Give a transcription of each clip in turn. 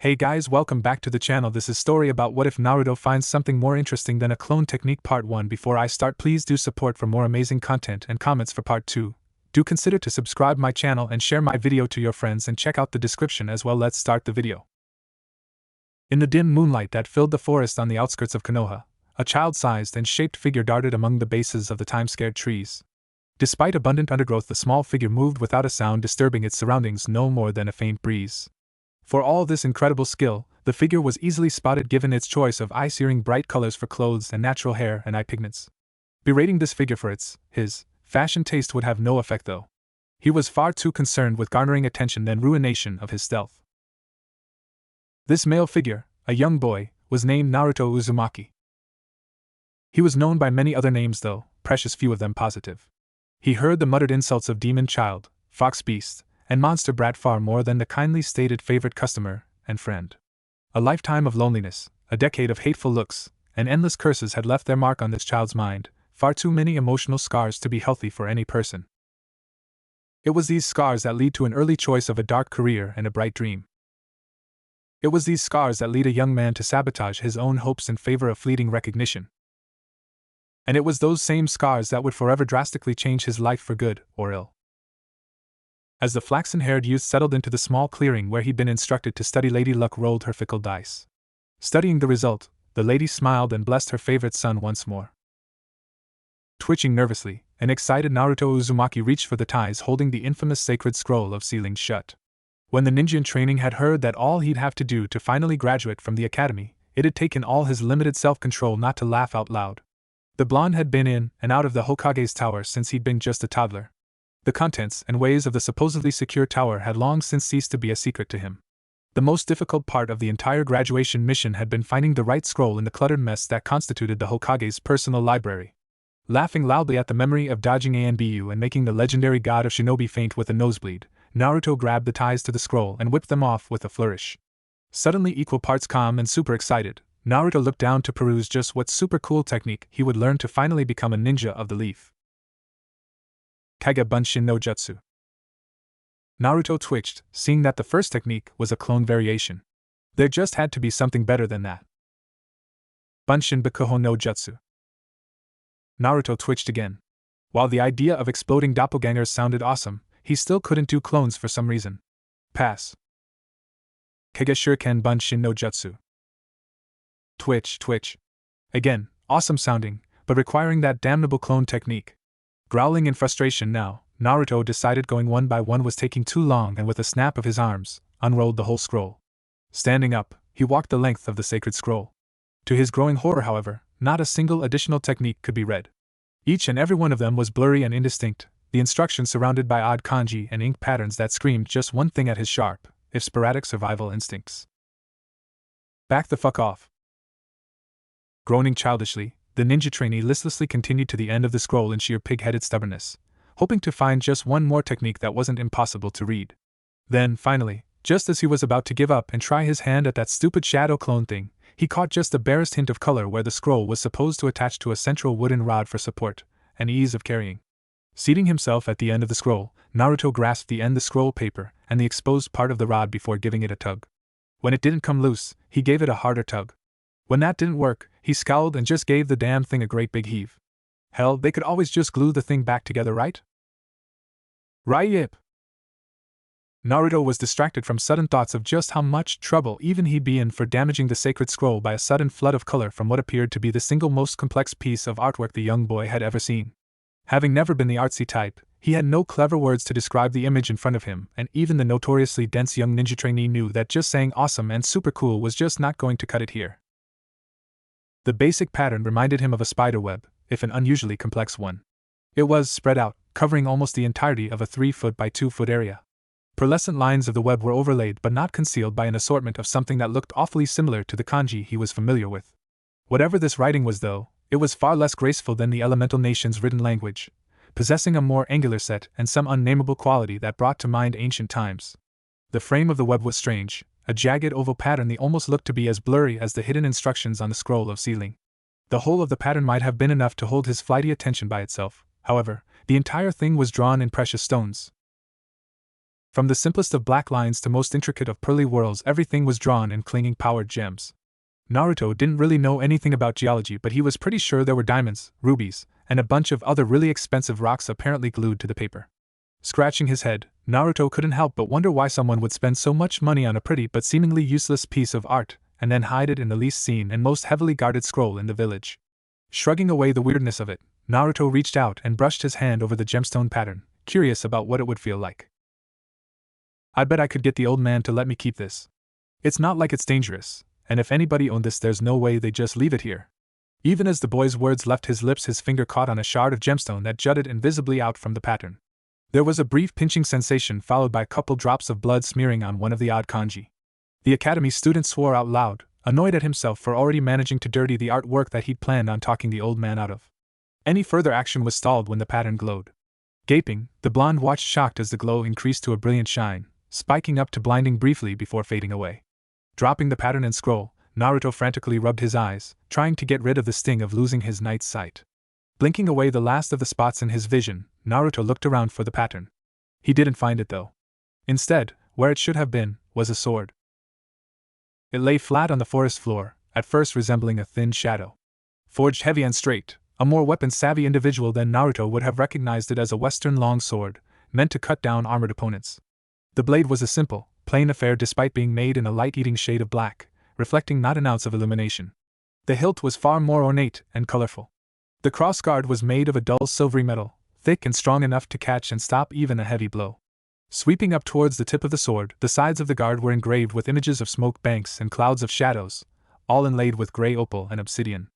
Hey guys, welcome back to the channel. This is story about what if Naruto finds something more interesting than a clone technique part 1. Before I start, please do support for more amazing content and comments for part 2. Do consider to subscribe my channel and share my video to your friends and check out the description as well. Let's start the video. In the dim moonlight that filled the forest on the outskirts of Konoha, a child-sized and shaped figure darted among the bases of the time-scared trees. Despite abundant undergrowth, the small figure moved without a sound, disturbing its surroundings no more than a faint breeze. For all this incredible skill, the figure was easily spotted given its choice of eye-searing bright colors for clothes and natural hair and eye pigments. Berating this figure for his fashion taste would have no effect though. He was far too concerned with garnering attention than ruination of his stealth. This male figure, a young boy, was named Naruto Uzumaki. He was known by many other names though, precious few of them positive. He heard the muttered insults of demon child, fox beast, and monster brat far more than the kindly stated favorite customer and friend. A lifetime of loneliness, a decade of hateful looks, and endless curses had left their mark on this child's mind, far too many emotional scars to be healthy for any person. It was these scars that lead to an early choice of a dark career and a bright dream. It was these scars that lead a young man to sabotage his own hopes in favor of fleeting recognition. And it was those same scars that would forever drastically change his life for good or ill. As the flaxen-haired youth settled into the small clearing where he'd been instructed to study, Lady Luck rolled her fickle dice. Studying the result, the lady smiled and blessed her favorite son once more. Twitching nervously, an excited Naruto Uzumaki reached for the ties holding the infamous sacred scroll of sealing shut. When the ninja in training had heard that all he'd have to do to finally graduate from the academy, it had taken all his limited self-control not to laugh out loud. The blonde had been in and out of the Hokage's tower since he'd been just a toddler. The contents and ways of the supposedly secure tower had long since ceased to be a secret to him. The most difficult part of the entire graduation mission had been finding the right scroll in the cluttered mess that constituted the Hokage's personal library. Laughing loudly at the memory of dodging Anbu and making the legendary god of shinobi faint with a nosebleed, Naruto grabbed the ties to the scroll and whipped them off with a flourish. Suddenly equal parts calm and super excited, Naruto looked down to peruse just what super cool technique he would learn to finally become a ninja of the leaf. Kage Bunshin no Jutsu. Naruto twitched, seeing that the first technique was a clone variation. There just had to be something better than that. Bunshin Bakuho no Jutsu. Naruto twitched again. While the idea of exploding doppelgangers sounded awesome, he still couldn't do clones for some reason. Pass. Kage Shuriken Bunshin no Jutsu. Twitch. Again, awesome sounding, but requiring that damnable clone technique. Growling in frustration now, Naruto decided going one by one was taking too long and with a snap of his arms, unrolled the whole scroll. Standing up, he walked the length of the sacred scroll. To his growing horror, however, not a single additional technique could be read. Each and every one of them was blurry and indistinct, the instructions surrounded by odd kanji and ink patterns that screamed just one thing at his sharp, if sporadic survival instincts. Back the fuck off. Groaning childishly, the ninja trainee listlessly continued to the end of the scroll in sheer pig-headed stubbornness, hoping to find just one more technique that wasn't impossible to read. Then, finally, just as he was about to give up and try his hand at that stupid shadow clone thing, he caught just the barest hint of color where the scroll was supposed to attach to a central wooden rod for support and ease of carrying. Seating himself at the end of the scroll, Naruto grasped the end of the scroll paper and the exposed part of the rod before giving it a tug. When it didn't come loose, he gave it a harder tug. When that didn't work, he scowled and just gave the damn thing a great big heave. Hell, they could always just glue the thing back together, right? Right. Naruto was distracted from sudden thoughts of just how much trouble even he'd be in for damaging the sacred scroll by a sudden flood of color from what appeared to be the single most complex piece of artwork the young boy had ever seen. Having never been the artsy type, he had no clever words to describe the image in front of him, and even the notoriously dense young ninja trainee knew that just saying awesome and super cool was just not going to cut it here. The basic pattern reminded him of a spider web, if an unusually complex one. It was spread out, covering almost the entirety of a 3-foot by 2-foot area. Pearlescent lines of the web were overlaid but not concealed by an assortment of something that looked awfully similar to the kanji he was familiar with. Whatever this writing was though, it was far less graceful than the elemental nation's written language, possessing a more angular set and some unnameable quality that brought to mind ancient times. The frame of the web was strange, a jagged oval pattern that almost looked to be as blurry as the hidden instructions on the scroll of sealing. The whole of the pattern might have been enough to hold his flighty attention by itself, however, the entire thing was drawn in precious stones. From the simplest of black lines to most intricate of pearly whorls, everything was drawn in clinging powered gems. Naruto didn't really know anything about geology, but he was pretty sure there were diamonds, rubies, and a bunch of other really expensive rocks apparently glued to the paper. Scratching his head, Naruto couldn't help but wonder why someone would spend so much money on a pretty but seemingly useless piece of art, and then hide it in the least seen and most heavily guarded scroll in the village. Shrugging away the weirdness of it, Naruto reached out and brushed his hand over the gemstone pattern, curious about what it would feel like. I bet I could get the old man to let me keep this. It's not like it's dangerous, and if anybody owned this, there's no way they'd just leave it here. Even as the boy's words left his lips, his finger caught on a shard of gemstone that jutted invisibly out from the pattern. There was a brief pinching sensation followed by a couple drops of blood smearing on one of the odd kanji. The academy student swore out loud, annoyed at himself for already managing to dirty the artwork that he'd planned on talking the old man out of. Any further action was stalled when the pattern glowed. Gaping, the blonde watched, shocked as the glow increased to a brilliant shine, spiking up to blinding briefly before fading away. Dropping the pattern and scroll, Naruto frantically rubbed his eyes, trying to get rid of the sting of losing his night's sight. Blinking away the last of the spots in his vision, Naruto looked around for the pattern. He didn't find it though. Instead, where it should have been, was a sword. It lay flat on the forest floor, at first resembling a thin shadow. Forged heavy and straight, a more weapon-savvy individual than Naruto would have recognized it as a Western long sword, meant to cut down armored opponents. The blade was a simple, plain affair despite being made in a light-eating shade of black, reflecting not an ounce of illumination. The hilt was far more ornate and colorful. The crossguard was made of a dull silvery metal, thick and strong enough to catch and stop even a heavy blow. Sweeping up towards the tip of the sword, the sides of the guard were engraved with images of smoke banks and clouds of shadows, all inlaid with gray opal and obsidian.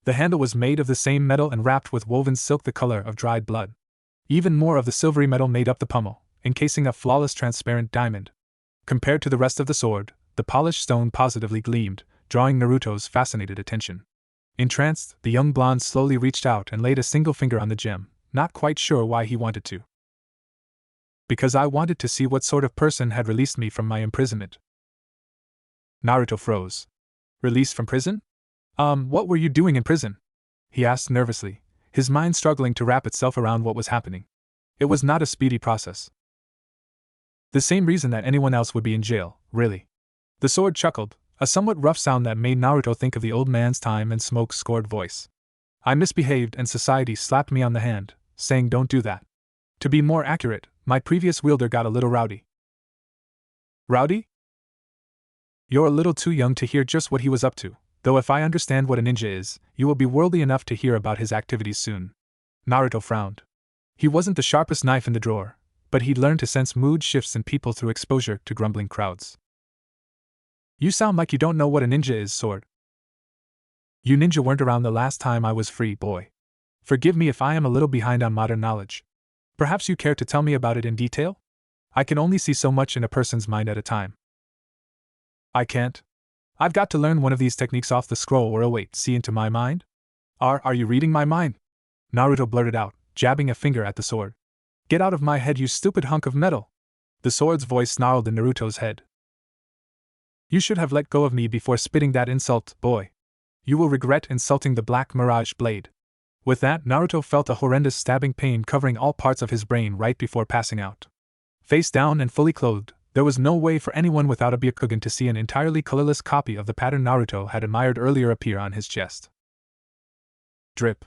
The handle was made of the same metal and wrapped with woven silk the color of dried blood. Even more of the silvery metal made up the pommel, encasing a flawless transparent diamond. Compared to the rest of the sword, the polished stone positively gleamed, drawing Naruto's fascinated attention. Entranced, the young blonde slowly reached out and laid a single finger on the gem, not quite sure why he wanted to. Because I wanted to see what sort of person had released me from my imprisonment. Naruto froze. Released from prison? What were you doing in prison? He asked nervously, his mind struggling to wrap itself around what was happening. It was not a speedy process. The same reason that anyone else would be in jail, really. The sword chuckled, a somewhat rough sound that made Naruto think of the old man's time and smoke-scored voice. I misbehaved and society slapped me on the hand, saying don't do that. To be more accurate, my previous wielder got a little rowdy. Rowdy? You're a little too young to hear just what he was up to, though if I understand what a ninja is, you will be worldly enough to hear about his activities soon. Naruto frowned. He wasn't the sharpest knife in the drawer, but he'd learned to sense mood shifts in people through exposure to grumbling crowds. You sound like you don't know what a ninja is, Sword. You ninja weren't around the last time I was free, boy. Forgive me if I am a little behind on modern knowledge. Perhaps you care to tell me about it in detail? I can only see so much in a person's mind at a time. I can't. I've got to learn one of these techniques off the scroll or wait, see into my mind? Are you reading my mind? Naruto blurted out, jabbing a finger at the sword. Get out of my head, you stupid hunk of metal! The sword's voice snarled in Naruto's head. You should have let go of me before spitting that insult, boy. You will regret insulting the Black Mirage blade. With that, Naruto felt a horrendous stabbing pain covering all parts of his brain right before passing out. Face down and fully clothed, there was no way for anyone without a Byakugan to see an entirely colorless copy of the pattern Naruto had admired earlier appear on his chest. Drip.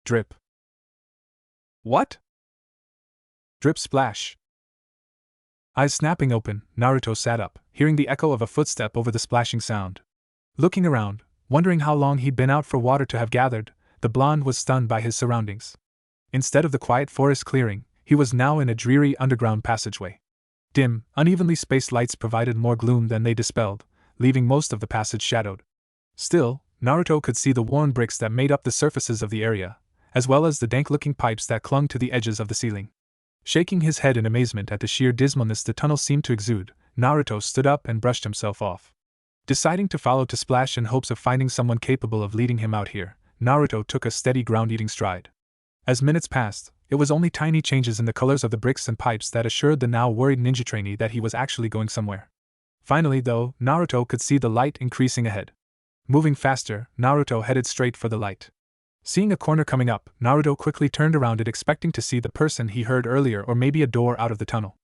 Drip. What? Drip splash. Eyes snapping open, Naruto sat up, hearing the echo of a footstep over the splashing sound. Looking around, wondering how long he'd been out for water to have gathered, the blonde was stunned by his surroundings. Instead of the quiet forest clearing, he was now in a dreary underground passageway. Dim, unevenly spaced lights provided more gloom than they dispelled, leaving most of the passage shadowed. Still, Naruto could see the worn bricks that made up the surfaces of the area, as well as the dank-looking pipes that clung to the edges of the ceiling. Shaking his head in amazement at the sheer dismalness the tunnel seemed to exude, Naruto stood up and brushed himself off. Deciding to follow to Splash in hopes of finding someone capable of leading him out here, Naruto took a steady ground-eating stride. As minutes passed, it was only tiny changes in the colors of the bricks and pipes that assured the now worried ninja trainee that he was actually going somewhere. Finally, though, Naruto could see the light increasing ahead. Moving faster, Naruto headed straight for the light. Seeing a corner coming up, Naruto quickly turned around it expecting to see the person he heard earlier or maybe a door out of the tunnel.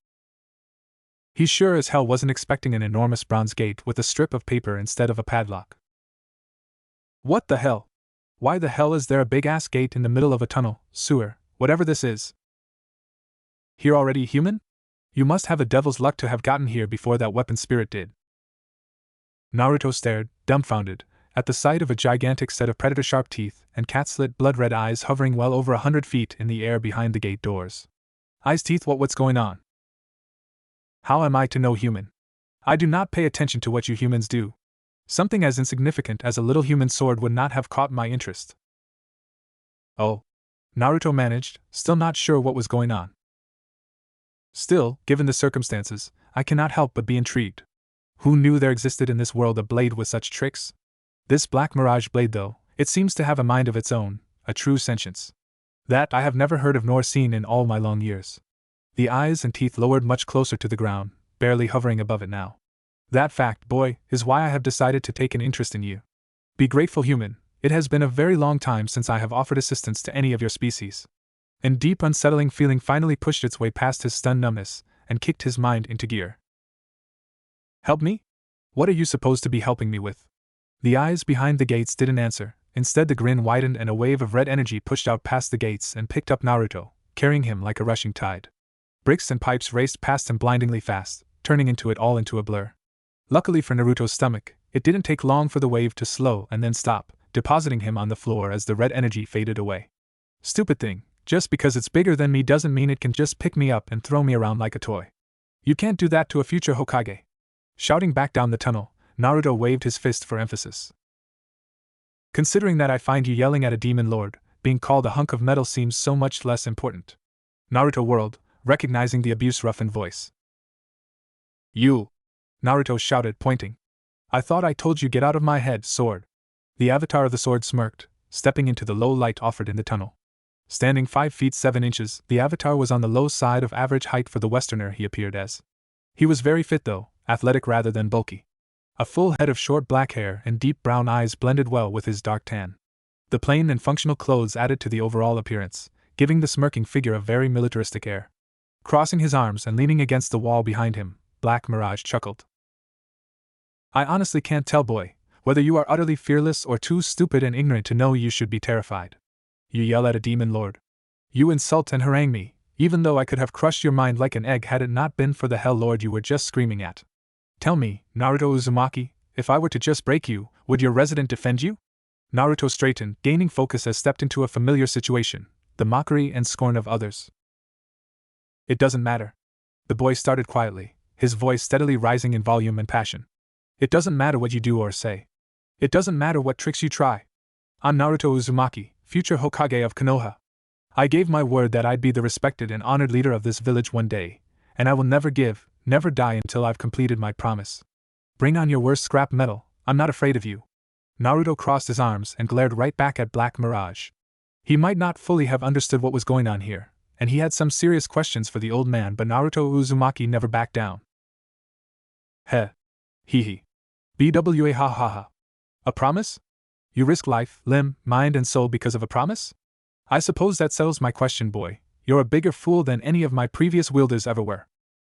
He sure as hell wasn't expecting an enormous bronze gate with a strip of paper instead of a padlock. What the hell? Why the hell is there a big-ass gate in the middle of a tunnel, sewer, whatever this is? Here already human? You must have a devil's luck to have gotten here before that weapon spirit did. Naruto stared, dumbfounded, at the sight of a gigantic set of predator-sharp teeth and cat-slit blood-red eyes hovering well over 100 feet in the air behind the gate doors. Eyes, teeth, what's going on? How am I to know human? I do not pay attention to what you humans do. Something as insignificant as a little human sword would not have caught my interest. Oh. Naruto managed, still not sure what was going on. Still, given the circumstances, I cannot help but be intrigued. Who knew there existed in this world a blade with such tricks? This black mirage blade, though, it seems to have a mind of its own, a true sentience. That I have never heard of nor seen in all my long years. The eyes and teeth lowered much closer to the ground, barely hovering above it now. That fact, boy, is why I have decided to take an interest in you. Be grateful, human, it has been a very long time since I have offered assistance to any of your species. A deep, unsettling feeling finally pushed its way past his stunned numbness and kicked his mind into gear. Help me? What are you supposed to be helping me with? The eyes behind the gates didn't answer. Instead, the grin widened and a wave of red energy pushed out past the gates and picked up Naruto, carrying him like a rushing tide. Bricks and pipes raced past him blindingly fast, turning it all into a blur. Luckily for Naruto's stomach, it didn't take long for the wave to slow and then stop, depositing him on the floor as the red energy faded away. Stupid thing, just because it's bigger than me doesn't mean it can just pick me up and throw me around like a toy. You can't do that to a future Hokage. Shouting back down the tunnel, Naruto waved his fist for emphasis. Considering that I find you yelling at a demon lord, being called a hunk of metal seems so much less important. Naruto whirled, recognizing the abuse-roughened voice. You! Naruto shouted, pointing. I thought I told you get out of my head, sword. The avatar of the sword smirked, stepping into the low light offered in the tunnel. Standing 5 feet 7 inches, the avatar was on the low side of average height for the westerner he appeared as. He was very fit though, athletic rather than bulky. A full head of short black hair and deep brown eyes blended well with his dark tan. The plain and functional clothes added to the overall appearance, giving the smirking figure a very militaristic air. Crossing his arms and leaning against the wall behind him, Black Mirage chuckled. I honestly can't tell, boy, whether you are utterly fearless or too stupid and ignorant to know you should be terrified. You yell at a demon lord. You insult and harangue me, even though I could have crushed your mind like an egg had it not been for the Hell Lord you were just screaming at. Tell me, Naruto Uzumaki, if I were to just break you, would your resident defend you? Naruto straightened, gaining focus as stepped into a familiar situation, the mockery and scorn of others. It doesn't matter. The boy started quietly, his voice steadily rising in volume and passion. It doesn't matter what you do or say. It doesn't matter what tricks you try. I'm Naruto Uzumaki, future Hokage of Konoha. I gave my word that I'd be the respected and honored leader of this village one day, and I will never die until I've completed my promise. Bring on your worst scrap metal, I'm not afraid of you. Naruto crossed his arms and glared right back at Black Mirage. He might not fully have understood what was going on here, and he had some serious questions for the old man, but Naruto Uzumaki never backed down. Heh. Hee hee. BWA ha ha ha. A promise? You risk life, limb, mind and soul because of a promise? I suppose that settles my question, boy. You're a bigger fool than any of my previous wielders ever were.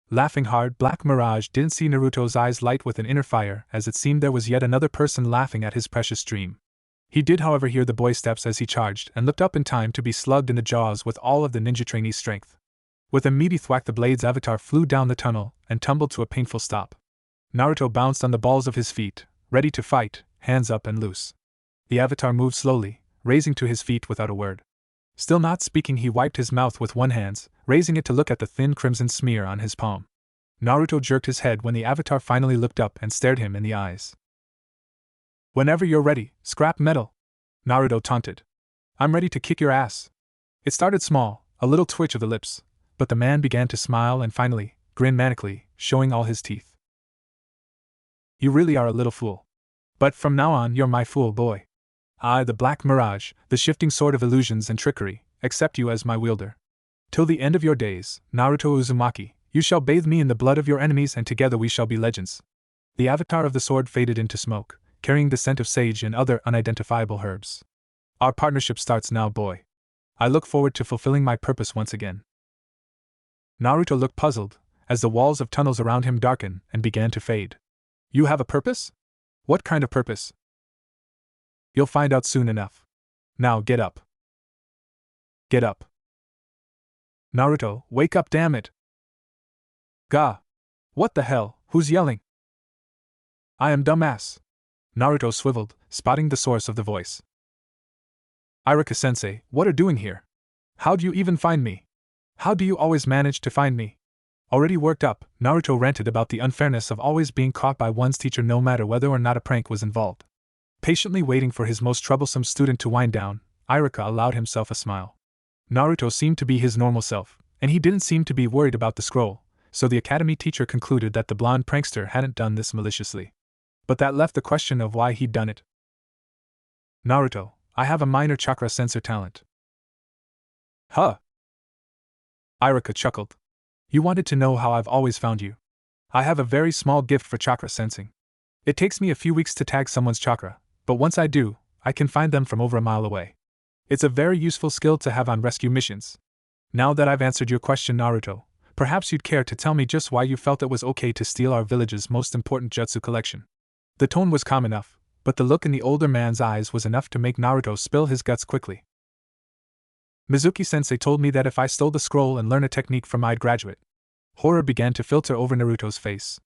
Laughing hard, Black Mirage didn't see Naruto's eyes light with an inner fire, as it seemed there was yet another person laughing at his precious dream. He did, however, hear the boy's steps as he charged and looked up in time to be slugged in the jaws with all of the ninja trainee's strength. With a meaty thwack, the blade's avatar flew down the tunnel and tumbled to a painful stop. Naruto bounced on the balls of his feet, ready to fight, hands up and loose. The avatar moved slowly, raising to his feet without a word. Still not speaking, he wiped his mouth with one hand, raising it to look at the thin crimson smear on his palm. Naruto jerked his head when the avatar finally looked up and stared him in the eyes. Whenever you're ready, scrap metal, Naruto taunted. I'm ready to kick your ass. It started small, a little twitch of the lips, but the man began to smile and finally, grin manically, showing all his teeth. You really are a little fool. But from now on, you're my fool, boy. I, the Black Mirage, the shifting sword of illusions and trickery, accept you as my wielder. Till the end of your days, Naruto Uzumaki, you shall bathe me in the blood of your enemies and together we shall be legends. The avatar of the sword faded into smoke, carrying the scent of sage and other unidentifiable herbs. Our partnership starts now, boy. I look forward to fulfilling my purpose once again. Naruto looked puzzled, as the walls of tunnels around him darkened and began to fade. You have a purpose? What kind of purpose? You'll find out soon enough. Now get up. Get up. Naruto, wake up, damn it! Gah! What the hell, who's yelling? I am dumbass. Naruto swiveled, spotting the source of the voice. Iruka-sensei, what are you doing here? How'd you even find me? How do you always manage to find me? Already worked up, Naruto ranted about the unfairness of always being caught by one's teacher no matter whether or not a prank was involved. Patiently waiting for his most troublesome student to wind down, Iruka allowed himself a smile. Naruto seemed to be his normal self, and he didn't seem to be worried about the scroll, so the academy teacher concluded that the blonde prankster hadn't done this maliciously. But that left the question of why he'd done it. Naruto, I have a minor chakra sensor talent. Huh? Iruka chuckled. You wanted to know how I've always found you. I have a very small gift for chakra sensing. It takes me a few weeks to tag someone's chakra, but once I do, I can find them from over a mile away. It's a very useful skill to have on rescue missions. Now that I've answered your question, Naruto, perhaps you'd care to tell me just why you felt it was okay to steal our village's most important jutsu collection. The tone was calm enough, but the look in the older man's eyes was enough to make Naruto spill his guts quickly. Mizuki-sensei told me that if I stole the scroll and learned a technique from I'd graduate. Horror began to filter over Naruto's face.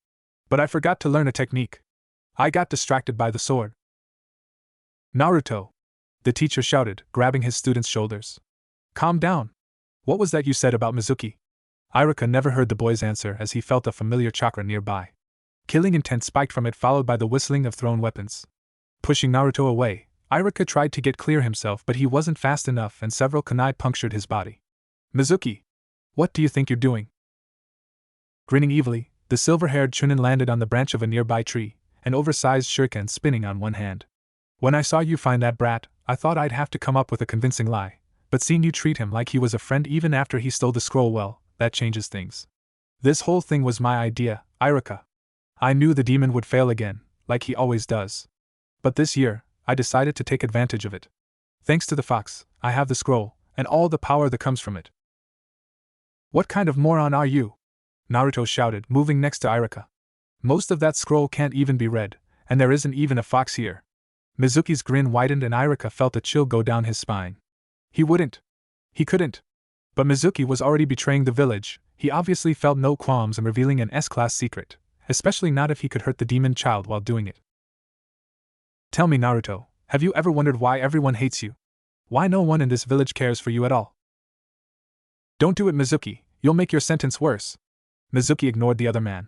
But I forgot to learn a technique. I got distracted by the sword. Naruto! The teacher shouted, grabbing his student's shoulders. Calm down. What was that you said about Mizuki? Iruka never heard the boy's answer as he felt a familiar chakra nearby. Killing intent spiked from it, followed by the whistling of thrown weapons. Pushing Naruto away, Iruka tried to get clear himself, but he wasn't fast enough and several kunai punctured his body. Mizuki! What do you think you're doing? Grinning evilly, the silver-haired Chunin landed on the branch of a nearby tree, an oversized shuriken spinning on one hand. When I saw you find that brat, I thought I'd have to come up with a convincing lie, but seeing you treat him like he was a friend even after he stole the scroll, well, that changes things. This whole thing was my idea, Iruka. I knew the demon would fail again, like he always does. But this year, I decided to take advantage of it. Thanks to the fox, I have the scroll, and all the power that comes from it. What kind of moron are you? Naruto shouted, moving next to Iruka. Most of that scroll can't even be read, and there isn't even a fox here. Mizuki's grin widened and Iruka felt a chill go down his spine. He wouldn't. He couldn't. But Mizuki was already betraying the village. He obviously felt no qualms in revealing an S-class secret, especially not if he could hurt the demon child while doing it. Tell me, Naruto, have you ever wondered why everyone hates you? Why no one in this village cares for you at all? Don't do it, Mizuki, you'll make your sentence worse. Mizuki ignored the other man.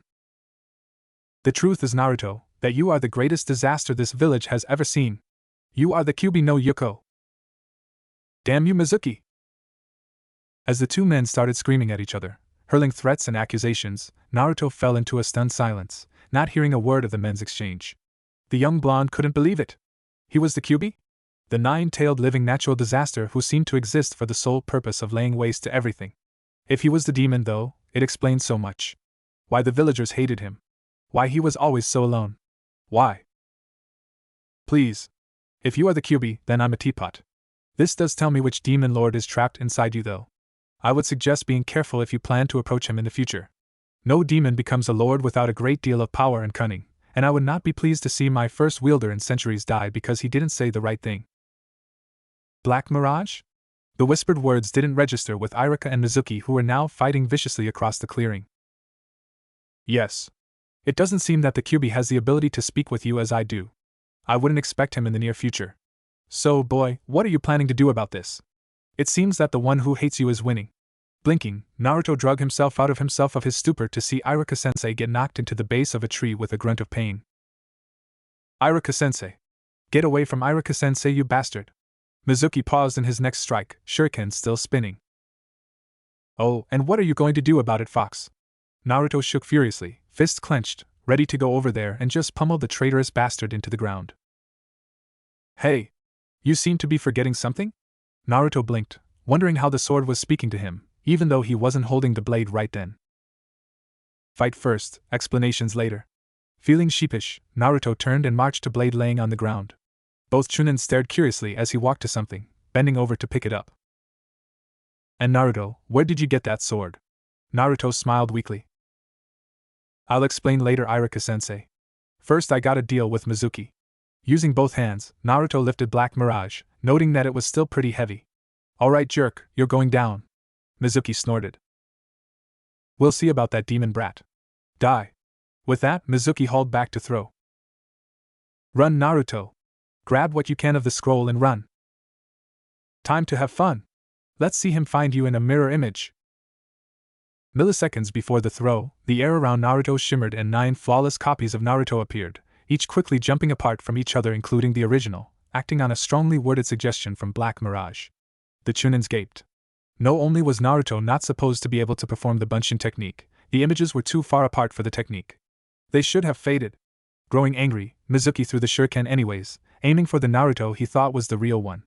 The truth is, Naruto, that you are the greatest disaster this village has ever seen. You are the Kyuubi no Yuko. Damn you, Mizuki! As the two men started screaming at each other, hurling threats and accusations, Naruto fell into a stunned silence, not hearing a word of the men's exchange. The young blonde couldn't believe it. He was the Kyuubi? The nine-tailed living natural disaster who seemed to exist for the sole purpose of laying waste to everything. If he was the demon, though, it explained so much. Why the villagers hated him. Why he was always so alone. Why? Please. If you are the Kyuubi, then I'm a teapot. This does tell me which demon lord is trapped inside you, though. I would suggest being careful if you plan to approach him in the future. No demon becomes a lord without a great deal of power and cunning, and I would not be pleased to see my first wielder in centuries die because he didn't say the right thing. Black Mirage? The whispered words didn't register with Iruka and Mizuki, who were now fighting viciously across the clearing. Yes. It doesn't seem that the Kyuubi has the ability to speak with you as I do. I wouldn't expect him in the near future. So, boy, what are you planning to do about this? It seems that the one who hates you is winning. Blinking, Naruto drug himself out of his stupor to see Iruka-sensei get knocked into the base of a tree with a grunt of pain. Iruka-sensei. Get away from Iruka-sensei, you bastard. Mizuki paused in his next strike, shuriken still spinning. Oh, and what are you going to do about it, Fox? Naruto shook furiously, fists clenched, ready to go over there and just pummel the traitorous bastard into the ground. Hey! You seem to be forgetting something? Naruto blinked, wondering how the sword was speaking to him, even though he wasn't holding the blade right then. Fight first, explanations later. Feeling sheepish, Naruto turned and marched to blade laying on the ground. Both Chunin stared curiously as he walked to something, bending over to pick it up. And Naruto, where did you get that sword? Naruto smiled weakly. I'll explain later, Iruka-sensei. First I gotta deal with Mizuki. Using both hands, Naruto lifted Black Mirage, noting that it was still pretty heavy. Alright jerk, you're going down. Mizuki snorted. We'll see about that demon brat. Die. With that, Mizuki hauled back to throw. Run, Naruto. Grab what you can of the scroll and run. Time to have fun. Let's see him find you in a mirror image. Milliseconds before the throw, the air around Naruto shimmered and 9 flawless copies of Naruto appeared, each quickly jumping apart from each other, including the original, acting on a strongly worded suggestion from Black Mirage. The Chunins gaped. No only was Naruto not supposed to be able to perform the Bunshin technique, the images were too far apart for the technique. They should have faded. Growing angry, Mizuki threw the shuriken anyways, aiming for the Naruto he thought was the real one.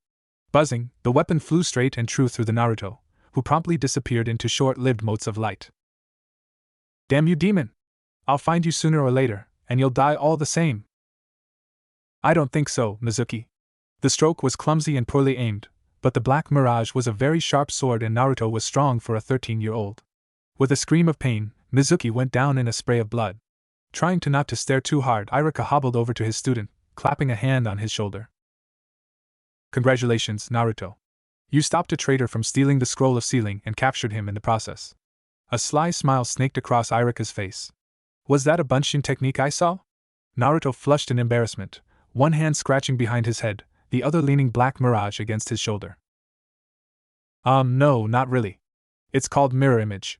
Buzzing, the weapon flew straight and true through the Naruto, who promptly disappeared into short-lived motes of light. Damn you, demon! I'll find you sooner or later, and you'll die all the same. I don't think so, Mizuki. The stroke was clumsy and poorly aimed, but the Black Mirage was a very sharp sword and Naruto was strong for a 13-year-old. With a scream of pain, Mizuki went down in a spray of blood. Trying to not to stare too hard, Iruka hobbled over to his student, clapping a hand on his shoulder. Congratulations, Naruto. You stopped a traitor from stealing the scroll of sealing and captured him in the process. A sly smile snaked across Iruka's face. Was that a Bunshin technique I saw? Naruto flushed in embarrassment, one hand scratching behind his head, the other leaning Black Mirage against his shoulder. No, not really. It's called mirror image.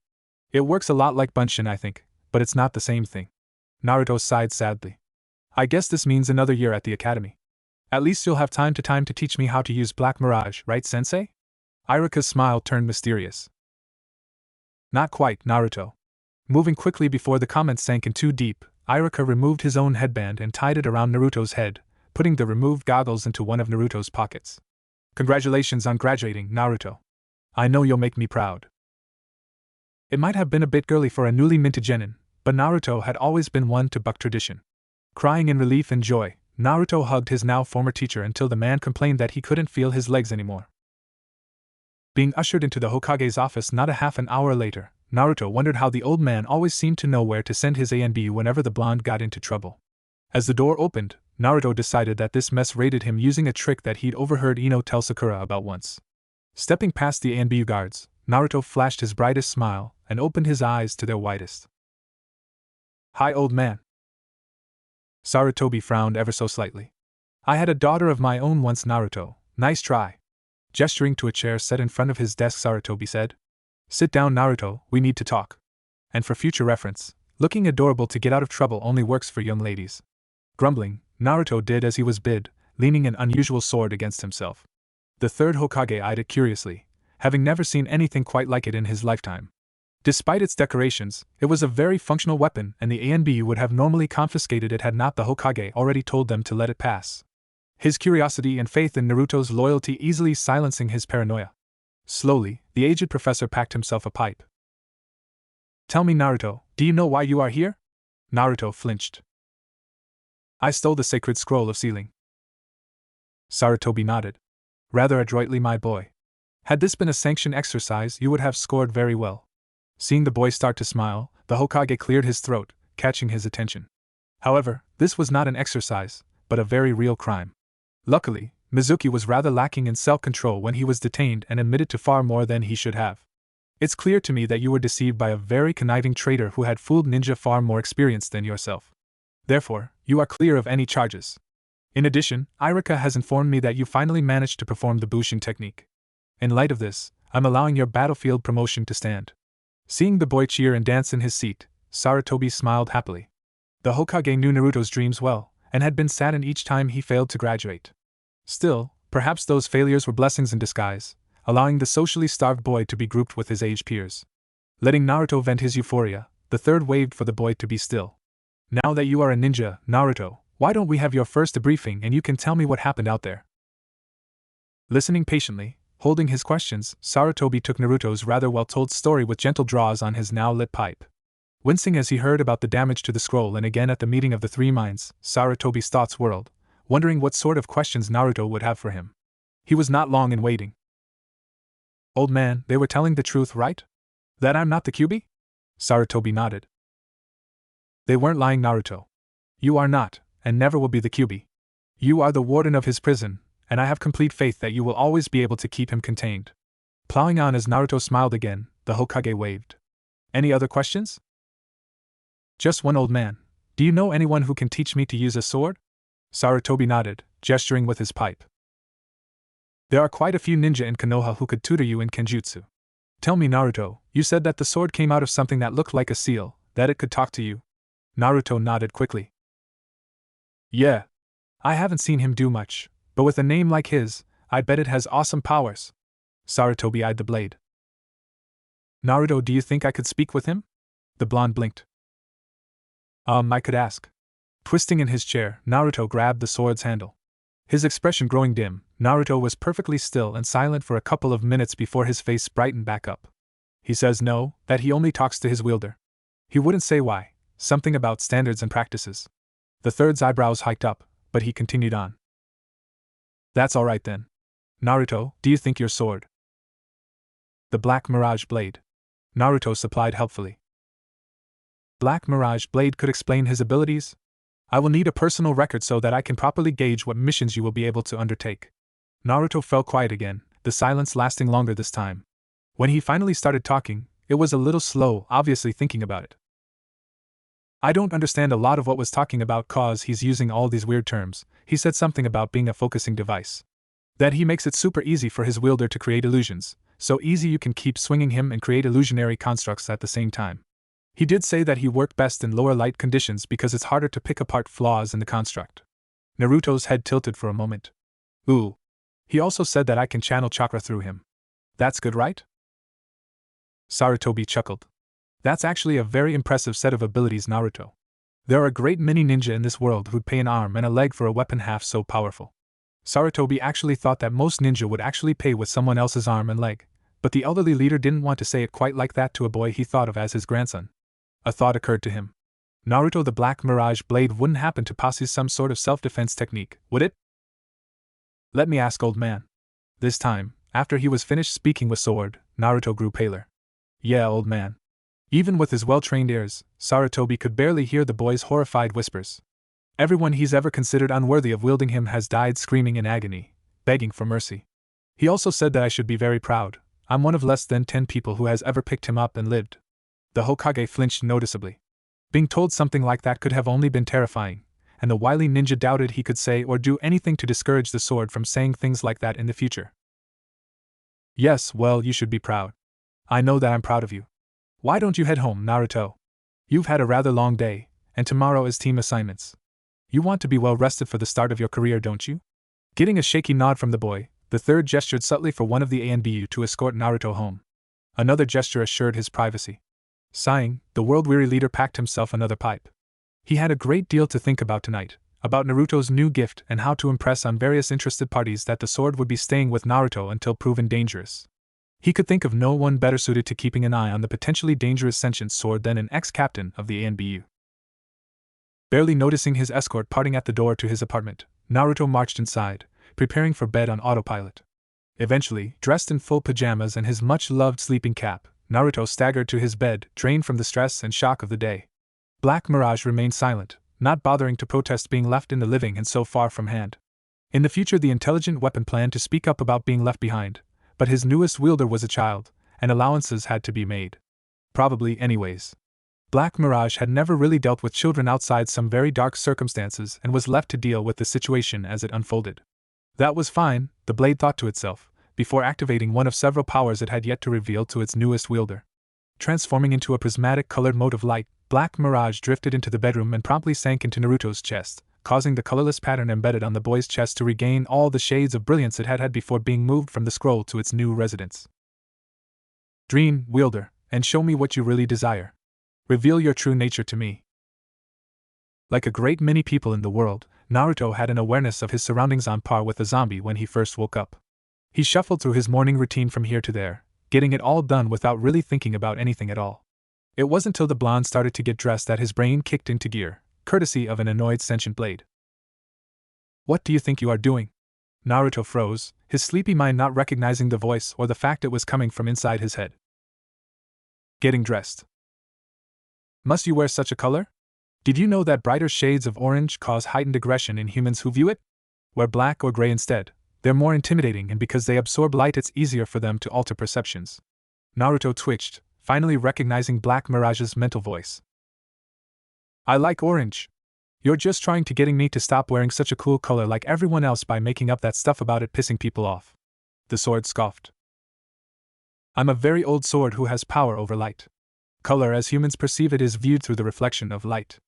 It works a lot like Bunshin, I think, but it's not the same thing. Naruto sighed sadly. I guess this means another year at the academy. At least you'll have time to teach me how to use Black Mirage, right, sensei? Iruka's smile turned mysterious. Not quite, Naruto. Moving quickly before the comments sank in too deep, Iruka removed his own headband and tied it around Naruto's head, putting the removed goggles into one of Naruto's pockets. Congratulations on graduating, Naruto. I know you'll make me proud. It might have been a bit girly for a newly minted genin, but Naruto had always been one to buck tradition. Crying in relief and joy, Naruto hugged his now former teacher until the man complained that he couldn't feel his legs anymore. Being ushered into the Hokage's office not a half an hour later, Naruto wondered how the old man always seemed to know where to send his A and B whenever the blonde got into trouble. As the door opened, Naruto decided that this mess raided him using a trick that he'd overheard Ino tell Sakura about once. Stepping past the A and B guards, Naruto flashed his brightest smile and opened his eyes to their widest. Hi, old man. Sarutobi frowned ever so slightly. I had a daughter of my own once, Naruto. Nice try. Gesturing to a chair set in front of his desk, Sarutobi said. Sit down, Naruto, we need to talk. And for future reference, looking adorable to get out of trouble only works for young ladies. Grumbling, Naruto did as he was bid, leaning an unusual sword against himself. The third Hokage eyed it curiously, having never seen anything quite like it in his lifetime. Despite its decorations, it was a very functional weapon and the ANB would have normally confiscated it had not the Hokage already told them to let it pass. His curiosity and faith in Naruto's loyalty easily silencing his paranoia. Slowly, the aged professor packed himself a pipe. Tell me, Naruto, do you know why you are here? Naruto flinched. I stole the sacred scroll of sealing. Sarutobi nodded. Rather adroitly, my boy. Had this been a sanctioned exercise, you would have scored very well. Seeing the boy start to smile, the Hokage cleared his throat, catching his attention. However, this was not an exercise, but a very real crime. Luckily, Mizuki was rather lacking in self-control when he was detained and admitted to far more than he should have. It's clear to me that you were deceived by a very conniving traitor who had fooled ninja far more experienced than yourself. Therefore, you are clear of any charges. In addition, Iruka has informed me that you finally managed to perform the Bushin technique. In light of this, I'm allowing your battlefield promotion to stand. Seeing the boy cheer and dance in his seat, Sarutobi smiled happily. The Hokage knew Naruto's dreams well, and had been saddened each time he failed to graduate. Still, perhaps those failures were blessings in disguise, allowing the socially starved boy to be grouped with his age peers. Letting Naruto vent his euphoria, the third waved for the boy to be still. Now that you are a ninja, Naruto, why don't we have your first debriefing and you can tell me what happened out there? Listening patiently, holding his questions, Sarutobi took Naruto's rather well-told story with gentle draws on his now-lit pipe. Wincing as he heard about the damage to the scroll and again at the meeting of the three minds, Sarutobi's thoughts whirled. wondering what sort of questions Naruto would have for him. He was not long in waiting. Old man, they were telling the truth, right? That I'm not the Kyuubi? Sarutobi nodded. They weren't lying, Naruto. You are not, and never will be the Kyuubi. You are the warden of his prison, and I have complete faith that you will always be able to keep him contained. Plowing on as Naruto smiled again, the Hokage waved. Any other questions? Just one, old man. Do you know anyone who can teach me to use a sword? Sarutobi nodded, gesturing with his pipe. There are quite a few ninja in Konoha who could tutor you in kenjutsu. Tell me, Naruto, you said that the sword came out of something that looked like a seal, that it could talk to you. Naruto nodded quickly. Yeah. I haven't seen him do much, but with a name like his, I bet it has awesome powers. Sarutobi eyed the blade. Naruto, do you think I could speak with him? The blonde blinked. I could ask. Twisting in his chair, Naruto grabbed the sword's handle. His expression growing dim, Naruto was perfectly still and silent for a couple of minutes before his face brightened back up. He says no, that he only talks to his wielder. He wouldn't say why, something about standards and practices. The third's eyebrows hiked up, but he continued on. That's all right then. Naruto, do you think your sword? The Black Mirage Blade. Naruto supplied helpfully. Black Mirage Blade could explain his abilities? I will need a personal record so that I can properly gauge what missions you will be able to undertake. Naruto fell quiet again, the silence lasting longer this time. When he finally started talking, it was a little slow, obviously thinking about it. I don't understand a lot of what was talking about cause he's using all these weird terms. He said something about being a focusing device. That he makes it super easy for his wielder to create illusions, so easy you can keep swinging him and create illusionary constructs at the same time. He did say that he worked best in lower light conditions because it's harder to pick apart flaws in the construct. Naruto's head tilted for a moment. Ooh. He also said that I can channel chakra through him. That's good, right? Sarutobi chuckled. That's actually a very impressive set of abilities, Naruto. There are a great many ninja in this world who'd pay an arm and a leg for a weapon half so powerful. Sarutobi actually thought that most ninja would actually pay with someone else's arm and leg, but the elderly leader didn't want to say it quite like that to a boy he thought of as his grandson. A thought occurred to him. Naruto, the Black Mirage Blade wouldn't happen to possess some sort of self-defense technique, would it? Let me ask, old man. This time, after he was finished speaking with sword, Naruto grew paler. Yeah, old man. Even with his well-trained ears, Sarutobi could barely hear the boy's horrified whispers. Everyone he's ever considered unworthy of wielding him has died screaming in agony, begging for mercy. He also said that I should be very proud. I'm one of less than 10 people who has ever picked him up and lived. The Hokage flinched noticeably. Being told something like that could have only been terrifying, and the wily ninja doubted he could say or do anything to discourage the sword from saying things like that in the future. Yes, well, you should be proud. I know that I'm proud of you. Why don't you head home, Naruto? You've had a rather long day, and tomorrow is team assignments. You want to be well rested for the start of your career, don't you? Getting a shaky nod from the boy, the third gestured subtly for one of the ANBU to escort Naruto home. Another gesture assured his privacy. Sighing, the world-weary leader packed himself another pipe. He had a great deal to think about tonight, about Naruto's new gift and how to impress on various interested parties that the sword would be staying with Naruto until proven dangerous. He could think of no one better suited to keeping an eye on the potentially dangerous sentient sword than an ex-captain of the ANBU. Barely noticing his escort parting at the door to his apartment, Naruto marched inside, preparing for bed on autopilot. Eventually, dressed in full pajamas and his much-loved sleeping cap, Naruto staggered to his bed, drained from the stress and shock of the day. Black Mirage remained silent, not bothering to protest being left in the living and so far from hand. In the future, the intelligent weapon planned to speak up about being left behind, but his newest wielder was a child, and allowances had to be made. Probably anyways. Black Mirage had never really dealt with children outside some very dark circumstances and was left to deal with the situation as it unfolded. That was fine, the blade thought to itself, before activating one of several powers it had yet to reveal to its newest wielder. Transforming into a prismatic colored mote of light, Black Mirage drifted into the bedroom and promptly sank into Naruto's chest, causing the colorless pattern embedded on the boy's chest to regain all the shades of brilliance it had had before being moved from the scroll to its new residence. Dream, wielder, and show me what you really desire. Reveal your true nature to me. Like a great many people in the world, Naruto had an awareness of his surroundings on par with a zombie when he first woke up. He shuffled through his morning routine from here to there, getting it all done without really thinking about anything at all. It wasn't till the blonde started to get dressed that his brain kicked into gear, courtesy of an annoyed sentient blade. What do you think you are doing? Naruto froze, his sleepy mind not recognizing the voice or the fact it was coming from inside his head. Getting dressed. Must you wear such a color? Did you know that brighter shades of orange cause heightened aggression in humans who view it? Wear black or gray instead. They're more intimidating, and because they absorb light, it's easier for them to alter perceptions. Naruto twitched, finally recognizing Black Mirage's mental voice. I like orange. You're just trying to getting me to stop wearing such a cool color like everyone else by making up that stuff about it pissing people off. The sword scoffed. I'm a very old sword who has power over light. Color as humans perceive it is viewed through the reflection of light.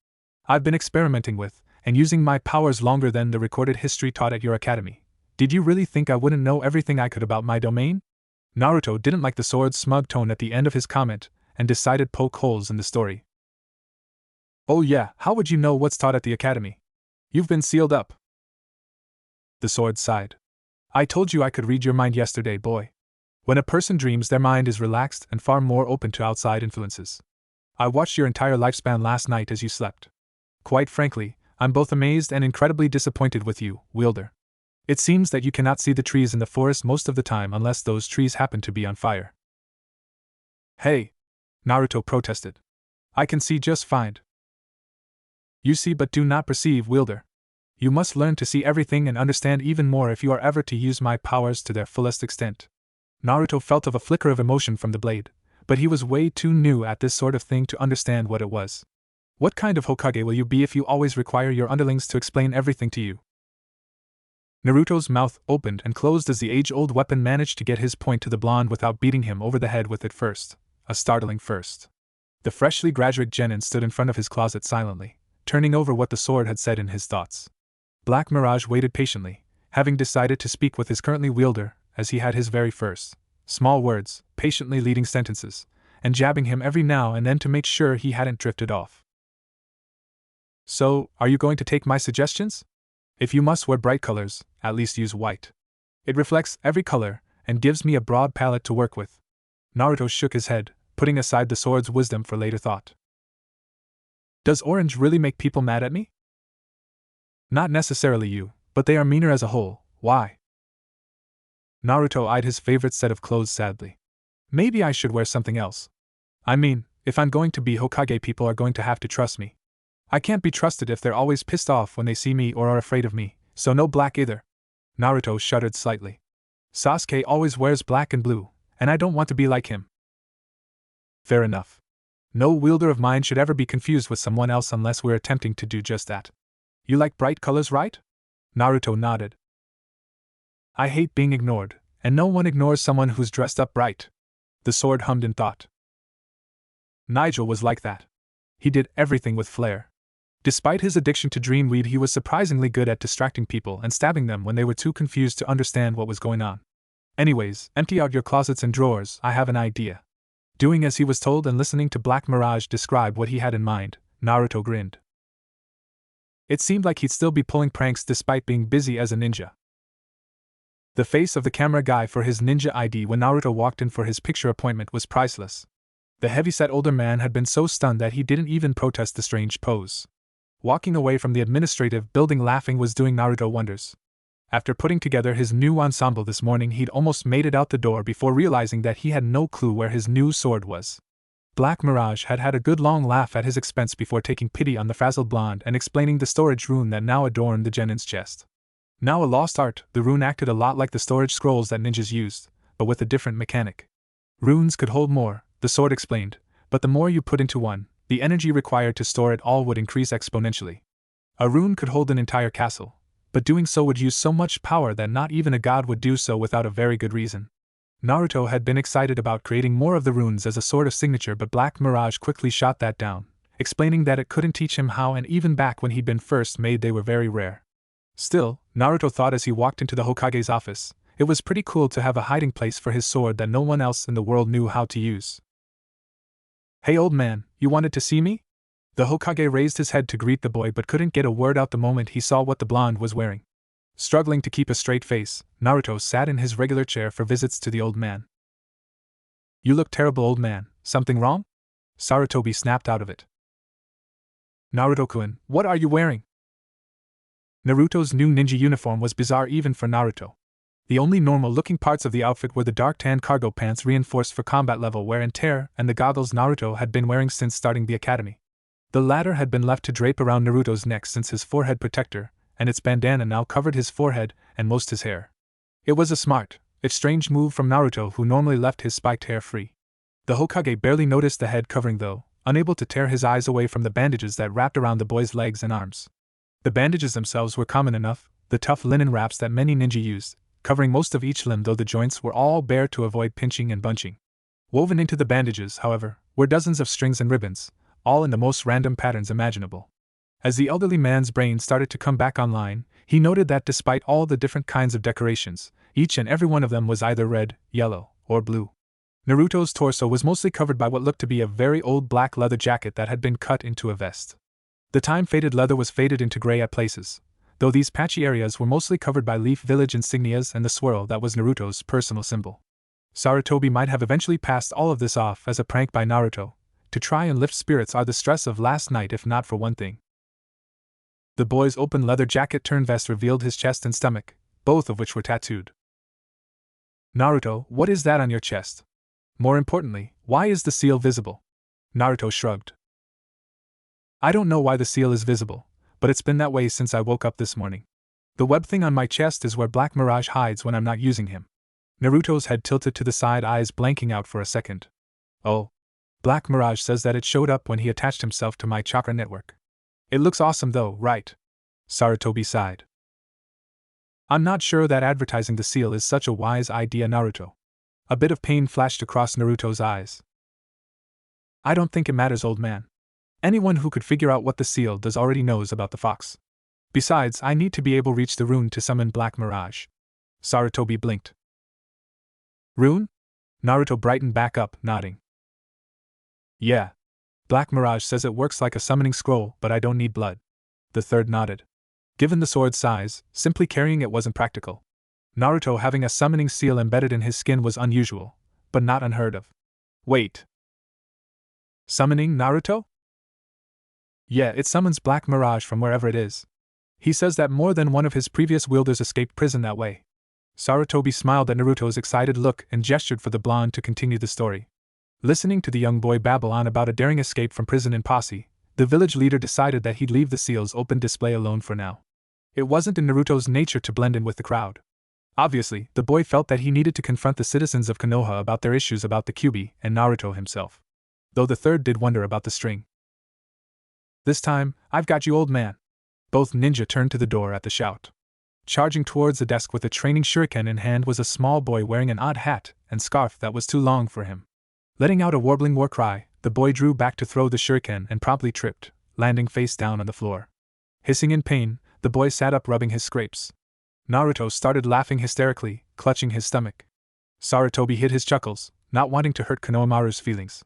I've been experimenting with and using my powers longer than the recorded history taught at your academy. Did you really think I wouldn't know everything I could about my domain? Naruto didn't like the sword's smug tone at the end of his comment and decided poke holes in the story. Oh yeah, how would you know what's taught at the academy? You've been sealed up. The sword sighed. I told you I could read your mind yesterday, boy. When a person dreams, their mind is relaxed and far more open to outside influences. I watched your entire lifespan last night as you slept. Quite frankly, I'm both amazed and incredibly disappointed with you, Wielder. It seems that you cannot see the trees in the forest most of the time unless those trees happen to be on fire. Hey! Naruto protested. I can see just fine. You see but do not perceive, Wielder. You must learn to see everything and understand even more if you are ever to use my powers to their fullest extent. Naruto felt of a flicker of emotion from the blade, but he was way too new at this sort of thing to understand what it was. What kind of Hokage will you be if you always require your underlings to explain everything to you? Naruto's mouth opened and closed as the age-old weapon managed to get his point to the blonde without beating him over the head with it first. A startling first. The freshly graduate genin stood in front of his closet silently, turning over what the sword had said in his thoughts. Black Mirage waited patiently, having decided to speak with his currently wielder, as he had his very first. Small words, patiently leading sentences, and jabbing him every now and then to make sure he hadn't drifted off. So, are you going to take my suggestions? If you must wear bright colors, at least use white. It reflects every color, and gives me a broad palette to work with. Naruto shook his head, putting aside the sword's wisdom for later thought. Does orange really make people mad at me? Not necessarily you, but they are meaner as a whole. Why? Naruto eyed his favorite set of clothes sadly. Maybe I should wear something else. I mean, if I'm going to be Hokage, people are going to have to trust me. I can't be trusted if they're always pissed off when they see me or are afraid of me, so no black either. Naruto shuddered slightly. Sasuke always wears black and blue, and I don't want to be like him. Fair enough. No wielder of mine should ever be confused with someone else unless we're attempting to do just that. You like bright colors, right? Naruto nodded. I hate being ignored, and no one ignores someone who's dressed up bright. The sword hummed in thought. Nigel was like that. He did everything with flair. Despite his addiction to dreamweed, he was surprisingly good at distracting people and stabbing them when they were too confused to understand what was going on. Anyways, empty out your closets and drawers, I have an idea. Doing as he was told and listening to Black Mirage describe what he had in mind, Naruto grinned. It seemed like he'd still be pulling pranks despite being busy as a ninja. The face of the camera guy for his ninja ID when Naruto walked in for his picture appointment was priceless. The heavyset older man had been so stunned that he didn't even protest the strange pose. Walking away from the administrative building laughing was doing Naruto wonders. After putting together his new ensemble this morning, he'd almost made it out the door before realizing that he had no clue where his new sword was. Black Mirage had had a good long laugh at his expense before taking pity on the frazzled blonde and explaining the storage rune that now adorned the genin's chest. Now a lost art, the rune acted a lot like the storage scrolls that ninjas used, but with a different mechanic. Runes could hold more, the sword explained, but the more you put into one, the energy required to store it all would increase exponentially. A rune could hold an entire castle, but doing so would use so much power that not even a god would do so without a very good reason. Naruto had been excited about creating more of the runes as a sort of signature, but Black Mirage quickly shot that down, explaining that it couldn't teach him how, and even back when he'd been first made they were very rare. Still, Naruto thought as he walked into the Hokage's office, it was pretty cool to have a hiding place for his sword that no one else in the world knew how to use. Hey old man, you wanted to see me? The Hokage raised his head to greet the boy but couldn't get a word out the moment he saw what the blonde was wearing. Struggling to keep a straight face, Naruto sat in his regular chair for visits to the old man. You look terrible, old man. Something wrong? Sarutobi snapped out of it. Naruto-kun, what are you wearing? Naruto's new ninja uniform was bizarre even for Naruto. The only normal-looking parts of the outfit were the dark tan cargo pants reinforced for combat level wear and tear and the goggles Naruto had been wearing since starting the academy. The latter had been left to drape around Naruto's neck since his forehead protector, and its bandana now covered his forehead and most his hair. It was a smart, if strange move from Naruto, who normally left his spiked hair free. The Hokage barely noticed the head covering though, unable to tear his eyes away from the bandages that wrapped around the boy's legs and arms. The bandages themselves were common enough, the tough linen wraps that many ninja used, covering most of each limb though the joints were all bare to avoid pinching and bunching. Woven into the bandages, however, were dozens of strings and ribbons, all in the most random patterns imaginable. As the elderly man's brain started to come back online, he noted that despite all the different kinds of decorations, each and every one of them was either red, yellow, or blue. Naruto's torso was mostly covered by what looked to be a very old black leather jacket that had been cut into a vest. The time-faded leather was faded into gray at places, though these patchy areas were mostly covered by Leaf Village insignias and the swirl that was Naruto's personal symbol. Sarutobi might have eventually passed all of this off as a prank by Naruto, to try and lift spirits or the stress of last night if not for one thing. The boy's open leather jacket turned vest revealed his chest and stomach, both of which were tattooed. Naruto, what is that on your chest? More importantly, why is the seal visible? Naruto shrugged. I don't know why the seal is visible, but it's been that way since I woke up this morning. The web thing on my chest is where Black Mirage hides when I'm not using him. Naruto's head tilted to the side, eyes blanking out for a second. Oh. Black Mirage says that it showed up when he attached himself to my chakra network. It looks awesome though, right? Sarutobi sighed. I'm not sure that advertising the seal is such a wise idea, Naruto. A bit of pain flashed across Naruto's eyes. I don't think it matters, old man. Anyone who could figure out what the seal does already knows about the fox. Besides, I need to be able to reach the rune to summon Black Mirage. Sarutobi blinked. Rune? Naruto brightened back up, nodding. Yeah. Black Mirage says it works like a summoning scroll, but I don't need blood. The third nodded. Given the sword's size, simply carrying it wasn't practical. Naruto having a summoning seal embedded in his skin was unusual, but not unheard of. Wait. Summoning Naruto? Yeah, it summons Black Mirage from wherever it is. He says that more than one of his previous wielders escaped prison that way. Sarutobi smiled at Naruto's excited look and gestured for the blonde to continue the story. Listening to the young boy babble on about a daring escape from prison in Posse, the village leader decided that he'd leave the seal's open display alone for now. It wasn't in Naruto's nature to blend in with the crowd. Obviously, the boy felt that he needed to confront the citizens of Konoha about their issues about the Kyuubi and Naruto himself. Though the third did wonder about the string. This time, I've got you, old man. Both ninja turned to the door at the shout. Charging towards the desk with a training shuriken in hand was a small boy wearing an odd hat and scarf that was too long for him. Letting out a warbling war cry, the boy drew back to throw the shuriken and promptly tripped, landing face down on the floor. Hissing in pain, the boy sat up rubbing his scrapes. Naruto started laughing hysterically, clutching his stomach. Sarutobi hid his chuckles, not wanting to hurt Konohamaru's feelings.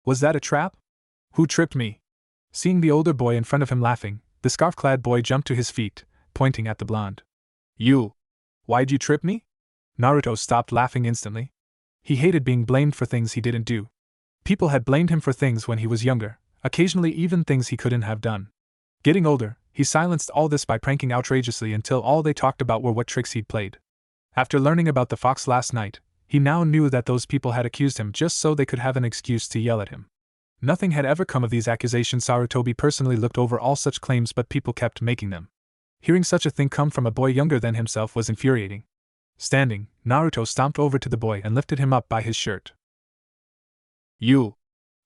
Was that a trap? Who tripped me? Seeing the older boy in front of him laughing, the scarf-clad boy jumped to his feet, pointing at the blonde. You! Why'd you trip me? Naruto stopped laughing instantly. He hated being blamed for things he didn't do. People had blamed him for things when he was younger, occasionally even things he couldn't have done. Getting older, he silenced all this by pranking outrageously until all they talked about were what tricks he'd played. After learning about the fox last night, he now knew that those people had accused him just so they could have an excuse to yell at him. Nothing had ever come of these accusations. Sarutobi personally looked over all such claims, but people kept making them. Hearing such a thing come from a boy younger than himself was infuriating. Standing, Naruto stomped over to the boy and lifted him up by his shirt. You!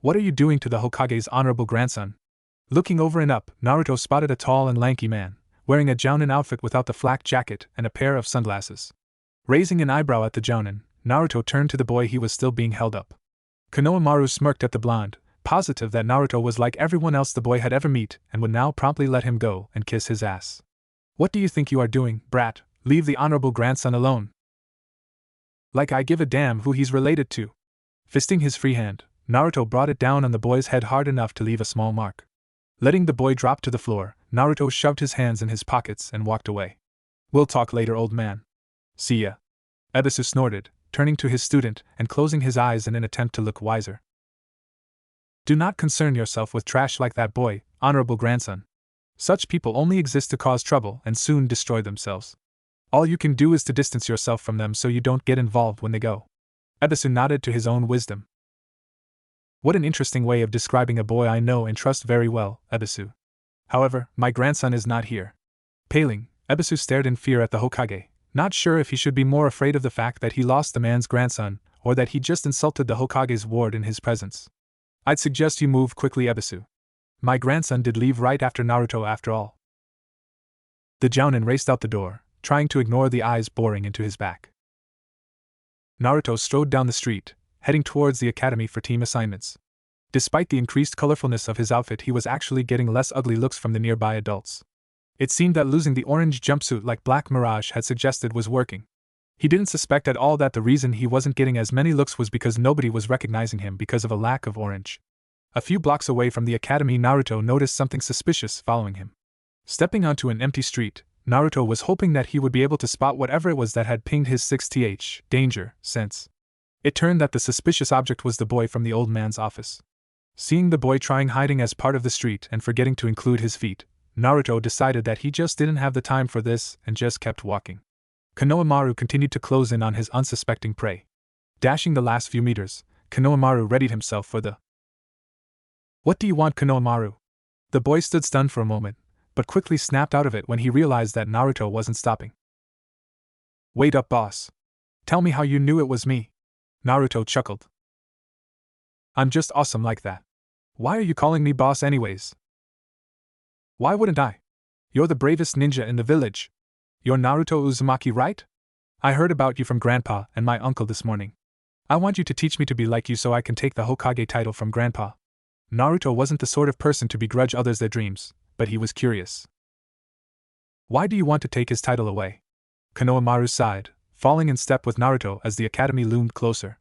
What are you doing to the Hokage's honorable grandson? Looking over and up, Naruto spotted a tall and lanky man, wearing a jounin outfit without the flak jacket and a pair of sunglasses. Raising an eyebrow at the jounin, Naruto turned to the boy he was still being held up. Konohamaru smirked at the blonde, positive that Naruto was like everyone else the boy had ever met and would now promptly let him go and kiss his ass. What do you think you are doing, brat? Leave the honorable grandson alone. Like I give a damn who he's related to. Fisting his free hand, Naruto brought it down on the boy's head hard enough to leave a small mark. Letting the boy drop to the floor, Naruto shoved his hands in his pockets and walked away. We'll talk later, old man. See ya. Ebisu snorted, turning to his student and closing his eyes in an attempt to look wiser. Do not concern yourself with trash like that, boy, honorable grandson. Such people only exist to cause trouble and soon destroy themselves. All you can do is to distance yourself from them so you don't get involved when they go. Ebisu nodded to his own wisdom. What an interesting way of describing a boy I know and trust very well, Ebisu. However, my grandson is not here. Paling, Ebisu stared in fear at the Hokage, not sure if he should be more afraid of the fact that he lost the man's grandson, or that he just insulted the Hokage's ward in his presence. I'd suggest you move quickly, Ebisu. My grandson did leave right after Naruto after all. The Jounin raced out the door, trying to ignore the eyes boring into his back. Naruto strode down the street, heading towards the academy for team assignments. Despite the increased colorfulness of his outfit, he was actually getting less ugly looks from the nearby adults. It seemed that losing the orange jumpsuit like Black Mirage had suggested was working. He didn't suspect at all that the reason he wasn't getting as many looks was because nobody was recognizing him because of a lack of orange. A few blocks away from the academy, Naruto noticed something suspicious following him. Stepping onto an empty street, Naruto was hoping that he would be able to spot whatever it was that had pinged his 6th danger sense. It turned that the suspicious object was the boy from the old man's office. Seeing the boy trying hiding as part of the street and forgetting to include his feet, Naruto decided that he just didn't have the time for this and just kept walking. Konohamaru continued to close in on his unsuspecting prey. Dashing the last few meters, Konohamaru readied himself for the... What do you want, Konohamaru? The boy stood stunned for a moment, but quickly snapped out of it when he realized that Naruto wasn't stopping. Wait up, boss. Tell me how you knew it was me. Naruto chuckled. I'm just awesome like that. Why are you calling me boss anyways? Why wouldn't I? You're the bravest ninja in the village. You're Naruto Uzumaki, right? I heard about you from Grandpa and my uncle this morning. I want you to teach me to be like you so I can take the Hokage title from Grandpa. Naruto wasn't the sort of person to begrudge others their dreams, but he was curious. Why do you want to take his title away? Konohamaru sighed, falling in step with Naruto as the academy loomed closer.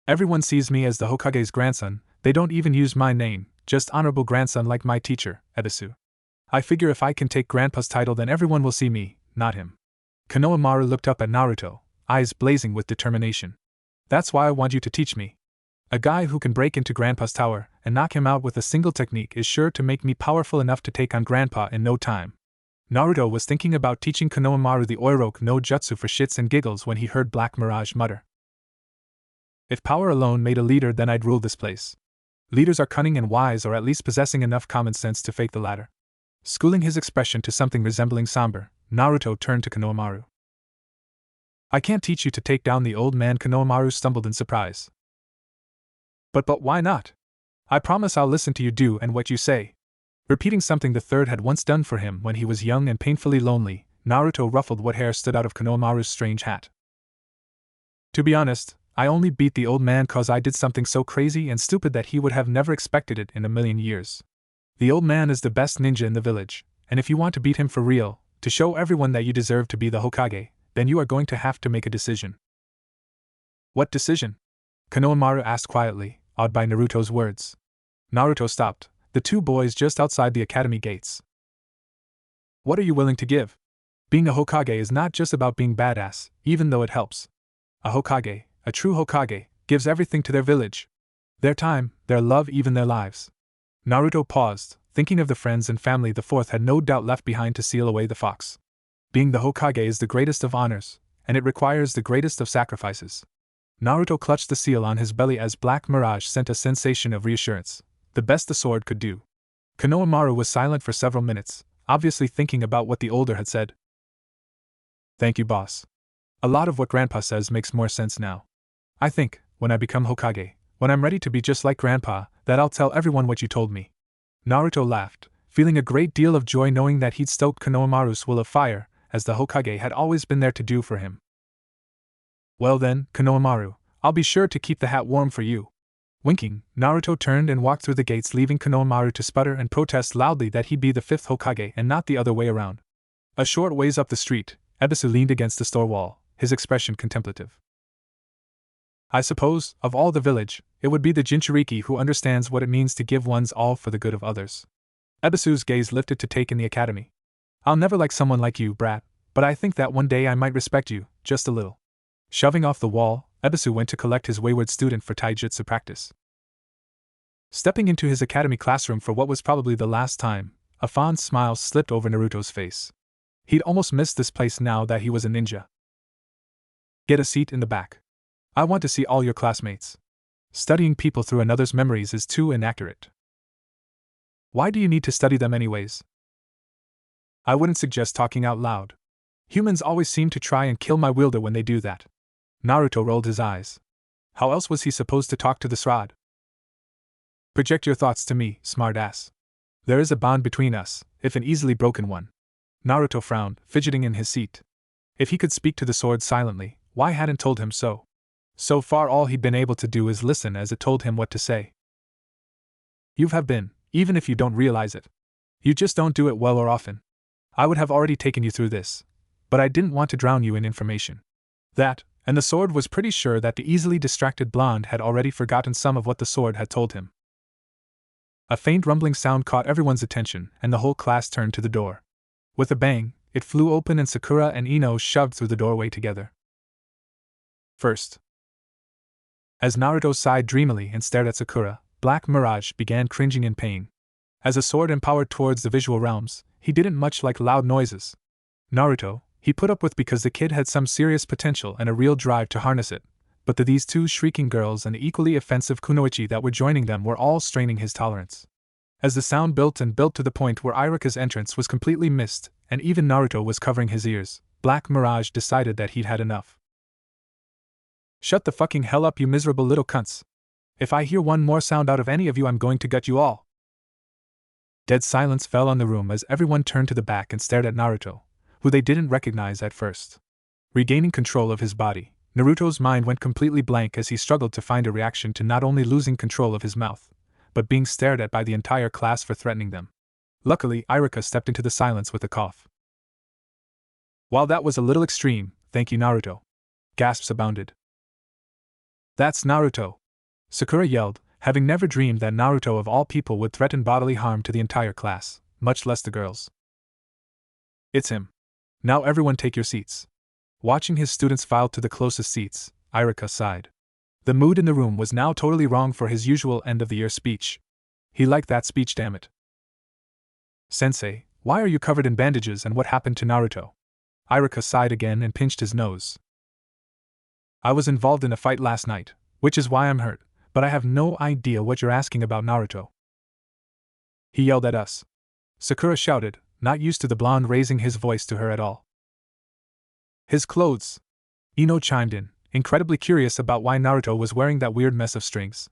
Everyone sees me as the Hokage's grandson, they don't even use my name, just honorable grandson like my teacher, Ebisu. I figure if I can take Grandpa's title then everyone will see me, not him. Konohamaru looked up at Naruto, eyes blazing with determination. That's why I want you to teach me. A guy who can break into Grandpa's tower and knock him out with a single technique is sure to make me powerful enough to take on Grandpa in no time. Naruto was thinking about teaching Konohamaru the Oiroku no Jutsu for shits and giggles when he heard Black Mirage mutter. If power alone made a leader, then I'd rule this place. Leaders are cunning and wise, or at least possessing enough common sense to fake the latter. Schooling his expression to something resembling somber, Naruto turned to Konohamaru. I can't teach you to take down the old man. Konohamaru stumbled in surprise. But why not? I promise I'll listen to you do and what you say. Repeating something the third had once done for him when he was young and painfully lonely, Naruto ruffled what hair stood out of Konohamaru's strange hat. To be honest, I only beat the old man cause I did something so crazy and stupid that he would have never expected it in a million years. The old man is the best ninja in the village, and if you want to beat him for real, to show everyone that you deserve to be the Hokage, then you are going to have to make a decision. What decision? Konohamaru asked quietly, awed by Naruto's words. Naruto stopped, the two boys just outside the academy gates. What are you willing to give? Being a Hokage is not just about being badass, even though it helps. A Hokage, a true Hokage, gives everything to their village. Their time, their love, even their lives. Naruto paused, thinking of the friends and family the fourth had no doubt left behind to seal away the fox. Being the Hokage is the greatest of honors, and it requires the greatest of sacrifices. Naruto clutched the seal on his belly as Black Mirage sent a sensation of reassurance, the best the sword could do. Konohamaru was silent for several minutes, obviously thinking about what the older had said. Thank you, boss. A lot of what Grandpa says makes more sense now. I think, when I become Hokage, when I'm ready to be just like Grandpa, that I'll tell everyone what you told me. Naruto laughed, feeling a great deal of joy knowing that he'd stoked Konohamaru's will of fire, as the Hokage had always been there to do for him. Well then, Konohamaru, I'll be sure to keep the hat warm for you. Winking, Naruto turned and walked through the gates, leaving Konohamaru to sputter and protest loudly that he'd be the fifth Hokage and not the other way around. A short ways up the street, Ebisu leaned against the store wall, his expression contemplative. I suppose, of all the village, it would be the Jinchuriki who understands what it means to give one's all for the good of others. Ebisu's gaze lifted to take in the academy. I'll never like someone like you, brat, but I think that one day I might respect you, just a little. Shoving off the wall, Ebisu went to collect his wayward student for taijutsu practice. Stepping into his academy classroom for what was probably the last time, A fond smile slipped over Naruto's face. He'd almost missed this place now that he was a ninja. Get a seat in the back. I want to see all your classmates. Studying people through another's memories is too inaccurate. Why do you need to study them anyways? I wouldn't suggest talking out loud. Humans always seem to try and kill my wielder when they do that. Naruto rolled his eyes. How else was he supposed to talk to this rod? Project your thoughts to me, smartass. There is a bond between us, if an easily broken one. Naruto frowned, fidgeting in his seat. If he could speak to the sword silently, why hadn't told him so? So far all he'd been able to do is listen as it told him what to say. You have been, even if you don't realize it. You just don't do it well or often. I would have already taken you through this, but I didn't want to drown you in information. That, and the sword was pretty sure that the easily distracted blonde had already forgotten some of what the sword had told him. A faint rumbling sound caught everyone's attention, and the whole class turned to the door. With a bang, it flew open and Sakura and Ino shoved through the doorway together. First. As Naruto sighed dreamily and stared at Sakura, Black Mirage began cringing in pain. As a sword empowered towards the visual realms, he didn't much like loud noises. Naruto, he put up with because the kid had some serious potential and a real drive to harness it, but these two shrieking girls and the equally offensive kunoichi that were joining them were all straining his tolerance. As the sound built and built to the point where Iruka's entrance was completely missed, and even Naruto was covering his ears, Black Mirage decided that he'd had enough. Shut the fucking hell up, you miserable little cunts. If I hear one more sound out of any of you, I'm going to gut you all. Dead silence fell on the room as everyone turned to the back and stared at Naruto, who they didn't recognize at first. Regaining control of his body, Naruto's mind went completely blank as he struggled to find a reaction to not only losing control of his mouth, but being stared at by the entire class for threatening them. Luckily, Iruka stepped into the silence with a cough. While that was a little extreme, thank you, Naruto. Gasps abounded. That's Naruto! Sakura yelled, having never dreamed that Naruto of all people would threaten bodily harm to the entire class, much less the girls. It's him. Now everyone take your seats. Watching his students file to the closest seats, Iruka sighed. The mood in the room was now totally wrong for his usual end-of-the-year speech. He liked that speech, damn it. Sensei, why are you covered in bandages and what happened to Naruto? Iruka sighed again and pinched his nose. I was involved in a fight last night, which is why I'm hurt, but I have no idea what you're asking about Naruto. He yelled at us. Sakura shouted, not used to the blonde raising his voice to her at all. His clothes. Ino chimed in, incredibly curious about why Naruto was wearing that weird mess of strings.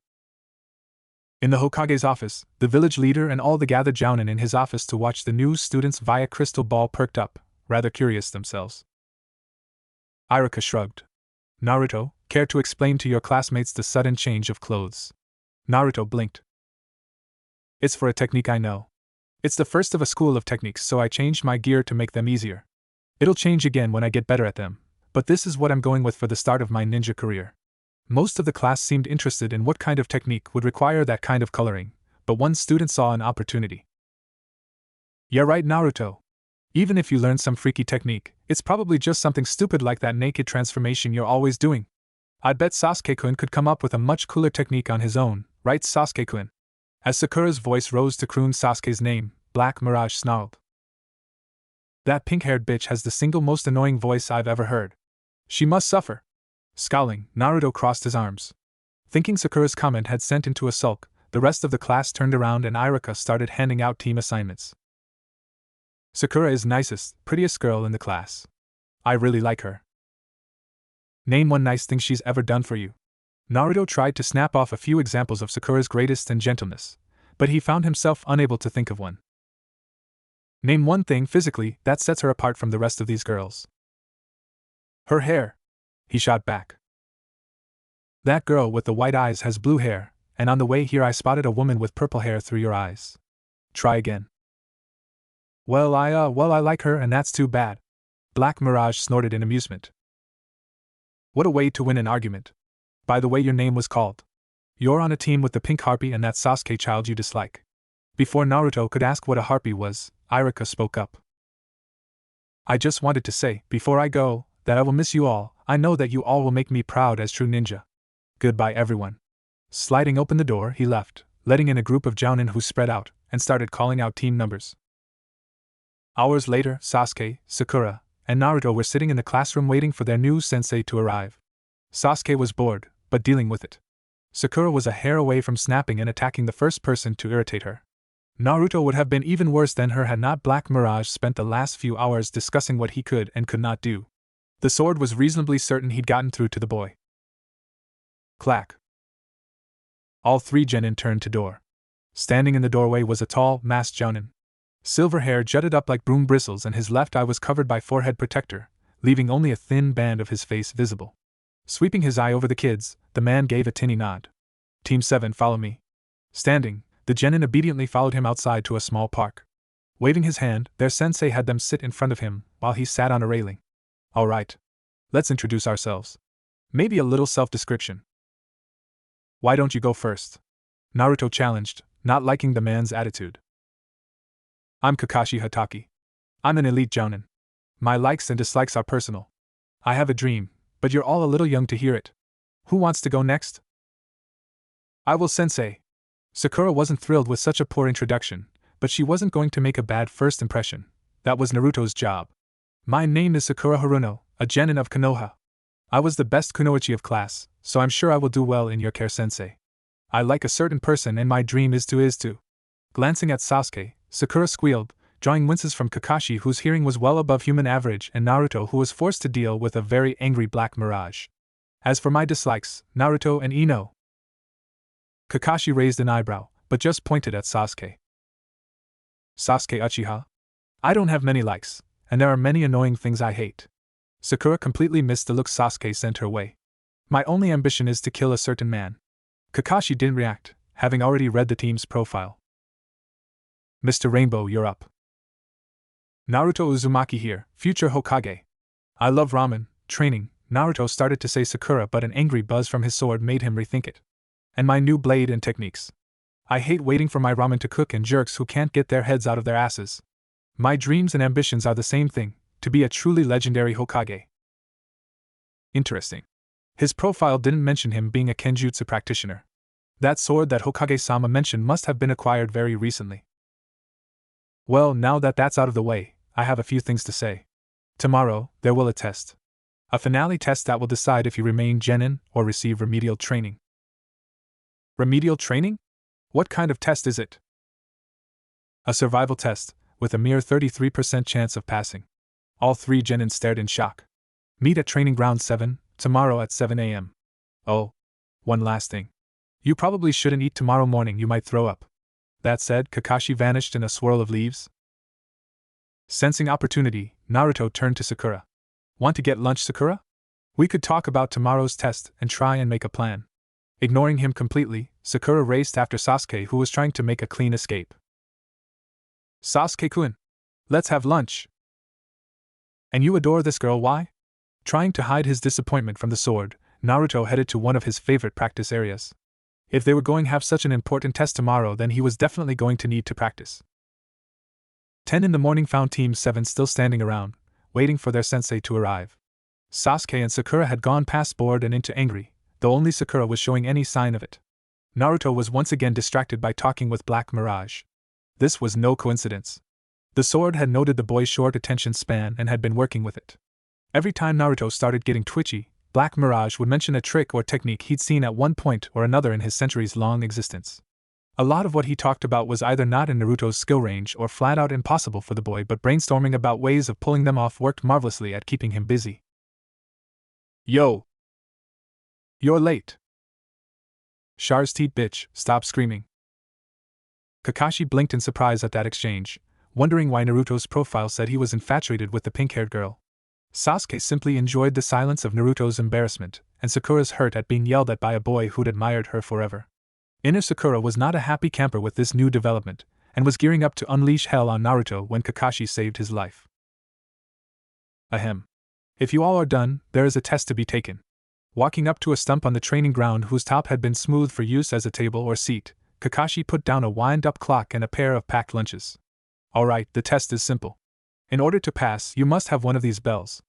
In the Hokage's office, the village leader and all the gathered jounin in his office to watch the new students via crystal ball perked up, rather curious themselves. Iruka shrugged. Naruto, care to explain to your classmates the sudden change of clothes? Naruto blinked. It's for a technique I know. It's the first of a school of techniques, so I changed my gear to make them easier. It'll change again when I get better at them, but this is what I'm going with for the start of my ninja career. Most of the class seemed interested in what kind of technique would require that kind of coloring, but one student saw an opportunity. Yeah, right, Naruto. Even if you learn some freaky technique, it's probably just something stupid like that naked transformation you're always doing. I'd bet Sasuke-kun could come up with a much cooler technique on his own, right, Sasuke-kun? As Sakura's voice rose to croon Sasuke's name, Black Mirage snarled. That pink-haired bitch has the single most annoying voice I've ever heard. She must suffer. Scowling, Naruto crossed his arms. Thinking Sakura's comment had sent into a sulk, the rest of the class turned around and Iruka started handing out team assignments. Sakura is nicest, prettiest girl in the class. I really like her. Name one nice thing she's ever done for you. Naruto tried to snap off a few examples of Sakura's greatest and gentleness, but he found himself unable to think of one. Name one thing physically that sets her apart from the rest of these girls. Her hair. He shot back. That girl with the white eyes has blue hair, and on the way here I spotted a woman with purple hair through your eyes. Try again. Well, I like her, and that's too bad. Black Mirage snorted in amusement. What a way to win an argument. By the way your name was called. You're on a team with the pink harpy and that Sasuke child you dislike. Before Naruto could ask what a harpy was, Iruka spoke up. I just wanted to say, before I go, that I will miss you all. I know that you all will make me proud as true ninja. Goodbye, everyone. Sliding open the door, he left, letting in a group of jounin who spread out and started calling out team numbers. Hours later, Sasuke, Sakura, and Naruto were sitting in the classroom waiting for their new sensei to arrive. Sasuke was bored, but dealing with it. Sakura was a hair away from snapping and attacking the first person to irritate her. Naruto would have been even worse than her had not Black Mirage spent the last few hours discussing what he could and could not do. The sword was reasonably certain he'd gotten through to the boy. Clack. All three genin turned to door. Standing in the doorway was a tall, masked jounin. Silver hair jutted up like broom bristles and his left eye was covered by forehead protector, leaving only a thin band of his face visible. Sweeping his eye over the kids, the man gave a tinny nod. Team 7, follow me. Standing, the genin obediently followed him outside to a small park. Waving his hand, their sensei had them sit in front of him, while he sat on a railing. All right. Let's introduce ourselves. Maybe a little self-description. Why don't you go first? Naruto challenged, not liking the man's attitude. I'm Kakashi Hatake. I'm an elite jounin. My likes and dislikes are personal. I have a dream, but you're all a little young to hear it. Who wants to go next? I will, sensei. Sakura wasn't thrilled with such a poor introduction, but she wasn't going to make a bad first impression. That was Naruto's job. My name is Sakura Haruno, a genin of Konoha. I was the best kunoichi of class, so I'm sure I will do well in your care, sensei. I like a certain person and my dream is to. Glancing at Sasuke, Sakura squealed, drawing winces from Kakashi whose hearing was well above human average and Naruto who was forced to deal with a very angry Black Mirage. As for my dislikes, Naruto and Ino. Kakashi raised an eyebrow, but just pointed at Sasuke. Sasuke Uchiha? I don't have many likes, and there are many annoying things I hate. Sakura completely missed the look Sasuke sent her way. My only ambition is to kill a certain man. Kakashi didn't react, having already read the team's profile. Mr. Rainbow, you're up. Naruto Uzumaki here, future Hokage. I love ramen, training, Naruto started to say Sakura, but an angry buzz from his sword made him rethink it. And my new blade and techniques. I hate waiting for my ramen to cook and jerks who can't get their heads out of their asses. My dreams and ambitions are the same thing, to be a truly legendary Hokage. Interesting. His profile didn't mention him being a Kenjutsu practitioner. That sword that Hokage-sama mentioned must have been acquired very recently. Well, now that that's out of the way, I have a few things to say. Tomorrow, there will a test. A finale test that will decide if you remain genin or receive remedial training. Remedial training? What kind of test is it? A survival test, with a mere 33% chance of passing. All three genin stared in shock. Meet at Training Ground 7, tomorrow at 7 a.m. Oh, one last thing. You probably shouldn't eat tomorrow morning, you might throw up. That said, Kakashi vanished in a swirl of leaves. Sensing opportunity, Naruto turned to Sakura. Want to get lunch, Sakura? We could talk about tomorrow's test and try and make a plan. Ignoring him completely, Sakura raced after Sasuke who was trying to make a clean escape. Sasuke-kun, let's have lunch. And you adore this girl, why? Trying to hide his disappointment from the sword, Naruto headed to one of his favorite practice areas. If they were going to have such an important test tomorrow, then he was definitely going to need to practice. 10 in the morning found Team 7 still standing around, waiting for their sensei to arrive. Sasuke and Sakura had gone past bored and into angry, though only Sakura was showing any sign of it. Naruto was once again distracted by talking with Black Mirage. This was no coincidence. The sword had noted the boy's short attention span and had been working with it. Every time Naruto started getting twitchy, Black Mirage would mention a trick or technique he'd seen at one point or another in his centuries-long existence. A lot of what he talked about was either not in Naruto's skill range or flat out impossible for the boy, but brainstorming about ways of pulling them off worked marvelously at keeping him busy. Yo! You're late. Char's teeth, bitch, stop screaming. Kakashi blinked in surprise at that exchange, wondering why Naruto's profile said he was infatuated with the pink-haired girl. Sasuke simply enjoyed the silence of Naruto's embarrassment, and Sakura's hurt at being yelled at by a boy who'd admired her forever. Inner Sakura was not a happy camper with this new development, and was gearing up to unleash hell on Naruto when Kakashi saved his life. Ahem. If you all are done, there is a test to be taken. Walking up to a stump on the training ground whose top had been smoothed for use as a table or seat, Kakashi put down a wind-up clock and a pair of packed lunches. Alright, the test is simple. In order to pass, you must have one of these bells.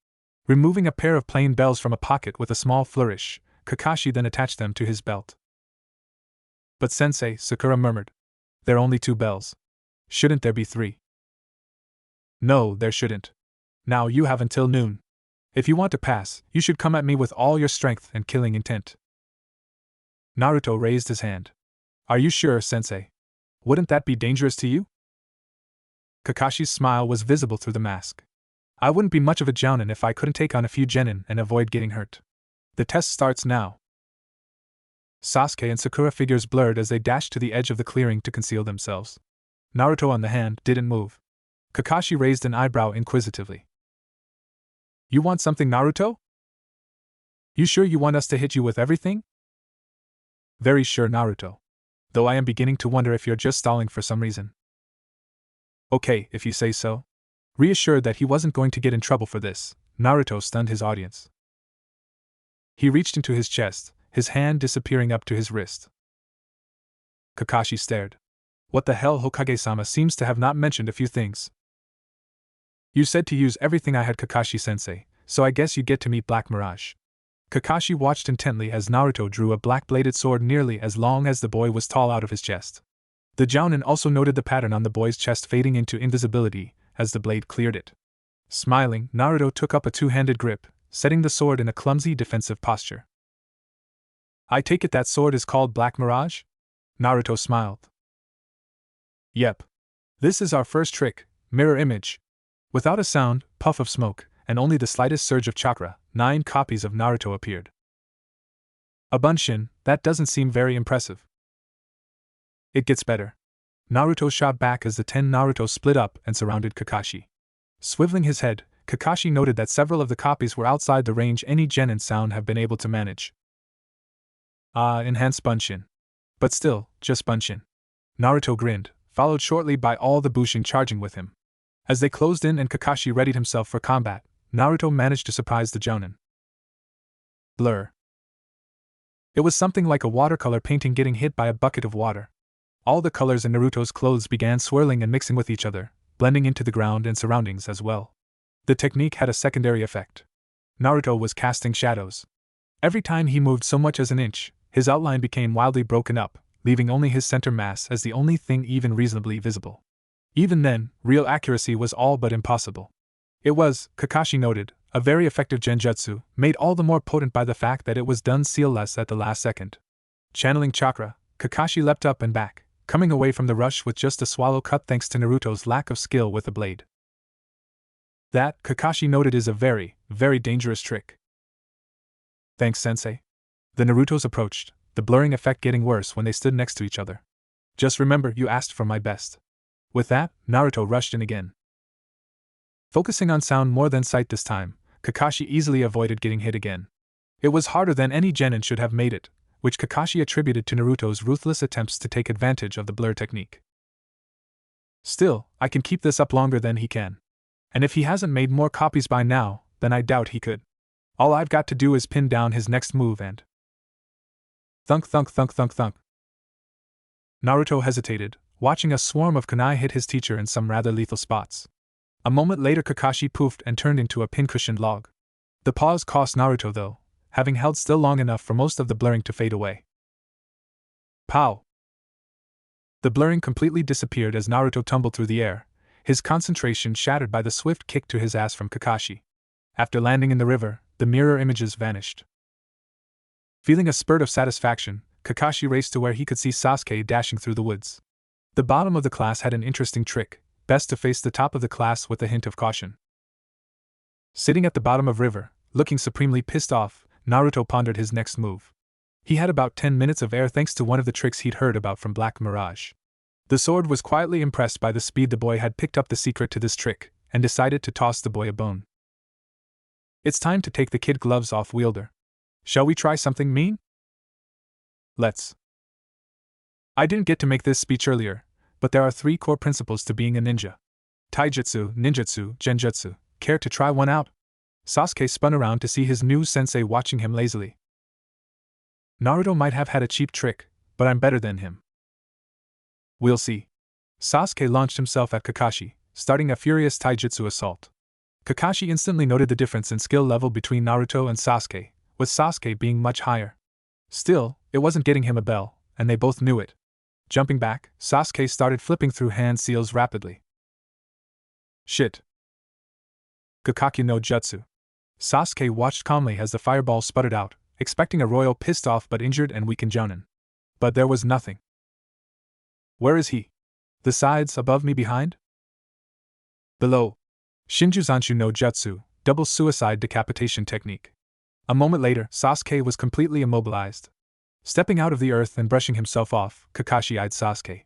Removing a pair of plain bells from a pocket with a small flourish, Kakashi then attached them to his belt. But sensei, Sakura murmured. There are only 2 bells. Shouldn't there be 3? No, there shouldn't. Now you have until noon. If you want to pass, you should come at me with all your strength and killing intent. Naruto raised his hand. Are you sure, sensei? Wouldn't that be dangerous to you? Kakashi's smile was visible through the mask. I wouldn't be much of a jounin if I couldn't take on a few genin and avoid getting hurt. The test starts now. Sasuke and Sakura figures blurred as they dashed to the edge of the clearing to conceal themselves. Naruto, on the hand, didn't move. Kakashi raised an eyebrow inquisitively. You want something, Naruto? You sure you want us to hit you with everything? Very sure, Naruto. Though I am beginning to wonder if you're just stalling for some reason. Okay, if you say so. Reassured that he wasn't going to get in trouble for this, Naruto stunned his audience. He reached into his chest, his hand disappearing up to his wrist. Kakashi stared. What the hell, Hokage-sama seems to have not mentioned a few things. You said to use everything I had, Kakashi-sensei, so I guess you get to meet Black Mirage. Kakashi watched intently as Naruto drew a black-bladed sword nearly as long as the boy was tall out of his chest. The jounin also noted the pattern on the boy's chest fading into invisibility as the blade cleared it. Smiling, Naruto took up a two-handed grip, setting the sword in a clumsy defensive posture. I take it that sword is called Black Mirage? Naruto smiled. Yep. This is our first trick, mirror image. Without a sound, puff of smoke, and only the slightest surge of chakra, 9 copies of Naruto appeared. A bunshin, that doesn't seem very impressive. It gets better. Naruto shot back as the 10 Naruto split up and surrounded Kakashi. Swiveling his head, Kakashi noted that several of the copies were outside the range any genin sound have been able to manage. Enhanced bunshin. But still, just bunshin. Naruto grinned, followed shortly by all the bushin charging with him. As they closed in and Kakashi readied himself for combat, Naruto managed to surprise the jounin. Blur. It was something like a watercolor painting getting hit by a bucket of water. All the colors in Naruto's clothes began swirling and mixing with each other, blending into the ground and surroundings as well. The technique had a secondary effect. Naruto was casting shadows. Every time he moved so much as an inch, his outline became wildly broken up, leaving only his center mass as the only thing even reasonably visible. Even then, real accuracy was all but impossible. It was, Kakashi noted, a very effective genjutsu, made all the more potent by the fact that it was done seamless at the last second. Channeling chakra, Kakashi leapt up and back, coming away from the rush with just a swallow cut thanks to Naruto's lack of skill with the blade. That, Kakashi noted, is a very, very dangerous trick. Thanks, sensei. The Narutos approached, the blurring effect getting worse when they stood next to each other. Just remember, you asked for my best. With that, Naruto rushed in again. Focusing on sound more than sight this time, Kakashi easily avoided getting hit again. It was harder than any genin should have made it, which Kakashi attributed to Naruto's ruthless attempts to take advantage of the blur technique. Still, I can keep this up longer than he can. And if he hasn't made more copies by now, then I doubt he could. All I've got to do is pin down his next move and… Thunk thunk thunk thunk thunk. Naruto hesitated, watching a swarm of kunai hit his teacher in some rather lethal spots. A moment later Kakashi poofed and turned into a pin-cushioned log. The pause cost Naruto though, having held still long enough for most of the blurring to fade away. Pow! The blurring completely disappeared as Naruto tumbled through the air, his concentration shattered by the swift kick to his ass from Kakashi. After landing in the river, the mirror images vanished. Feeling a spurt of satisfaction, Kakashi raced to where he could see Sasuke dashing through the woods. The bottom of the class had an interesting trick, best to face the top of the class with a hint of caution. Sitting at the bottom of river, looking supremely pissed off, Naruto pondered his next move. He had about 10 minutes of air thanks to one of the tricks he'd heard about from Black Mirage. The sword was quietly impressed by the speed the boy had picked up the secret to this trick, and decided to toss the boy a bone. It's time to take the kid gloves off, wielder. Shall we try something mean? Let's. I didn't get to make this speech earlier, but there are 3 core principles to being a ninja. Taijutsu, ninjutsu, genjutsu. Care to try one out? Sasuke spun around to see his new sensei watching him lazily. Naruto might have had a cheap trick, but I'm better than him. We'll see. Sasuke launched himself at Kakashi, starting a furious taijutsu assault. Kakashi instantly noted the difference in skill level between Naruto and Sasuke, with Sasuke being much higher. Still, it wasn't getting him a bell, and they both knew it. Jumping back, Sasuke started flipping through hand seals rapidly. Shit. Kakaki no Jutsu. Sasuke watched calmly as the fireball sputtered out, expecting a royal pissed off but injured and weakened Jounin. But there was nothing. Where is he? The sides, above me, behind? Below. Shinjuzanshu no Jutsu, double suicide decapitation technique. A moment later, Sasuke was completely immobilized. Stepping out of the earth and brushing himself off, Kakashi eyed Sasuke.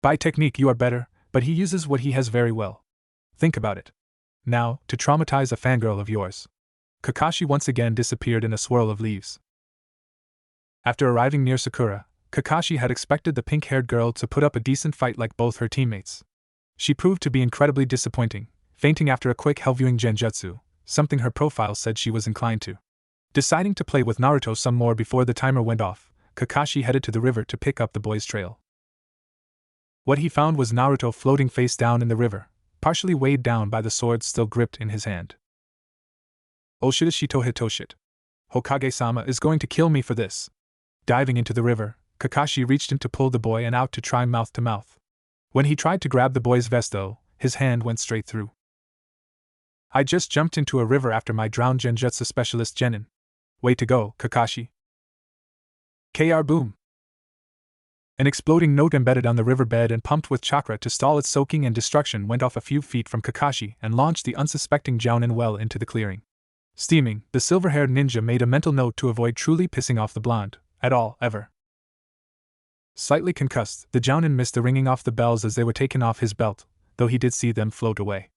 By technique you are better, but he uses what he has very well. Think about it. Now, to traumatize a fangirl of yours. Kakashi once again disappeared in a swirl of leaves. After arriving near Sakura, Kakashi had expected the pink-haired girl to put up a decent fight like both her teammates. She proved to be incredibly disappointing, fainting after a quick hell-viewing genjutsu, something her profile said she was inclined to. Deciding to play with Naruto some more before the timer went off, Kakashi headed to the river to pick up the boy's trail. What he found was Naruto floating face down in the river, partially weighed down by the sword still gripped in his hand. Oshidashito Hitoshit. Hokage-sama is going to kill me for this. Diving into the river, Kakashi reached in to pull the boy and out to try mouth to mouth. When he tried to grab the boy's vest though, his hand went straight through. I just jumped into a river after my drowned genjutsu specialist Genin. Way to go, Kakashi. KR boom. An exploding note embedded on the riverbed and pumped with chakra to stall its soaking and destruction went off a few feet from Kakashi and launched the unsuspecting Jounin well into the clearing. Steaming, the silver-haired ninja made a mental note to avoid truly pissing off the blonde, at all, ever. Slightly concussed, the Jounin missed the ringing off the bells as they were taken off his belt, though he did see them float away.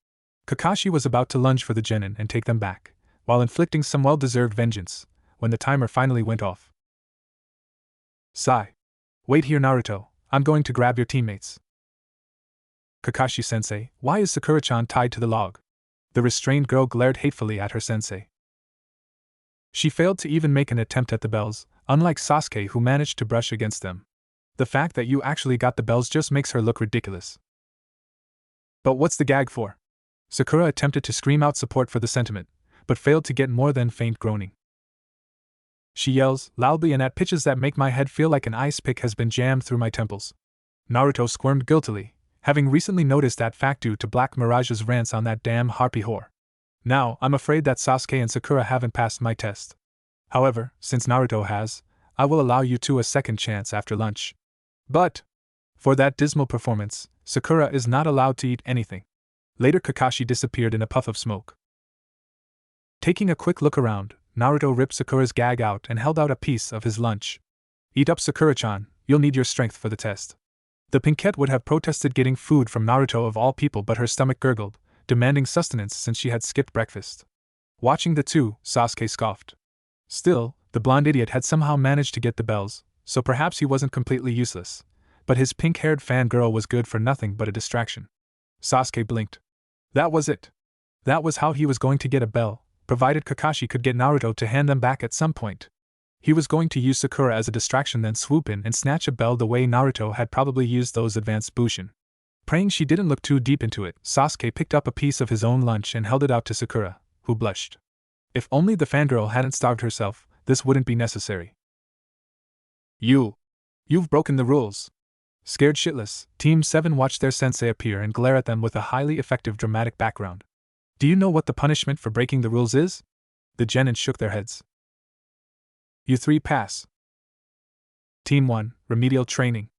Kakashi was about to lunge for the Genin and take them back, while inflicting some well-deserved vengeance, when the timer finally went off. Sigh. Wait here, Naruto, I'm going to grab your teammates. Kakashi-sensei, why is Sakura-chan tied to the log? The restrained girl glared hatefully at her sensei. She failed to even make an attempt at the bells, unlike Sasuke who managed to brush against them. The fact that you actually got the bells just makes her look ridiculous. But what's the gag for? Sakura attempted to scream out support for the sentiment, but failed to get more than faint groaning. She yells, loudly and at pitches that make my head feel like an ice pick has been jammed through my temples. Naruto squirmed guiltily, having recently noticed that fact due to Black Mirage's rants on that damn harpy whore. Now, I'm afraid that Sasuke and Sakura haven't passed my test. However, since Naruto has, I will allow you two a second chance after lunch. But, for that dismal performance, Sakura is not allowed to eat anything. Later Kakashi disappeared in a puff of smoke. Taking a quick look around, Naruto ripped Sakura's gag out and held out a piece of his lunch. Eat up, Sakura-chan, you'll need your strength for the test. The pinkette would have protested getting food from Naruto of all people, but her stomach gurgled, demanding sustenance since she had skipped breakfast. Watching the two, Sasuke scoffed. Still, the blonde idiot had somehow managed to get the bells, so perhaps he wasn't completely useless, but his pink-haired fangirl was good for nothing but a distraction. Sasuke blinked. That was it. That was how he was going to get a bell, provided Kakashi could get Naruto to hand them back at some point. He was going to use Sakura as a distraction, then swoop in and snatch a bell the way Naruto had probably used those advanced bushin. Praying she didn't look too deep into it, Sasuke picked up a piece of his own lunch and held it out to Sakura, who blushed. If only the fangirl hadn't starved herself, this wouldn't be necessary. You've broken the rules. Scared shitless, Team 7 watched their sensei appear and glare at them with a highly effective dramatic background. Do you know what the punishment for breaking the rules is? The Genin shook their heads. You three pass. Team 1, remedial training.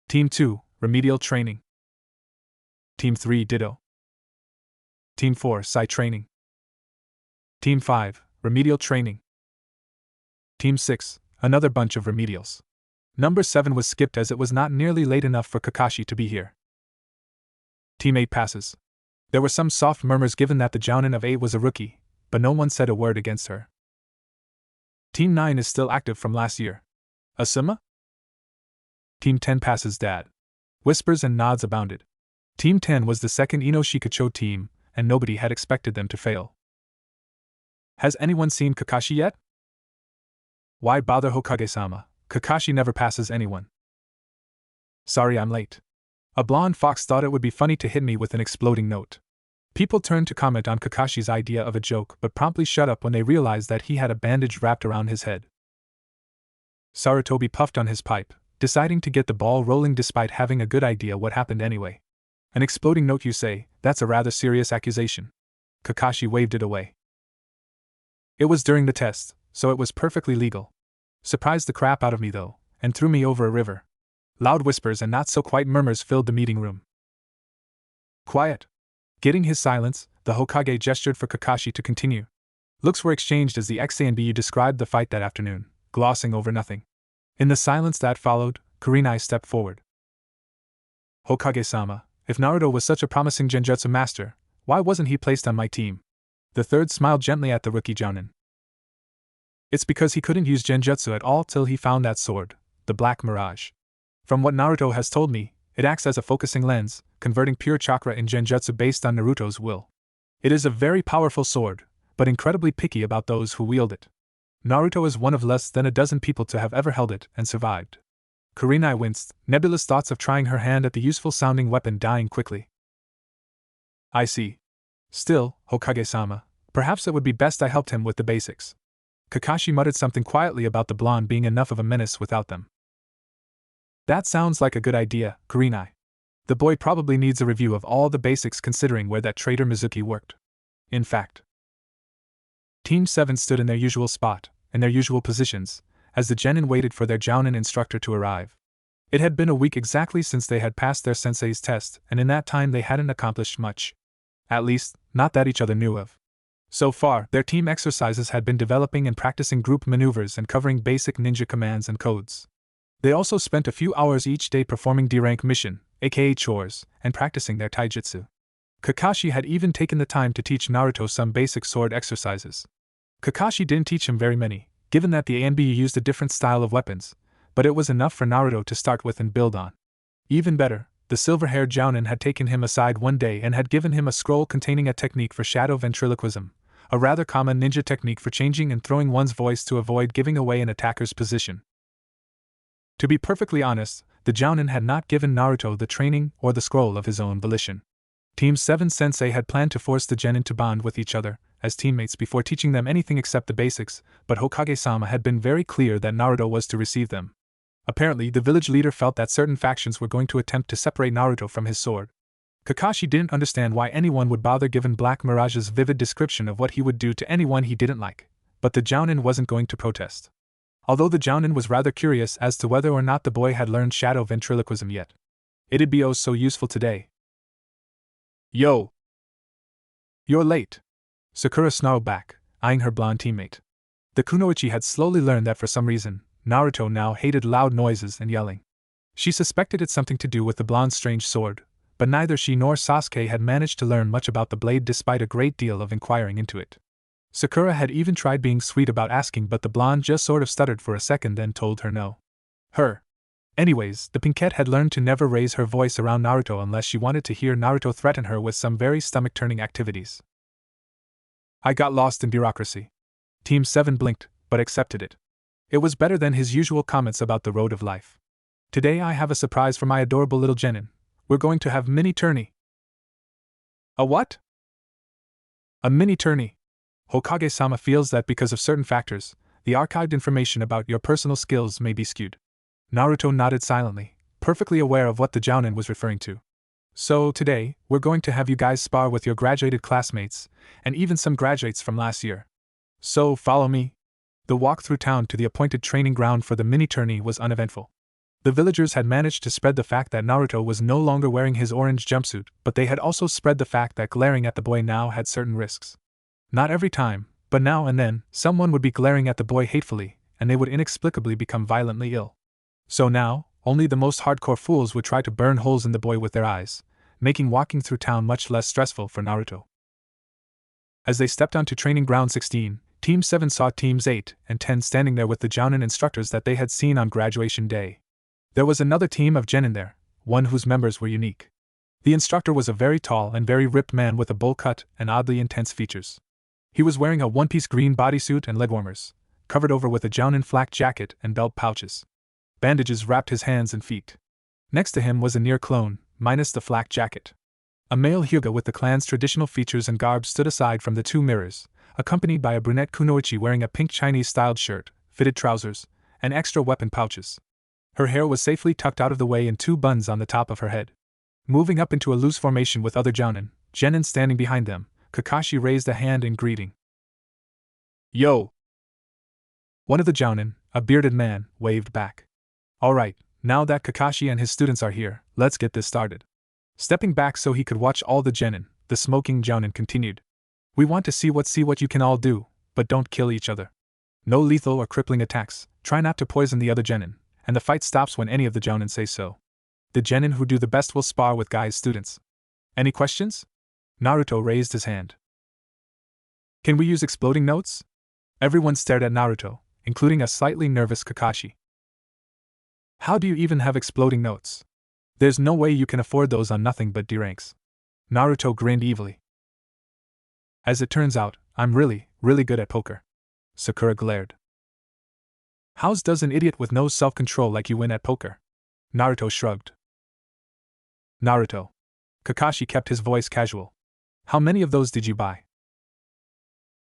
Team 2, remedial training. Team 3, ditto. Team 4, psi training. Team 5, remedial training. Team 6, another bunch of remedials. Number 7 was skipped as it was not nearly late enough for Kakashi to be here. Team 8 passes. There were some soft murmurs given that the Jounin of 8 was a rookie, but no one said a word against her. Team 9 is still active from last year. Asuma? Team 10 passes dad. Whispers and nods abounded. Team 10 was the second Ino Shikacho team, and nobody had expected them to fail. Has anyone seen Kakashi yet? Why bother, Hokage-sama? Kakashi never passes anyone. Sorry I'm late. A blonde fox thought it would be funny to hit me with an exploding note. People turned to comment on Kakashi's idea of a joke but promptly shut up when they realized that he had a bandage wrapped around his head. Sarutobi puffed on his pipe, deciding to get the ball rolling despite having a good idea what happened anyway. An exploding note, you say? That's a rather serious accusation. Kakashi waved it away. It was during the test, so it was perfectly legal. Surprised the crap out of me though, and threw me over a river. Loud whispers and not so quiet murmurs filled the meeting room. Quiet. Getting his silence, the Hokage gestured for Kakashi to continue. Looks were exchanged as the XANBU described the fight that afternoon, glossing over nothing. In the silence that followed, Kurenai stepped forward. Hokage-sama, if Naruto was such a promising genjutsu master, why wasn't he placed on my team? The third smiled gently at the rookie Jounin. It's because he couldn't use genjutsu at all till he found that sword, the Black Mirage. From what Naruto has told me, it acts as a focusing lens, converting pure chakra in genjutsu based on Naruto's will. It is a very powerful sword, but incredibly picky about those who wield it. Naruto is one of less than a dozen people to have ever held it and survived. Kurenai winced, nebulous thoughts of trying her hand at the useful-sounding weapon dying quickly. I see. Still, Hokage-sama, perhaps it would be best I helped him with the basics. Kakashi muttered something quietly about the blonde being enough of a menace without them. That sounds like a good idea, Kurenai. The boy probably needs a review of all the basics considering where that traitor Mizuki worked. In fact, Team 7 stood in their usual spot, in their usual positions, as the genin waited for their Jounin instructor to arrive. It had been a week exactly since they had passed their sensei's test, and in that time they hadn't accomplished much. At least, not that each other knew of. So far, their team exercises had been developing and practicing group maneuvers and covering basic ninja commands and codes. They also spent a few hours each day performing D-rank mission, aka chores, and practicing their taijutsu. Kakashi had even taken the time to teach Naruto some basic sword exercises. Kakashi didn't teach him very many, given that the ANBU used a different style of weapons, but it was enough for Naruto to start with and build on. Even better, the silver-haired Jounin had taken him aside one day and had given him a scroll containing a technique for shadow ventriloquism, a rather common ninja technique for changing and throwing one's voice to avoid giving away an attacker's position. To be perfectly honest, the Jounin had not given Naruto the training or the scroll of his own volition. Team 7 sensei had planned to force the genin to bond with each other as teammates before teaching them anything except the basics, but Hokage-sama had been very clear that Naruto was to receive them. Apparently, the village leader felt that certain factions were going to attempt to separate Naruto from his sword. Kakashi didn't understand why anyone would bother given Black Mirage's vivid description of what he would do to anyone he didn't like, but the Jounin wasn't going to protest. Although the Jounin was rather curious as to whether or not the boy had learned shadow ventriloquism yet. It'd be oh so useful today. Yo! You're late. Sakura snarled back, eyeing her blonde teammate. The kunoichi had slowly learned that for some reason, Naruto now hated loud noises and yelling. She suspected it something to do with the blonde's strange sword, but neither she nor Sasuke had managed to learn much about the blade despite a great deal of inquiring into it. Sakura had even tried being sweet about asking, but the blonde just sort of stuttered for a second then told her no. Anyways, the pinkette had learned to never raise her voice around Naruto unless she wanted to hear Naruto threaten her with some very stomach-turning activities. I got lost in bureaucracy. Team 7 blinked, but accepted it. It was better than his usual comments about the road of life. Today I have a surprise for my adorable little genin. We're going to have mini tourney. A what? A mini tourney. Hokage-sama feels that because of certain factors, the archived information about your personal skills may be skewed. Naruto nodded silently, perfectly aware of what the Jounin was referring to. So, today, we're going to have you guys spar with your graduated classmates, and even some graduates from last year. So, follow me. The walk through town to the appointed training ground for the mini-tourney was uneventful. The villagers had managed to spread the fact that Naruto was no longer wearing his orange jumpsuit, but they had also spread the fact that glaring at the boy now had certain risks. Not every time, but now and then, someone would be glaring at the boy hatefully, and they would inexplicably become violently ill. So now, only the most hardcore fools would try to burn holes in the boy with their eyes, making walking through town much less stressful for Naruto. As they stepped onto Training Ground 16, Team 7 saw Teams 8 and 10 standing there with the Jounin instructors that they had seen on graduation day. There was another team of genin there, one whose members were unique. The instructor was a very tall and very ripped man with a bowl cut and oddly intense features. He was wearing a one-piece green bodysuit and leg warmers, covered over with a Jounin flak jacket and belt pouches. Bandages wrapped his hands and feet. Next to him was a near clone, minus the flak jacket. A male Hyuga with the clan's traditional features and garb stood aside from the two mirrors, accompanied by a brunette kunoichi wearing a pink Chinese-styled shirt, fitted trousers, and extra weapon pouches. Her hair was safely tucked out of the way in two buns on the top of her head. Moving up into a loose formation with other Jounin, genin standing behind them, Kakashi raised a hand in greeting. Yo! One of the jounin, a bearded man, waved back. Alright, now that Kakashi and his students are here, let's get this started. Stepping back so he could watch all the genin, the smoking jounin continued. We want to see what you can all do, but don't kill each other. No lethal or crippling attacks, try not to poison the other genin, and the fight stops when any of the jounin say so. The genin who do the best will spar with Guy's students. Any questions? Naruto raised his hand. Can we use exploding notes? Everyone stared at Naruto, including a slightly nervous Kakashi. How do you even have exploding notes? There's no way you can afford those on nothing but D ranks. Naruto grinned evilly. As it turns out, I'm really good at poker. Sakura glared. How's does an idiot with no self-control like you win at poker? Naruto shrugged. Naruto. Kakashi kept his voice casual. How many of those did you buy?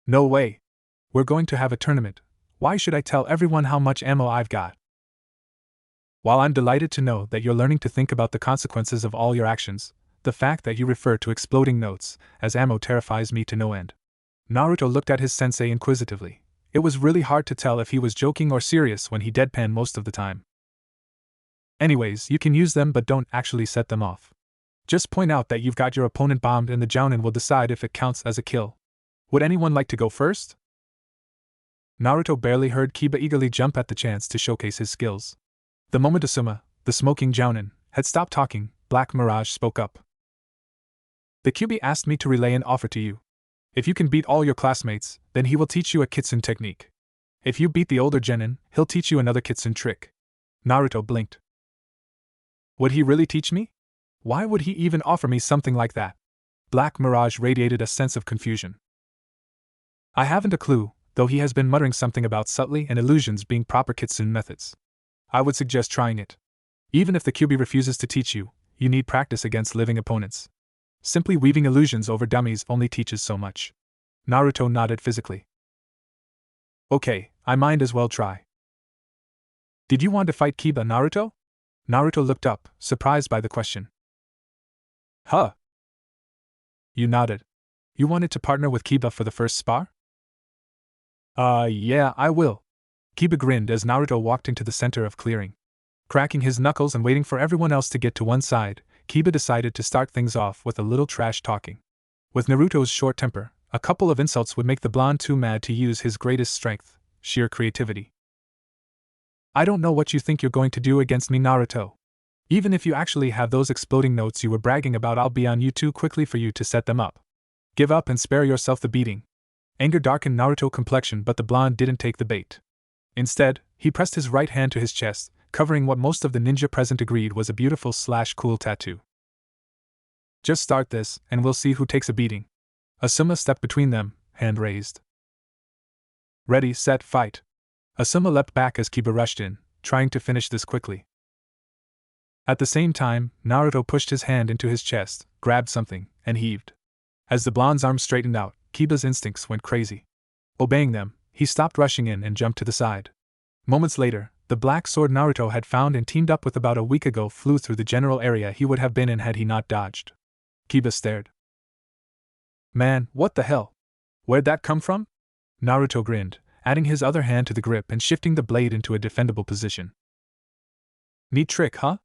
No way. We're going to have a tournament. Why should I tell everyone how much ammo I've got? While I'm delighted to know that you're learning to think about the consequences of all your actions, the fact that you refer to exploding notes as ammo terrifies me to no end. Naruto looked at his sensei inquisitively. It was really hard to tell if he was joking or serious when he deadpanned most of the time. Anyways, you can use them but don't actually set them off. Just point out that you've got your opponent bombed and the jounin will decide if it counts as a kill. Would anyone like to go first? Naruto barely heard Kiba eagerly jump at the chance to showcase his skills. The moment Asuma, the smoking jounin, had stopped talking, Black Mirage spoke up. The QB asked me to relay an offer to you. If you can beat all your classmates, then he will teach you a kitsune technique. If you beat the older genin, he'll teach you another kitsune trick. Naruto blinked. Would he really teach me? Why would he even offer me something like that? Black Mirage radiated a sense of confusion. I haven't a clue, though he has been muttering something about subtly and illusions being proper kitsune methods. I would suggest trying it. Even if the QB refuses to teach you, you need practice against living opponents. Simply weaving illusions over dummies only teaches so much. Naruto nodded physically. Okay, I might as well try. Did you want to fight Kiba, Naruto? Naruto looked up, surprised by the question. Huh? You nodded. You wanted to partner with Kiba for the first spar? Yeah, I will. Kiba grinned as Naruto walked into the center of clearing. Cracking his knuckles and waiting for everyone else to get to one side, Kiba decided to start things off with a little trash talking. With Naruto's short temper, a couple of insults would make the blonde too mad to use his greatest strength, sheer creativity. I don't know what you think you're going to do against me, Naruto. Even if you actually have those exploding notes you were bragging about, I'll be on you too quickly for you to set them up. Give up and spare yourself the beating. Anger darkened Naruto's complexion, but the blonde didn't take the bait. Instead, he pressed his right hand to his chest, covering what most of the ninja present agreed was a beautiful/cool tattoo. Just start this, and we'll see who takes a beating. Asuma stepped between them, hand raised. Ready, set, fight. Asuma leapt back as Kiba rushed in, trying to finish this quickly. At the same time, Naruto pushed his hand into his chest, grabbed something, and heaved. As the blonde's arms straightened out, Kiba's instincts went crazy. Obeying them, he stopped rushing in and jumped to the side. Moments later, the black sword Naruto had found and teamed up with about a week ago flew through the general area he would have been in had he not dodged. Kiba stared. Man, what the hell? Where'd that come from? Naruto grinned, adding his other hand to the grip and shifting the blade into a defendable position. Neat trick, huh?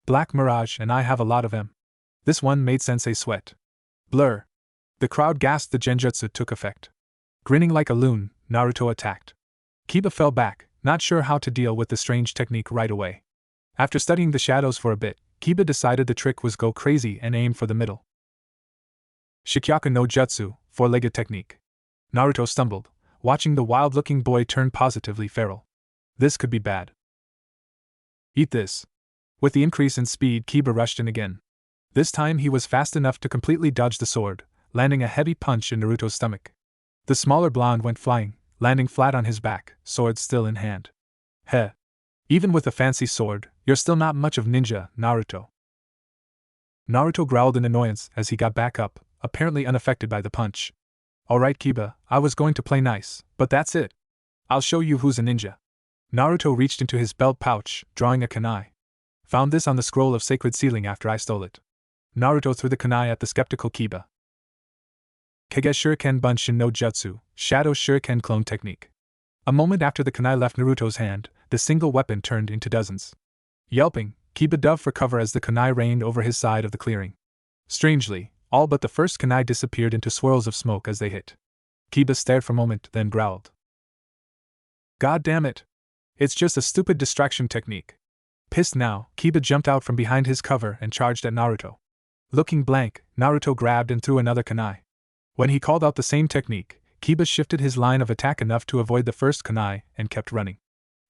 Black Mirage and I have a lot of them. This one made Sensei sweat. Blur. The crowd gasped. The genjutsu took effect. Grinning like a loon, Naruto attacked. Kiba fell back, not sure how to deal with the strange technique right away. After studying the shadows for a bit, Kiba decided the trick was go crazy and aim for the middle. Shikyaku no Jutsu, four-legged technique. Naruto stumbled, watching the wild-looking boy turn positively feral. This could be bad. Eat this. With the increase in speed, Kiba rushed in again. This time he was fast enough to completely dodge the sword, landing a heavy punch in Naruto's stomach. The smaller blonde went flying, landing flat on his back, sword still in hand. Heh. Even with a fancy sword, you're still not much of ninja, Naruto. Naruto growled in annoyance as he got back up, apparently unaffected by the punch. Alright Kiba, I was going to play nice, but that's it. I'll show you who's a ninja. Naruto reached into his belt pouch, drawing a kunai. Found this on the scroll of sacred sealing after I stole it. Naruto threw the kunai at the skeptical Kiba. Kage Shuriken Bunshin no Jutsu, Shadow Shuriken Clone Technique. A moment after the kunai left Naruto's hand, the single weapon turned into dozens. Yelping, Kiba dove for cover as the kunai rained over his side of the clearing. Strangely, all but the first kunai disappeared into swirls of smoke as they hit. Kiba stared for a moment, then growled. God damn it! It's just a stupid distraction technique. Pissed now, Kiba jumped out from behind his cover and charged at Naruto. Looking blank, Naruto grabbed and threw another kunai. When he called out the same technique, Kiba shifted his line of attack enough to avoid the first kunai and kept running.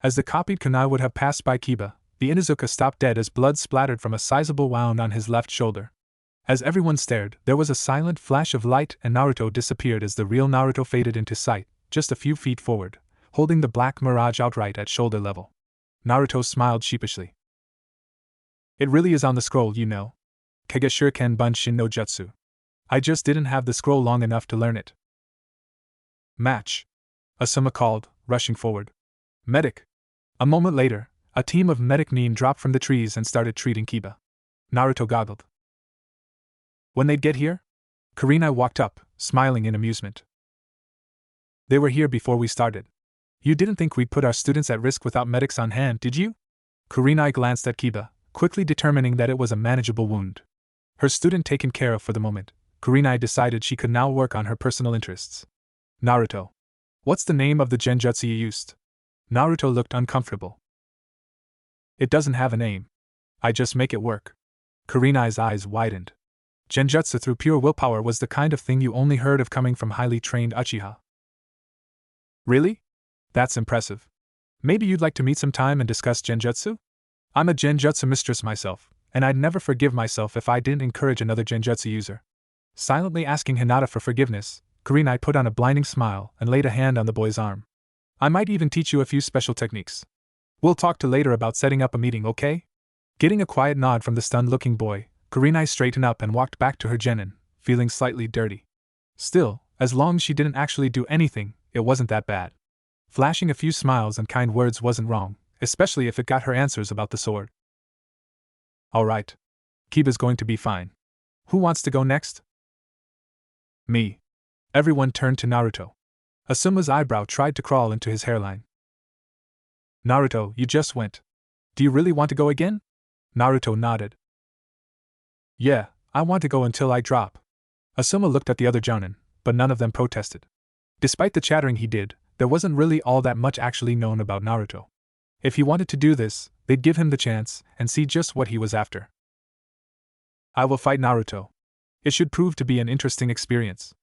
As the copied kunai would have passed by Kiba, the Inuzuka stopped dead as blood splattered from a sizable wound on his left shoulder. As everyone stared, there was a silent flash of light and Naruto disappeared as the real Naruto faded into sight, just a few feet forward, holding the black mirage outright at shoulder level. Naruto smiled sheepishly. It really is on the scroll, you know. Kage Shuriken Bunshin no Jutsu. I just didn't have the scroll long enough to learn it. Match! Asuma called, rushing forward. Medic! A moment later, a team of medic nin dropped from the trees and started treating Kiba. Naruto goggled. When they'd get here? Kurenai walked up, smiling in amusement. They were here before we started. You didn't think we'd put our students at risk without medics on hand, did you? Kurenai glanced at Kiba, quickly determining that it was a manageable wound. Her student taken care of for the moment, Kurenai decided she could now work on her personal interests. Naruto. What's the name of the genjutsu you used? Naruto looked uncomfortable. It doesn't have a name. I just make it work. Kurenai's eyes widened. Genjutsu through pure willpower was the kind of thing you only heard of coming from highly trained Uchiha. Really? That's impressive. Maybe you'd like to meet sometime and discuss genjutsu? I'm a genjutsu mistress myself, and I'd never forgive myself if I didn't encourage another genjutsu user. Silently asking Hinata for forgiveness, Kurenai put on a blinding smile and laid a hand on the boy's arm. I might even teach you a few special techniques. We'll talk later about setting up a meeting, okay? Getting a quiet nod from the stunned-looking boy, Kurenai straightened up and walked back to her genin, feeling slightly dirty. Still, as long as she didn't actually do anything, it wasn't that bad. Flashing a few smiles and kind words wasn't wrong, especially if it got her answers about the sword. Alright. Kiba's going to be fine. Who wants to go next? Me. Everyone turned to Naruto. Asuma's eyebrow tried to crawl into his hairline. Naruto, you just went. Do you really want to go again? Naruto nodded. Yeah, I want to go until I drop. Asuma looked at the other jounin, but none of them protested. Despite the chattering he did, there wasn't really all that much actually known about Naruto. If he wanted to do this, they'd give him the chance and see just what he was after. I will fight Naruto. It should prove to be an interesting experience.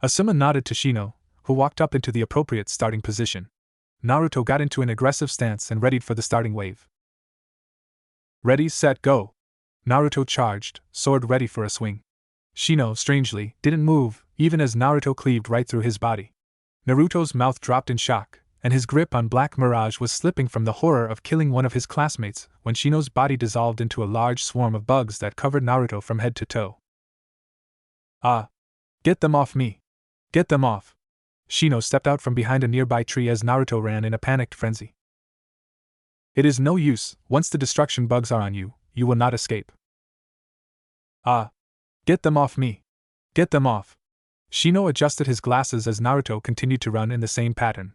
Asuma nodded to Shino, who walked up into the appropriate starting position. Naruto got into an aggressive stance and readied for the starting wave. Ready, set, go! Naruto charged, sword ready for a swing. Shino, strangely, didn't move, even as Naruto cleaved right through his body. Naruto's mouth dropped in shock, and his grip on Black Mirage was slipping from the horror of killing one of his classmates when Shino's body dissolved into a large swarm of bugs that covered Naruto from head to toe. Ah! Get them off me! Get them off! Shino stepped out from behind a nearby tree as Naruto ran in a panicked frenzy. It is no use, once the destruction bugs are on you, you will not escape. Ah! Get them off me! Get them off! Shino adjusted his glasses as Naruto continued to run in the same pattern.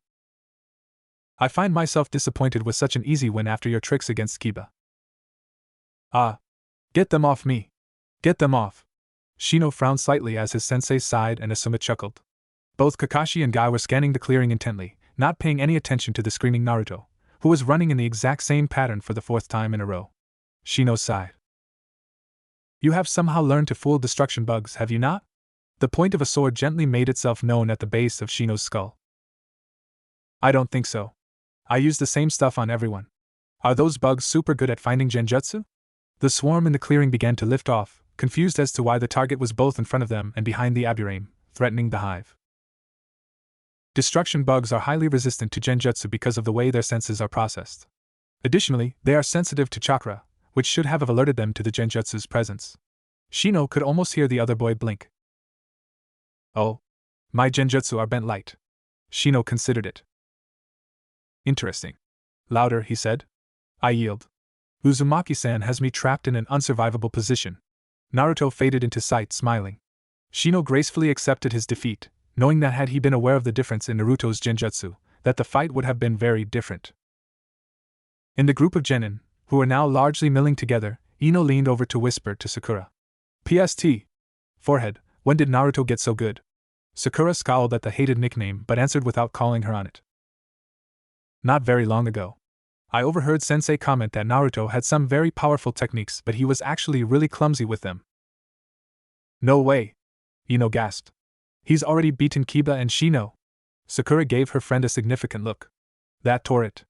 I find myself disappointed with such an easy win after your tricks against Kiba. Ah! Get them off me! Get them off! Shino frowned slightly as his sensei sighed and Asuma chuckled. Both Kakashi and Guy were scanning the clearing intently, not paying any attention to the screaming Naruto, who was running in the exact same pattern for the fourth time in a row. Shino sighed. You have somehow learned to fool destruction bugs, have you not? The point of a sword gently made itself known at the base of Shino's skull. I don't think so. I use the same stuff on everyone. Are those bugs super good at finding genjutsu? The swarm in the clearing began to lift off, confused as to why the target was both in front of them and behind the aburame, threatening the hive. Destruction bugs are highly resistant to genjutsu because of the way their senses are processed. Additionally, they are sensitive to chakra, which should have alerted them to the genjutsu's presence. Shino could almost hear the other boy blink. Oh. My genjutsu are bent light. Shino considered it. Interesting. Louder, he said. I yield. Uzumaki-san has me trapped in an unsurvivable position. Naruto faded into sight, smiling. Shino gracefully accepted his defeat, knowing that had he been aware of the difference in Naruto's genjutsu, that the fight would have been very different. In the group of genin, who were now largely milling together, Ino leaned over to whisper to Sakura. PST. Forehead, when did Naruto get so good? Sakura scowled at the hated nickname but answered without calling her on it. Not very long ago. I overheard Sensei comment that Naruto had some very powerful techniques but he was actually really clumsy with them. No way. Ino gasped. He's already beaten Kiba and Shino. Sakura gave her friend a significant look. That tore it.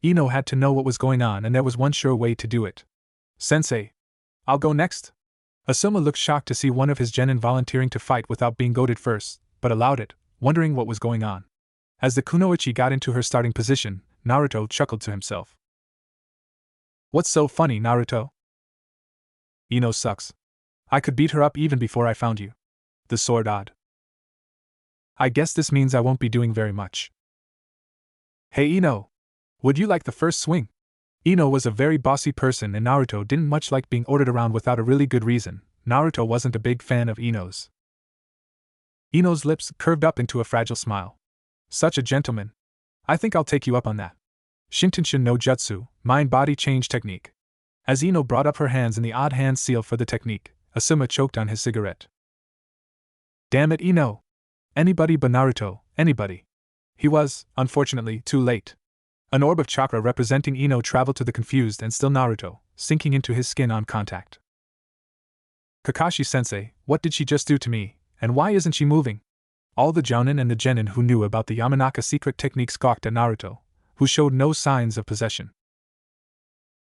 Ino had to know what was going on and there was one sure way to do it. Sensei. I'll go next. Asuma looked shocked to see one of his genin volunteering to fight without being goaded first, but allowed it, wondering what was going on. As the kunoichi got into her starting position, Naruto chuckled to himself. What's so funny, Naruto? Ino sucks. I could beat her up even before I found you. The sword odd. I guess this means I won't be doing very much. Hey Ino! Would you like the first swing? Ino was a very bossy person and Naruto didn't much like being ordered around without a really good reason. Naruto wasn't a big fan of Ino's. Ino's lips curved up into a fragile smile. Such a gentleman. I think I'll take you up on that. Shintenshin no Jutsu, mind-body change technique. As Ino brought up her hands in the odd hand seal for the technique, Asuma choked on his cigarette. Damn it, Ino! Anybody but Naruto, anybody. He was, unfortunately, too late. An orb of chakra representing Ino traveled to the confused and still Naruto, sinking into his skin on contact. Kakashi-sensei, what did she just do to me, and why isn't she moving? All the jounin and the genin who knew about the Yamanaka secret technique scoffed at Naruto, who showed no signs of possession.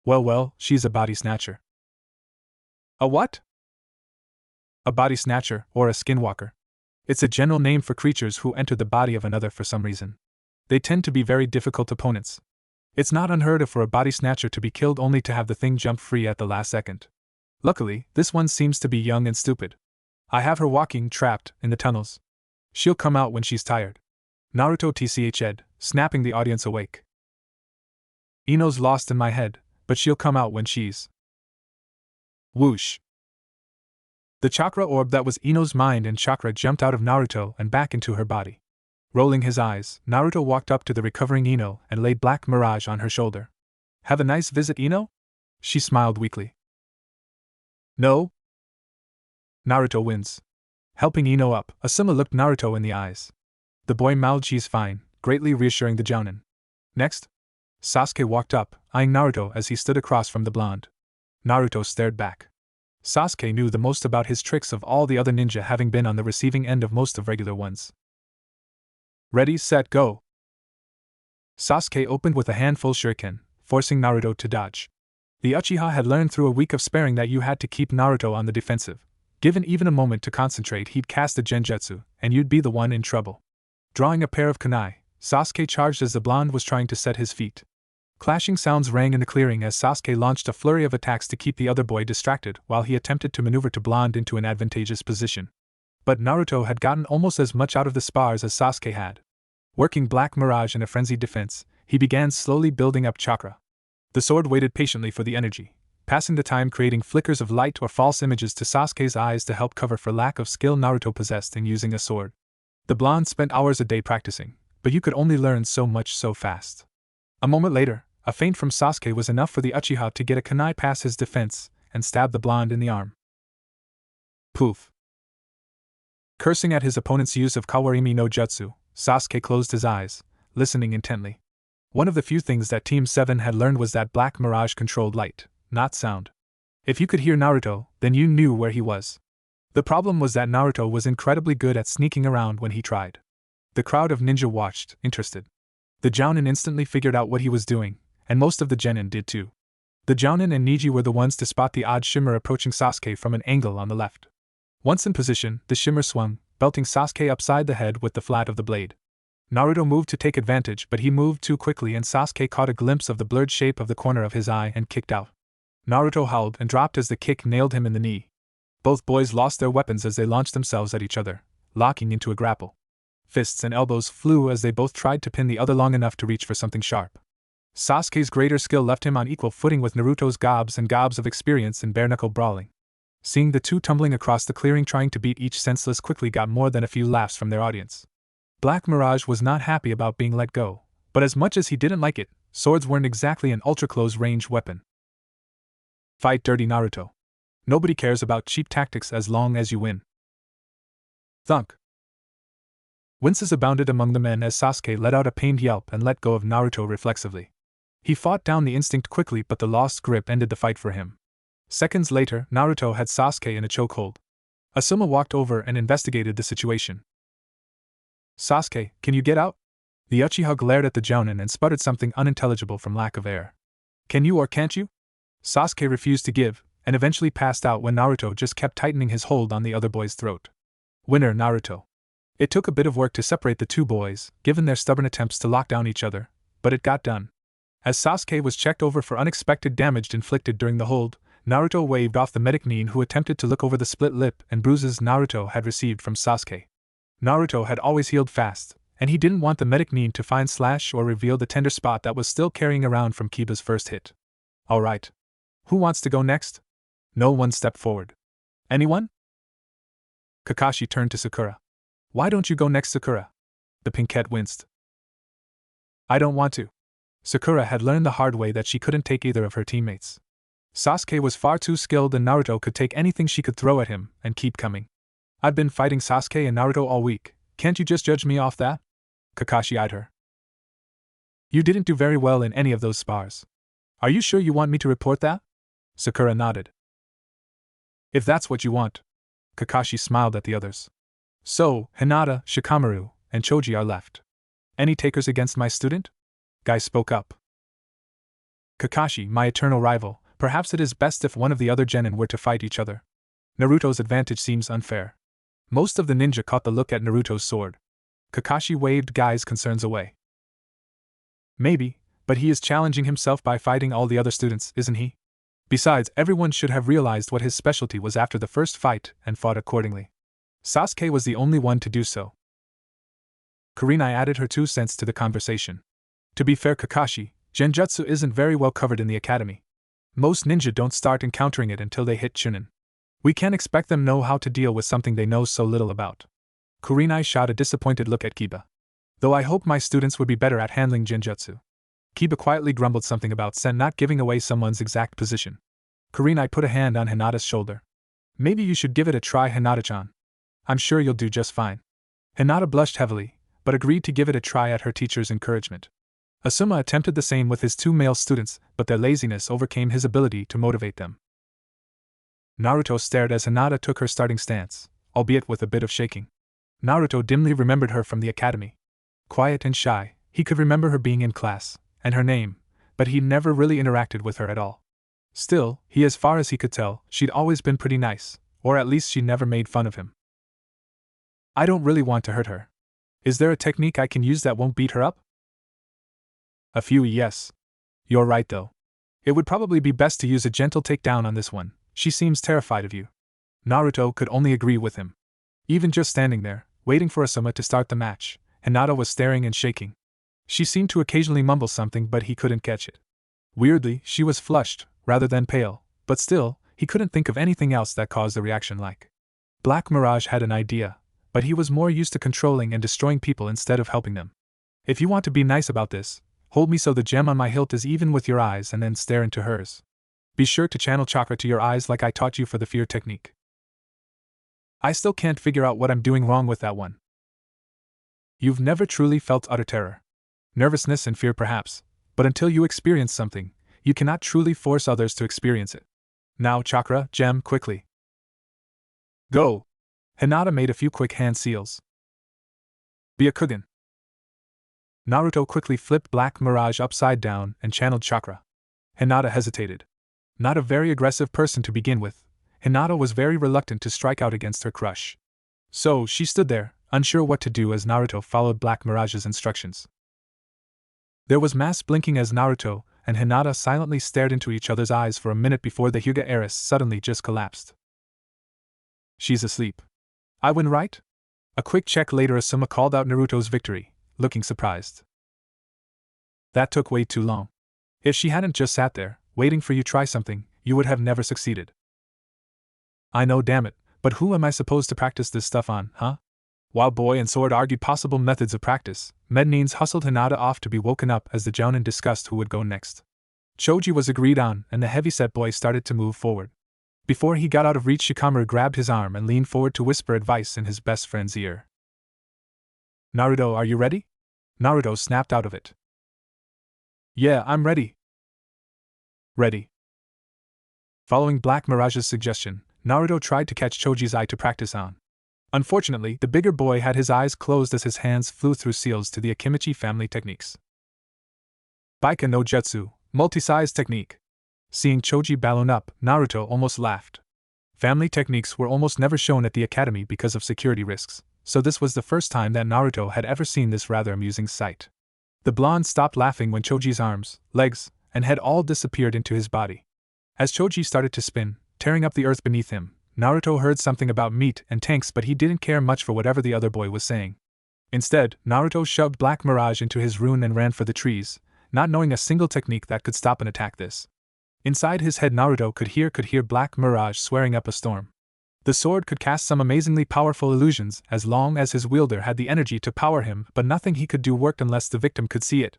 Well, she's a body snatcher. A what? A body snatcher, or a skinwalker. It's a general name for creatures who enter the body of another for some reason. They tend to be very difficult opponents. It's not unheard of for a body snatcher to be killed only to have the thing jump free at the last second. Luckily, this one seems to be young and stupid. I have her walking, trapped, in the tunnels. She'll come out when she's tired. Naruto tch'd, snapping the audience awake. Ino's lost in my head, but she'll come out when she's... Whoosh. The chakra orb that was Ino's mind and chakra jumped out of Naruto and back into her body. Rolling his eyes, Naruto walked up to the recovering Ino and laid Black Mirage on her shoulder. Have a nice visit, Ino? She smiled weakly. No? Naruto wins. Helping Ino up, Asuma looked Naruto in the eyes. The boy mouthed she's fine, greatly reassuring the jounin. Next? Sasuke walked up, eyeing Naruto as he stood across from the blonde. Naruto stared back. Sasuke knew the most about his tricks of all the other ninja, having been on the receiving end of most of regular ones. Ready, set, go! Sasuke opened with a handful shuriken, forcing Naruto to dodge. The Uchiha had learned through a week of sparring that you had to keep Naruto on the defensive. Given even a moment to concentrate, he'd cast a genjutsu, and you'd be the one in trouble. Drawing a pair of kunai, Sasuke charged as the blonde was trying to set his feet. Clashing sounds rang in the clearing as Sasuke launched a flurry of attacks to keep the other boy distracted while he attempted to maneuver to blonde into an advantageous position. But Naruto had gotten almost as much out of the spars as Sasuke had. Working Black Mirage in a frenzied defense, he began slowly building up chakra. The sword waited patiently for the energy, passing the time creating flickers of light or false images to Sasuke's eyes to help cover for lack of skill Naruto possessed in using a sword. The blonde spent hours a day practicing, but you could only learn so much so fast. A moment later, a feint from Sasuke was enough for the Uchiha to get a kunai past his defense and stab the blonde in the arm. Poof. Cursing at his opponent's use of Kawarimi no Jutsu, Sasuke closed his eyes, listening intently. One of the few things that Team 7 had learned was that Black Mirage controlled light, not sound. If you could hear Naruto, then you knew where he was. The problem was that Naruto was incredibly good at sneaking around when he tried. The crowd of ninja watched, interested. The jounin instantly figured out what he was doing, and most of the genin did too. The jounin and Niji were the ones to spot the odd shimmer approaching Sasuke from an angle on the left. Once in position, the shimmer swung, belting Sasuke upside the head with the flat of the blade. Naruto moved to take advantage, but he moved too quickly and Sasuke caught a glimpse of the blurred shape of the corner of his eye and kicked out. Naruto howled and dropped as the kick nailed him in the knee. Both boys lost their weapons as they launched themselves at each other, locking into a grapple. Fists and elbows flew as they both tried to pin the other long enough to reach for something sharp. Sasuke's greater skill left him on equal footing with Naruto's gobs and gobs of experience in bare-knuckle brawling. Seeing the two tumbling across the clearing trying to beat each senseless quickly got more than a few laughs from their audience. Black Mirage was not happy about being let go, but as much as he didn't like it, swords weren't exactly an ultra-close range weapon. Fight dirty Naruto. Nobody cares about cheap tactics as long as you win. Thunk. Winces abounded among the men as Sasuke let out a pained yelp and let go of Naruto reflexively. He fought down the instinct quickly, but the lost grip ended the fight for him. Seconds later, Naruto had Sasuke in a chokehold. Asuma walked over and investigated the situation. Sasuke, can you get out? The Uchiha glared at the Jounin and sputtered something unintelligible from lack of air. Can you or can't you? Sasuke refused to give, and eventually passed out when Naruto just kept tightening his hold on the other boy's throat. Winner Naruto. It took a bit of work to separate the two boys, given their stubborn attempts to lock down each other, but it got done. As Sasuke was checked over for unexpected damage inflicted during the hold, Naruto waved off the medic Nin, who attempted to look over the split lip and bruises Naruto had received from Sasuke. Naruto had always healed fast, and he didn't want the medic Nin to find slash or reveal the tender spot that was still carrying around from Kiba's first hit. Alright. Who wants to go next? No one stepped forward. Anyone? Kakashi turned to Sakura. Why don't you go next, Sakura? The pinkette winced. I don't want to. Sakura had learned the hard way that she couldn't take either of her teammates. Sasuke was far too skilled and Naruto could take anything she could throw at him and keep coming. I've been fighting Sasuke and Naruto all week, can't you just judge me off that? Kakashi eyed her. You didn't do very well in any of those spars. Are you sure you want me to report that? Sakura nodded. If that's what you want. Kakashi smiled at the others. So, Hinata, Shikamaru, and Choji are left. Any takers against my student? Guy spoke up. Kakashi, my eternal rival, perhaps it is best if one of the other genin were to fight each other. Naruto's advantage seems unfair. Most of the ninja caught the look at Naruto's sword. Kakashi waved Guy's concerns away. Maybe, but he is challenging himself by fighting all the other students, isn't he? Besides, everyone should have realized what his specialty was after the first fight and fought accordingly. Sasuke was the only one to do so. Kurenai added her 2 cents to the conversation. To be fair, Kakashi, genjutsu isn't very well covered in the academy. Most ninja don't start encountering it until they hit Chunin. We can't expect them know how to deal with something they know so little about. Kurenai shot a disappointed look at Kiba. Though I hope my students would be better at handling genjutsu. Kiba quietly grumbled something about Sen not giving away someone's exact position. Kurenai put a hand on Hinata's shoulder. Maybe you should give it a try, Hinata-chan. I'm sure you'll do just fine. Hinata blushed heavily, but agreed to give it a try at her teacher's encouragement. Asuma attempted the same with his 2 male students, but their laziness overcame his ability to motivate them. Naruto stared as Hinata took her starting stance, albeit with a bit of shaking. Naruto dimly remembered her from the academy. Quiet and shy, he could remember her being in class, and her name, but he never really interacted with her at all. Still, as far as he could tell, she'd always been pretty nice, or at least she never made fun of him. I don't really want to hurt her. Is there a technique I can use that won't beat her up? A few, yes. You're right though. It would probably be best to use a gentle takedown on this one, she seems terrified of you. Naruto could only agree with him. Even just standing there, waiting for Asuma to start the match, Hinata was staring and shaking. She seemed to occasionally mumble something but he couldn't catch it. Weirdly, she was flushed, rather than pale, but still, he couldn't think of anything else that caused a reaction like. Black Mirage had an idea, but he was more used to controlling and destroying people instead of helping them. If you want to be nice about this, hold me so the gem on my hilt is even with your eyes and then stare into hers. Be sure to channel chakra to your eyes like I taught you for the fear technique. I still can't figure out what I'm doing wrong with that one. You've never truly felt utter terror. Nervousness and fear perhaps, but until you experience something, you cannot truly force others to experience it. Now chakra, gem, quickly. Go! Hinata made a few quick hand seals. Byakugan. Naruto quickly flipped Black Mirage upside down and channeled chakra. Hinata hesitated. Not a very aggressive person to begin with, Hinata was very reluctant to strike out against her crush. So she stood there, unsure what to do as Naruto followed Black Mirage's instructions. There was mass blinking as Naruto and Hinata silently stared into each other's eyes for a minute before the Hyuga heiress suddenly just collapsed. She's asleep. I win, right? A quick check later, Asuma called out Naruto's victory, looking surprised. That took way too long. If she hadn't just sat there, waiting for you to try something, you would have never succeeded. I know, damn it, but who am I supposed to practice this stuff on, huh? While Boy and Sword argued possible methods of practice, Mednines hustled Hinata off to be woken up as the Jounin discussed who would go next. Choji was agreed on, and the heavyset boy started to move forward. Before he got out of reach, Shikamaru grabbed his arm and leaned forward to whisper advice in his best friend's ear. Naruto, are you ready? Naruto snapped out of it. Yeah, I'm ready. Ready. Following Black Mirage's suggestion, Naruto tried to catch Choji's eye to practice on. Unfortunately, the bigger boy had his eyes closed as his hands flew through seals to the Akimichi family techniques. Baika no Jutsu, multi-size technique. Seeing Choji balloon up, Naruto almost laughed. Family techniques were almost never shown at the academy because of security risks, so this was the first time that Naruto had ever seen this rather amusing sight. The blonde stopped laughing when Choji's arms, legs, and head all disappeared into his body. As Choji started to spin, tearing up the earth beneath him, Naruto heard something about meat and tanks, but he didn't care much for whatever the other boy was saying. Instead, Naruto shoved Black Mirage into his rune and ran for the trees, not knowing a single technique that could stop an attack this. Inside his head, Naruto could hear Black Mirage swearing up a storm. The sword could cast some amazingly powerful illusions as long as his wielder had the energy to power him, but nothing he could do worked unless the victim could see it.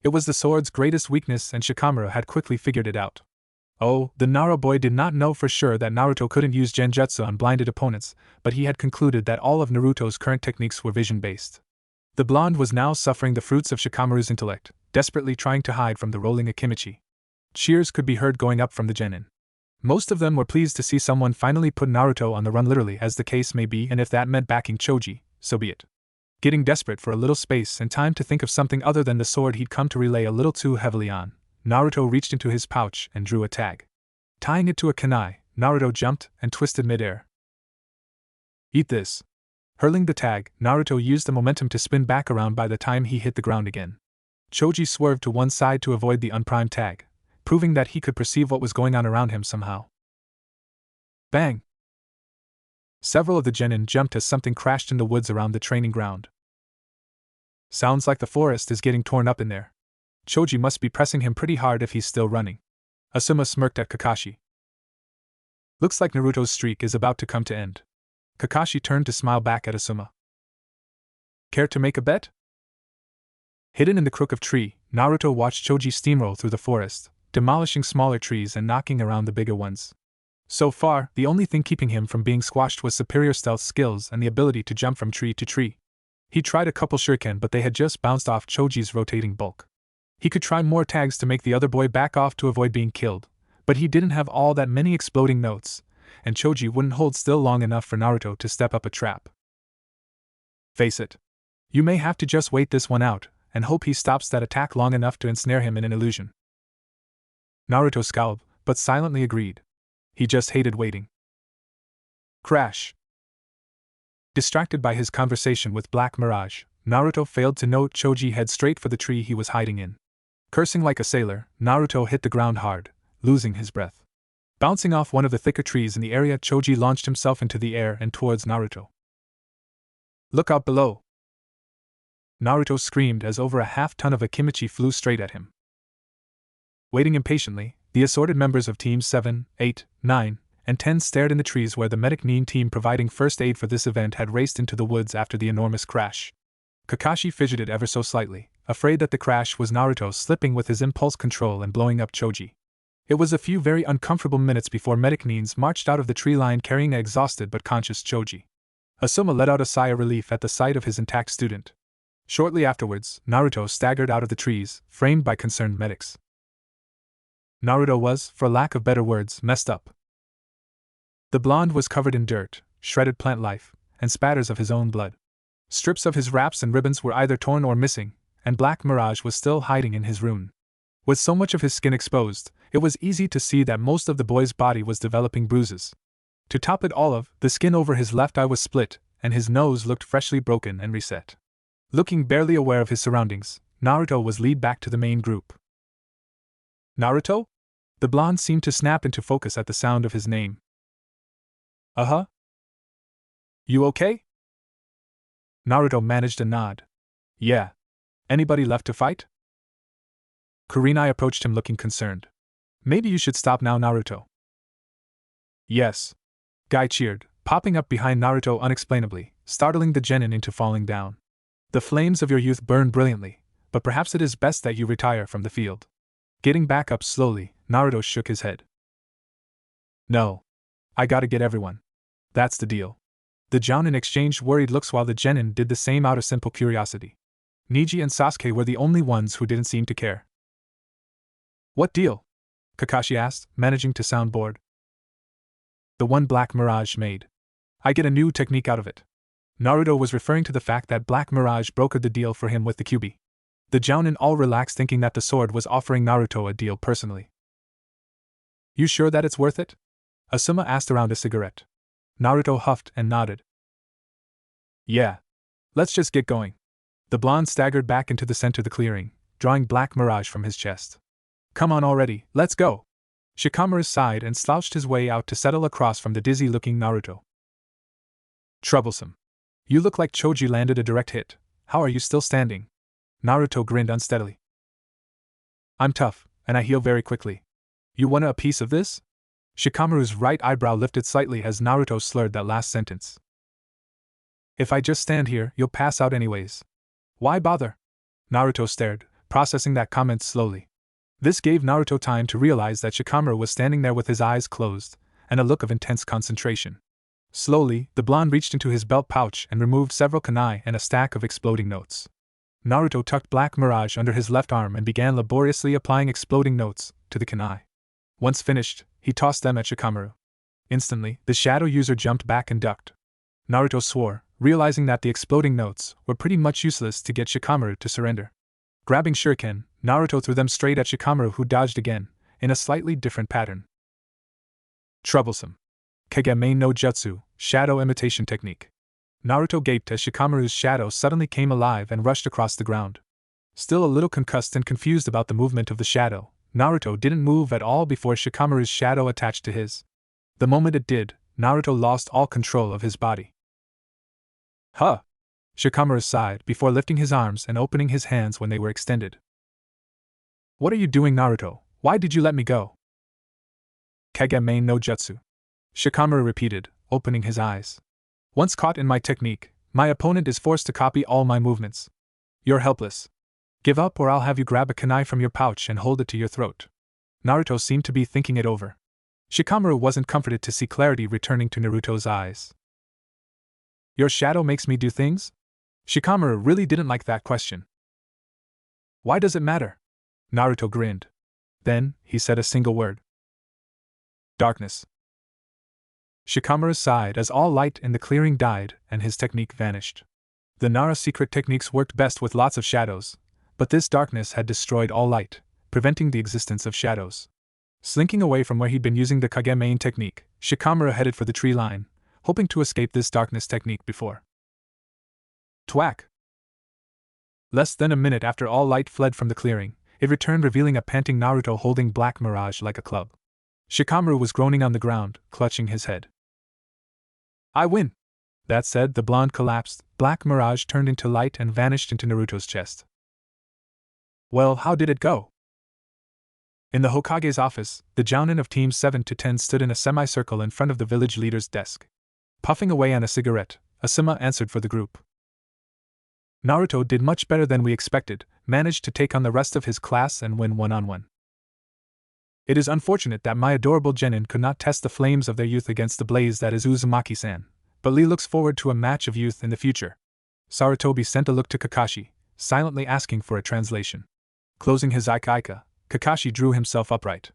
It was the sword's greatest weakness, and Shikamaru had quickly figured it out. Oh, the Naruto boy did not know for sure that Naruto couldn't use genjutsu on blinded opponents, but he had concluded that all of Naruto's current techniques were vision-based. The blonde was now suffering the fruits of Shikamaru's intellect, desperately trying to hide from the rolling Akimichi. Cheers could be heard going up from the genin. Most of them were pleased to see someone finally put Naruto on the run, literally as the case may be, and if that meant backing Choji, so be it. Getting desperate for a little space and time to think of something other than the sword he'd come to rely a little too heavily on, Naruto reached into his pouch and drew a tag. Tying it to a kunai, Naruto jumped and twisted midair. Eat this. Hurling the tag, Naruto used the momentum to spin back around by the time he hit the ground again. Choji swerved to one side to avoid the unprimed tag, proving that he could perceive what was going on around him somehow. Bang! Several of the genin jumped as something crashed in the woods around the training ground. Sounds like the forest is getting torn up in there. Choji must be pressing him pretty hard if he's still running. Asuma smirked at Kakashi. Looks like Naruto's streak is about to come to end. Kakashi turned to smile back at Asuma. Care to make a bet? Hidden in the crook of tree, Naruto watched Choji steamroll through the forest, demolishing smaller trees and knocking around the bigger ones. So far, the only thing keeping him from being squashed was superior stealth skills and the ability to jump from tree to tree. He tried a couple shuriken, but they had just bounced off Choji's rotating bulk. He could try more tags to make the other boy back off to avoid being killed, but he didn't have all that many exploding notes, and Choji wouldn't hold still long enough for Naruto to step up a trap. Face it. You may have to just wait this one out, and hope he stops that attack long enough to ensnare him in an illusion. Naruto scowled, but silently agreed. He just hated waiting. Crash. Distracted by his conversation with Black Mirage, Naruto failed to note Choji head straight for the tree he was hiding in. Cursing like a sailor, Naruto hit the ground hard, losing his breath. Bouncing off one of the thicker trees in the area, Choji launched himself into the air and towards Naruto. Look out below! Naruto screamed as over a half-ton of Akimichi flew straight at him. Waiting impatiently, the assorted members of Teams 7, 8, 9, and 10 stared in the trees where the medic Nin team providing first aid for this event had raced into the woods after the enormous crash. Kakashi fidgeted ever so slightly, afraid that the crash was Naruto slipping with his impulse control and blowing up Choji. It was a few very uncomfortable minutes before medic Nins marched out of the tree line carrying an exhausted but conscious Choji. Asuma let out a sigh of relief at the sight of his intact student. Shortly afterwards, Naruto staggered out of the trees, framed by concerned medics. Naruto was, for lack of better words, messed up. The blonde was covered in dirt, shredded plant life, and spatters of his own blood. Strips of his wraps and ribbons were either torn or missing, and Black Mirage was still hiding in his rune. With so much of his skin exposed, it was easy to see that most of the boy's body was developing bruises. To top it all off, the skin over his left eye was split, and his nose looked freshly broken and reset. Looking barely aware of his surroundings, Naruto was led back to the main group. Naruto? The blonde seemed to snap into focus at the sound of his name. Uh-huh. You okay? Naruto managed a nod. Yeah. Anybody left to fight? Kurenai approached him looking concerned. Maybe you should stop now, Naruto. Yes. Guy cheered, popping up behind Naruto unexplainably, startling the genin into falling down. The flames of your youth burn brilliantly, but perhaps it is best that you retire from the field. Getting back up slowly, Naruto shook his head. No. I gotta get everyone. That's the deal. The Jounin exchanged worried looks while the genin did the same out of simple curiosity. Niji and Sasuke were the only ones who didn't seem to care. What deal? Kakashi asked, managing to sound bored. The one Black Mirage made. I get a new technique out of it. Naruto was referring to the fact that Black Mirage brokered the deal for him with the Kyuubi. The Jounin all relaxed, thinking that the sword was offering Naruto a deal personally. You sure that it's worth it? Asuma asked around a cigarette. Naruto huffed and nodded. Yeah. Let's just get going. The blonde staggered back into the center of the clearing, drawing Black Mirage from his chest. Come on already, let's go. Shikamaru sighed and slouched his way out to settle across from the dizzy-looking Naruto. Troublesome. You look like Choji landed a direct hit. How are you still standing? Naruto grinned unsteadily. I'm tough, and I heal very quickly. You want a piece of this? Shikamaru's right eyebrow lifted slightly as Naruto slurred that last sentence. If I just stand here, you'll pass out anyways. Why bother? Naruto stared, processing that comment slowly. This gave Naruto time to realize that Shikamaru was standing there with his eyes closed, and a look of intense concentration. Slowly, the blonde reached into his belt pouch and removed several kunai and a stack of exploding notes. Naruto tucked Black Mirage under his left arm and began laboriously applying exploding notes to the kunai. Once finished, he tossed them at Shikamaru. Instantly, the shadow user jumped back and ducked. Naruto swore, realizing that the exploding notes were pretty much useless to get Shikamaru to surrender. Grabbing shuriken, Naruto threw them straight at Shikamaru, who dodged again, in a slightly different pattern. Troublesome. Kagame no Jutsu, Shadow Imitation Technique. Naruto gaped as Shikamaru's shadow suddenly came alive and rushed across the ground. Still a little concussed and confused about the movement of the shadow, Naruto didn't move at all before Shikamaru's shadow attached to his. The moment it did, Naruto lost all control of his body. Huh! Shikamaru sighed before lifting his arms and opening his hands when they were extended. What are you doing, Naruto? Why did you let me go? Kagame no Jutsu. Shikamaru repeated, opening his eyes. Once caught in my technique, my opponent is forced to copy all my movements. You're helpless. Give up or I'll have you grab a kunai from your pouch and hold it to your throat. Naruto seemed to be thinking it over. Shikamaru wasn't comforted to see clarity returning to Naruto's eyes. Your shadow makes me do things? Shikamaru really didn't like that question. Why does it matter? Naruto grinned. Then, he said a single word. Darkness. Shikamaru sighed as all light in the clearing died and his technique vanished. The Nara secret techniques worked best with lots of shadows, but this darkness had destroyed all light, preventing the existence of shadows. Slinking away from where he'd been using the Kagame technique, Shikamaru headed for the tree line, hoping to escape this darkness technique before. Twack! Less than a minute after all light fled from the clearing, it returned, revealing a panting Naruto holding Black Mirage like a club. Shikamaru was groaning on the ground, clutching his head. I win! That said, the blonde collapsed, Black Mirage turned into light and vanished into Naruto's chest. Well, how did it go? In the Hokage's office, the Jounin of Teams 7 to 10 stood in a semicircle in front of the village leader's desk. Puffing away on a cigarette, Asuma answered for the group. Naruto did much better than we expected, managed to take on the rest of his class and win one-on-one. It is unfortunate that my adorable genin could not test the flames of their youth against the blaze that is Uzumaki-san, but Lee looks forward to a match of youth in the future. Sarutobi sent a look to Kakashi, silently asking for a translation. Closing his ika, Kakashi drew himself upright.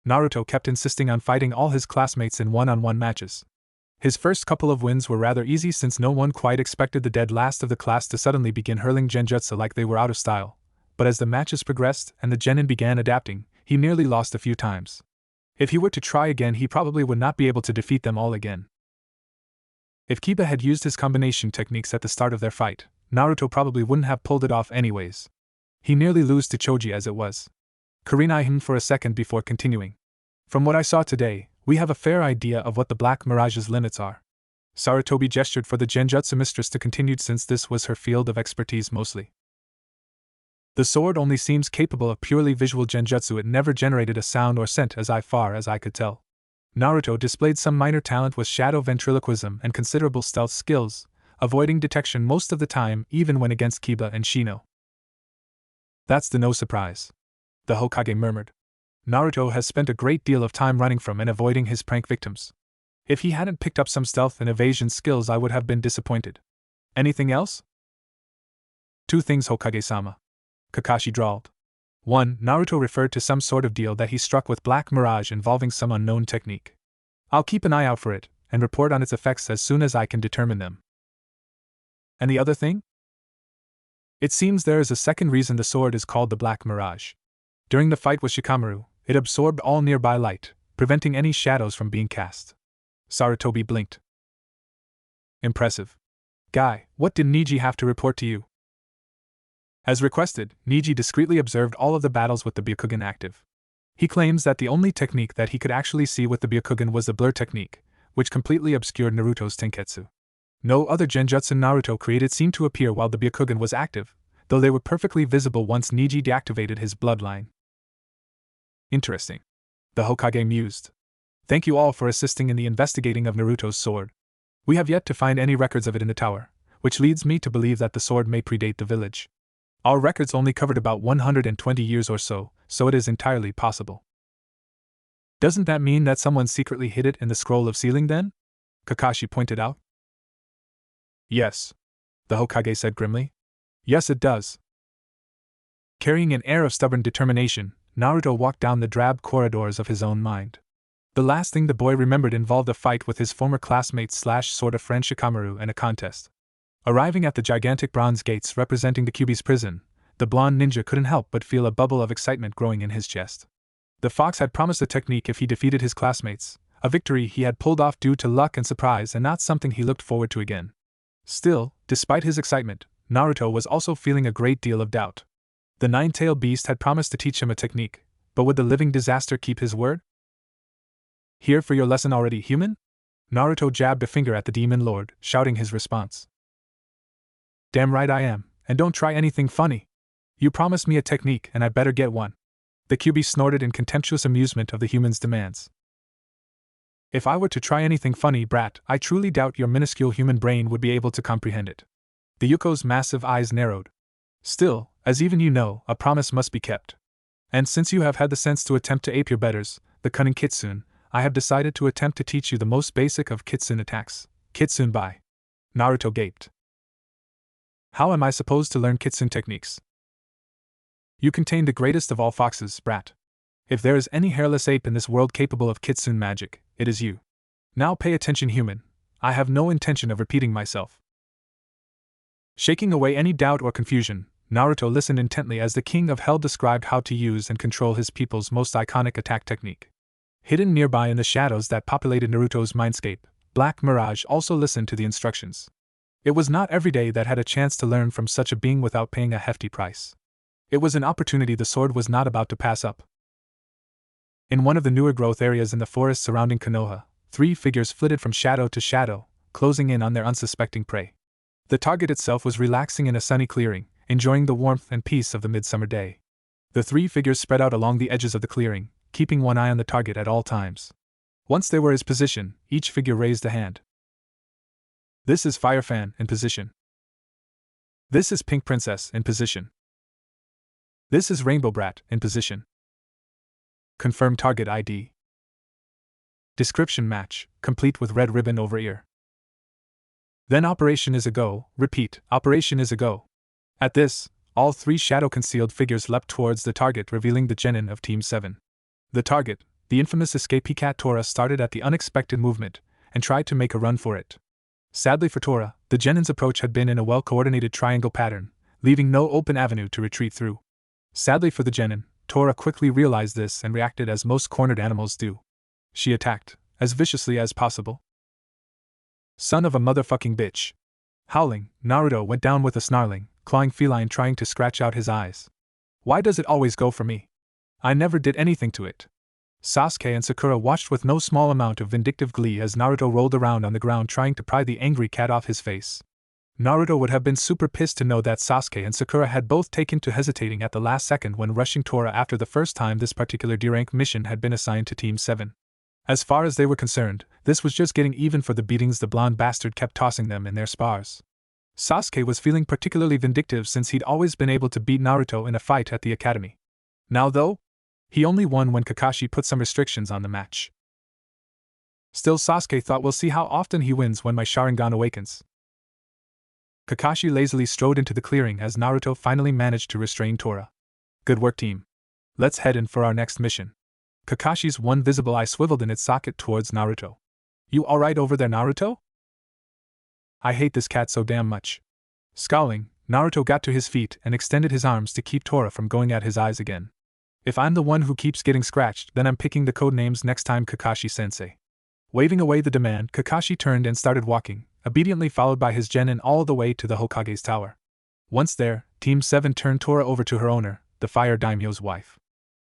Naruto kept insisting on fighting all his classmates in one-on-one matches. His first couple of wins were rather easy since no one quite expected the dead last of the class to suddenly begin hurling genjutsu like they were out of style, but as the matches progressed and the genin began adapting, he nearly lost a few times. If he were to try again, he probably would not be able to defeat them all again. If Kiba had used his combination techniques at the start of their fight, Naruto probably wouldn't have pulled it off anyways. He nearly lost to Choji as it was. Karina him for a second before continuing. From what I saw today, we have a fair idea of what the Black Mirage's limits are. Sarutobi gestured for the genjutsu mistress to continue since this was her field of expertise mostly. The sword only seems capable of purely visual genjutsu. It never generated a sound or scent as far as I could tell. Naruto displayed some minor talent with shadow ventriloquism and considerable stealth skills, avoiding detection most of the time even when against Kiba and Shino. That's no surprise, the Hokage murmured. Naruto has spent a great deal of time running from and avoiding his prank victims. If he hadn't picked up some stealth and evasion skills, I would have been disappointed. Anything else? Two things, Hokage-sama, Kakashi drawled. 1. Naruto referred to some sort of deal that he struck with Black Mirage involving some unknown technique. I'll keep an eye out for it, and report on its effects as soon as I can determine them. And the other thing? It seems there is a second reason the sword is called the Black Mirage. During the fight with Shikamaru, it absorbed all nearby light, preventing any shadows from being cast. Sarutobi blinked. Impressive. Guy, what did Neji have to report to you? As requested, Neji discreetly observed all of the battles with the Byakugan active. He claims that the only technique that he could actually see with the Byakugan was the blur technique, which completely obscured Naruto's Tenketsu. No other genjutsu Naruto created seemed to appear while the Byakugan was active, though they were perfectly visible once Neji deactivated his bloodline. Interesting. The Hokage mused. Thank you all for assisting in the investigating of Naruto's sword. We have yet to find any records of it in the tower, which leads me to believe that the sword may predate the village. Our records only covered about 120 years or so it is entirely possible. Doesn't that mean that someone secretly hid it in the scroll of sealing then? Kakashi pointed out. Yes, the Hokage said grimly. Yes, it does. Carrying an air of stubborn determination, Naruto walked down the drab corridors of his own mind. The last thing the boy remembered involved a fight with his former classmate / sort of friend Shikamaru and a contest. Arriving at the gigantic bronze gates representing the Kyuubi's prison, the blonde ninja couldn't help but feel a bubble of excitement growing in his chest. The fox had promised a technique if he defeated his classmates, a victory he had pulled off due to luck and surprise and not something he looked forward to again. Still, despite his excitement, Naruto was also feeling a great deal of doubt. The nine-tailed beast had promised to teach him a technique, but would the living disaster keep his word? Here for your lesson already, human? Naruto jabbed a finger at the demon lord, shouting his response. Damn right I am, and don't try anything funny. You promised me a technique and I better get one. The Kyuubi snorted in contemptuous amusement of the human's demands. If I were to try anything funny, brat, I truly doubt your minuscule human brain would be able to comprehend it. The Yuko's massive eyes narrowed. Still, as even you know, a promise must be kept. And since you have had the sense to attempt to ape your betters, the cunning Kitsune, I have decided to attempt to teach you the most basic of Kitsune attacks. Kitsune Bai. Naruto gaped. How am I supposed to learn Kitsune techniques? You contain the greatest of all foxes, brat. If there is any hairless ape in this world capable of Kitsune magic, it is you. Now pay attention, human. I have no intention of repeating myself. Shaking away any doubt or confusion, Naruto listened intently as the King of Hell described how to use and control his people's most iconic attack technique. Hidden nearby in the shadows that populated Naruto's mindscape, Black Mirage also listened to the instructions. It was not every day that had a chance to learn from such a being without paying a hefty price. It was an opportunity the sword was not about to pass up. In one of the newer growth areas in the forest surrounding Konoha, three figures flitted from shadow to shadow, closing in on their unsuspecting prey. The target itself was relaxing in a sunny clearing, enjoying the warmth and peace of the midsummer day. The three figures spread out along the edges of the clearing, keeping one eye on the target at all times. Once they were in position, each figure raised a hand. This is Fire Fan in position. This is Pink Princess in position. This is Rainbow Brat in position. Confirm target ID. Description match, complete with red ribbon over ear. Then operation is a go, repeat, operation is a go. At this, all three shadow-concealed figures leapt towards the target, revealing the genin of Team 7. The target, the infamous escapee cat Tora, started at the unexpected movement, and tried to make a run for it. Sadly for Tora, the genin's approach had been in a well-coordinated triangle pattern, leaving no open avenue to retreat through. Sadly for the genin, Tora quickly realized this and reacted as most cornered animals do. She attacked, as viciously as possible. Son of a motherfucking bitch. Howling, Naruto went down with a snarling, clawing feline trying to scratch out his eyes. Why does it always go for me? I never did anything to it. Sasuke and Sakura watched with no small amount of vindictive glee as Naruto rolled around on the ground trying to pry the angry cat off his face. Naruto would have been super pissed to know that Sasuke and Sakura had both taken to hesitating at the last second when rushing Tora after the first time this particular D-rank mission had been assigned to Team 7. As far as they were concerned, this was just getting even for the beatings the blonde bastard kept tossing them in their spars. Sasuke was feeling particularly vindictive since he'd always been able to beat Naruto in a fight at the academy. Now though, he only won when Kakashi put some restrictions on the match. Still, Sasuke thought, we'll see how often he wins when my Sharingan awakens. Kakashi lazily strode into the clearing as Naruto finally managed to restrain Tora. Good work, team. Let's head in for our next mission. Kakashi's one visible eye swiveled in its socket towards Naruto. You alright over there, Naruto? I hate this cat so damn much. Scowling, Naruto got to his feet and extended his arms to keep Tora from going at his eyes again. If I'm the one who keeps getting scratched, then I'm picking the code names next time, Kakashi-sensei. Waving away the demand, Kakashi turned and started walking, obediently followed by his genin all the way to the Hokage's tower. Once there, Team 7 turned Tora over to her owner, the Fire Daimyo's wife.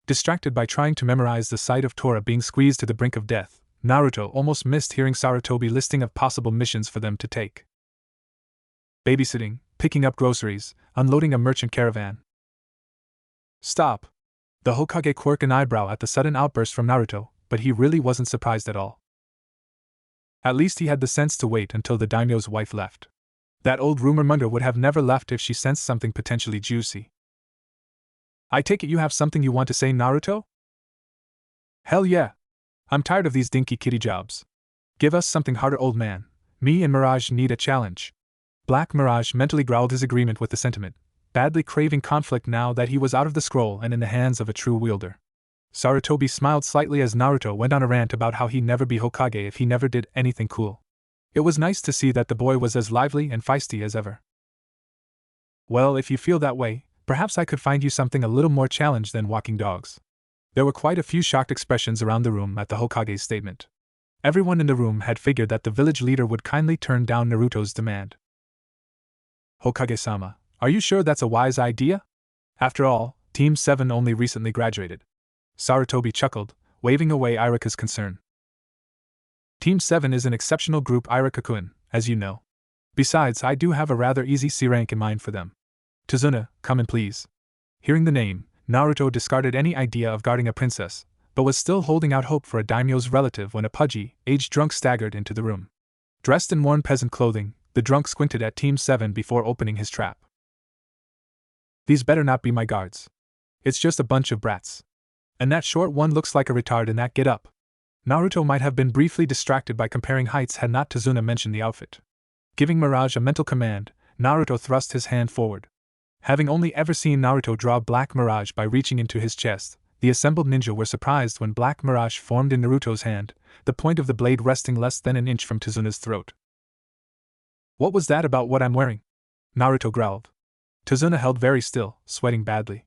Distracted by trying to memorize the sight of Tora being squeezed to the brink of death, Naruto almost missed hearing Sarutobi listing of possible missions for them to take. Babysitting, picking up groceries, unloading a merchant caravan. Stop! The Hokage quirked an eyebrow at the sudden outburst from Naruto, but he really wasn't surprised at all. At least he had the sense to wait until the daimyo's wife left. That old rumor monger would have never left if she sensed something potentially juicy. I take it you have something you want to say, Naruto? Hell yeah. I'm tired of these dinky kitty jobs. Give us something harder, old man. Me and Mirage need a challenge. Black Mirage mentally growled his agreement with the sentiment, badly craving conflict now that he was out of the scroll and in the hands of a true wielder. Sarutobi smiled slightly as Naruto went on a rant about how he'd never be Hokage if he never did anything cool. It was nice to see that the boy was as lively and feisty as ever. Well, if you feel that way, perhaps I could find you something a little more challenged than walking dogs. There were quite a few shocked expressions around the room at the Hokage's statement. Everyone in the room had figured that the village leader would kindly turn down Naruto's demand. Hokage-sama, are you sure that's a wise idea? After all, Team 7 only recently graduated. Sarutobi chuckled, waving away Irika's concern. Team 7 is an exceptional group, Irika-kun, as you know. Besides, I do have a rather easy C rank in mind for them. Tazuna, come in please. Hearing the name, Naruto discarded any idea of guarding a princess, but was still holding out hope for a daimyo's relative when a pudgy, aged drunk staggered into the room. Dressed in worn peasant clothing, the drunk squinted at Team 7 before opening his trap. These better not be my guards. It's just a bunch of brats. And that short one looks like a retard in that get-up. Naruto might have been briefly distracted by comparing heights had not Tazuna mentioned the outfit. Giving Mirage a mental command, Naruto thrust his hand forward. Having only ever seen Naruto draw Black Mirage by reaching into his chest, the assembled ninja were surprised when Black Mirage formed in Naruto's hand, the point of the blade resting less than an inch from Tazuna's throat. What was that about what I'm wearing? Naruto growled. Tazuna held very still, sweating badly.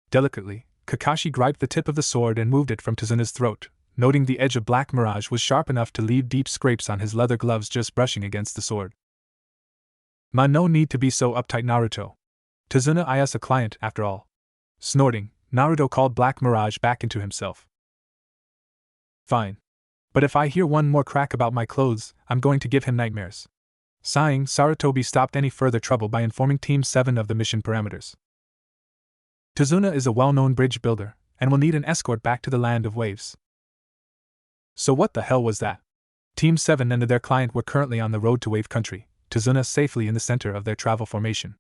Delicately, Kakashi griped the tip of the sword and moved it from Tazuna's throat, noting the edge of Black Mirage was sharp enough to leave deep scrapes on his leather gloves just brushing against the sword. No need to be so uptight, Naruto. Tazuna is a client, after all. Snorting, Naruto called Black Mirage back into himself. Fine. But if I hear one more crack about my clothes, I'm going to give him nightmares. Sighing, Sarutobi stopped any further trouble by informing Team 7 of the mission parameters. Tazuna is a well-known bridge builder, and will need an escort back to the land of waves. So what the hell was that? Team 7 and their client were currently on the road to Wave Country, Tazuna safely in the center of their travel formation.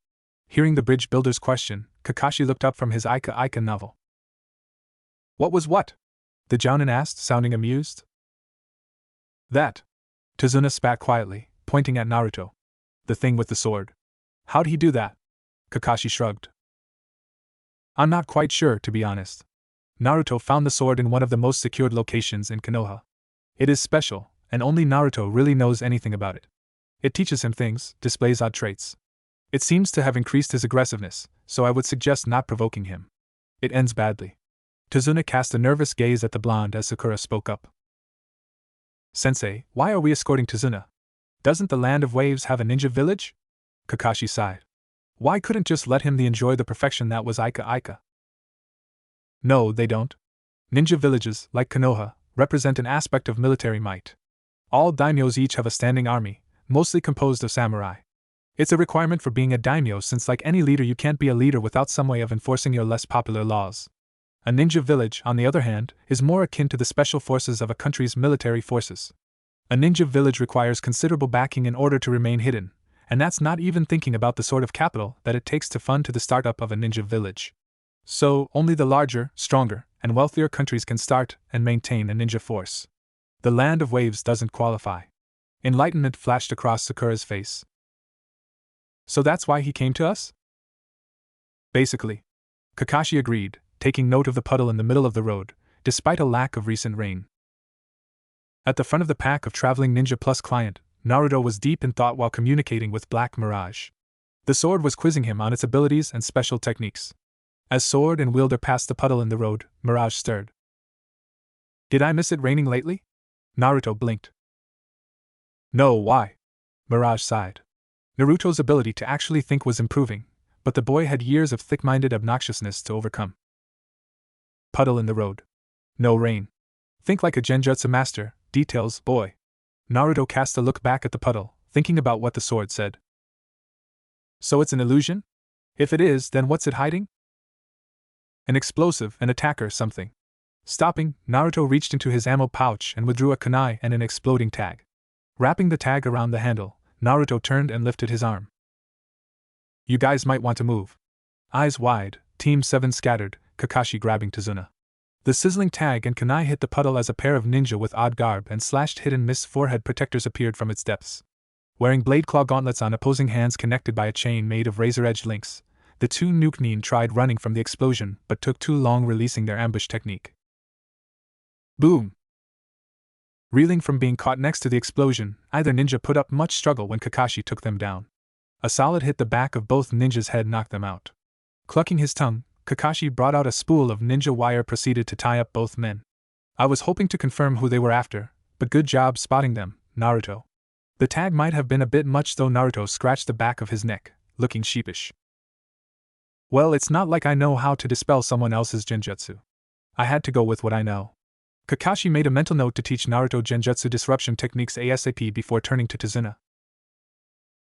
Hearing the bridge builder's question, Kakashi looked up from his Ika novel. What was what? The Jounin asked, sounding amused. That. Tazuna spat quietly, pointing at Naruto. The thing with the sword. How'd he do that? Kakashi shrugged. I'm not quite sure, to be honest. Naruto found the sword in one of the most secured locations in Konoha. It is special, and only Naruto really knows anything about it. It teaches him things, displays odd traits. It seems to have increased his aggressiveness, so I would suggest not provoking him. It ends badly. Tazuna cast a nervous gaze at the blonde as Sakura spoke up. Sensei, why are we escorting Tazuna? Doesn't the Land of Waves have a ninja village? Kakashi sighed. Why couldn't just let him enjoy the perfection that was Ika? No, they don't. Ninja villages, like Konoha, represent an aspect of military might. All daimyos each have a standing army, mostly composed of samurai. It's a requirement for being a daimyo since like any leader you can't be a leader without some way of enforcing your less popular laws. A ninja village, on the other hand, is more akin to the special forces of a country's military forces. A ninja village requires considerable backing in order to remain hidden, and that's not even thinking about the sort of capital that it takes to fund the startup of a ninja village. So, only the larger, stronger, and wealthier countries can start and maintain a ninja force. The Land of Waves doesn't qualify. Enlightenment flashed across Sakura's face. So that's why he came to us? Basically. Kakashi agreed, taking note of the puddle in the middle of the road, despite a lack of recent rain. At the front of the pack of traveling Ninja Plus client, Naruto was deep in thought while communicating with Black Mirage. The sword was quizzing him on its abilities and special techniques. As sword and wielder passed the puddle in the road, Mirage stirred. Did I miss it raining lately? Naruto blinked. No, why? Mirage sighed. Naruto's ability to actually think was improving, but the boy had years of thick-minded obnoxiousness to overcome. Puddle in the road. No rain. Think like a genjutsu master, details, boy. Naruto cast a look back at the puddle, thinking about what the sword said. So it's an illusion? If it is, then what's it hiding? An explosive, an attacker, something. Stopping, Naruto reached into his ammo pouch and withdrew a kunai and an exploding tag. Wrapping the tag around the handle, Naruto turned and lifted his arm. You guys might want to move. Eyes wide, Team 7 scattered, Kakashi grabbing Tazuna. The sizzling tag and kunai hit the puddle as a pair of ninja with odd garb and slashed hidden mist forehead protectors appeared from its depths. Wearing blade claw gauntlets on opposing hands connected by a chain made of razor-edged links, the two Nuke-nin tried running from the explosion but took too long releasing their ambush technique. Boom! Reeling from being caught next to the explosion, either ninja put up much struggle when Kakashi took them down. A solid hit the back of both ninjas' head knocked them out. Clucking his tongue, Kakashi brought out a spool of ninja wire proceeded to tie up both men. I was hoping to confirm who they were after, but good job spotting them, Naruto. The tag might have been a bit much though. Naruto scratched the back of his neck, looking sheepish. Well, it's not like I know how to dispel someone else's genjutsu. I had to go with what I know. Kakashi made a mental note to teach Naruto genjutsu disruption techniques ASAP before turning to Tazuna.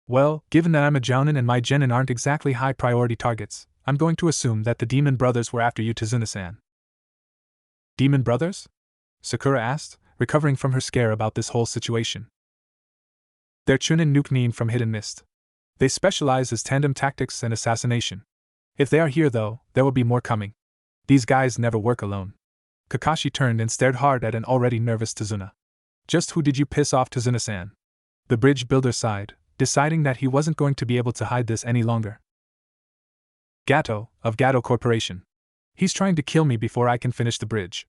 Well, given that I'm a jounin and my genin aren't exactly high-priority targets, I'm going to assume that the Demon Brothers were after you, Tazuna-san. Demon Brothers? Sakura asked, recovering from her scare about this whole situation. They're Chunin Nuke-nin from Hidden Mist. They specialize as tandem tactics and assassination. If they are here though, there will be more coming. These guys never work alone. Kakashi turned and stared hard at an already nervous Tazuna. Just who did you piss off, Tazuna-san? The bridge builder sighed, deciding that he wasn't going to be able to hide this any longer. Gato, of Gato Corporation. He's trying to kill me before I can finish the bridge.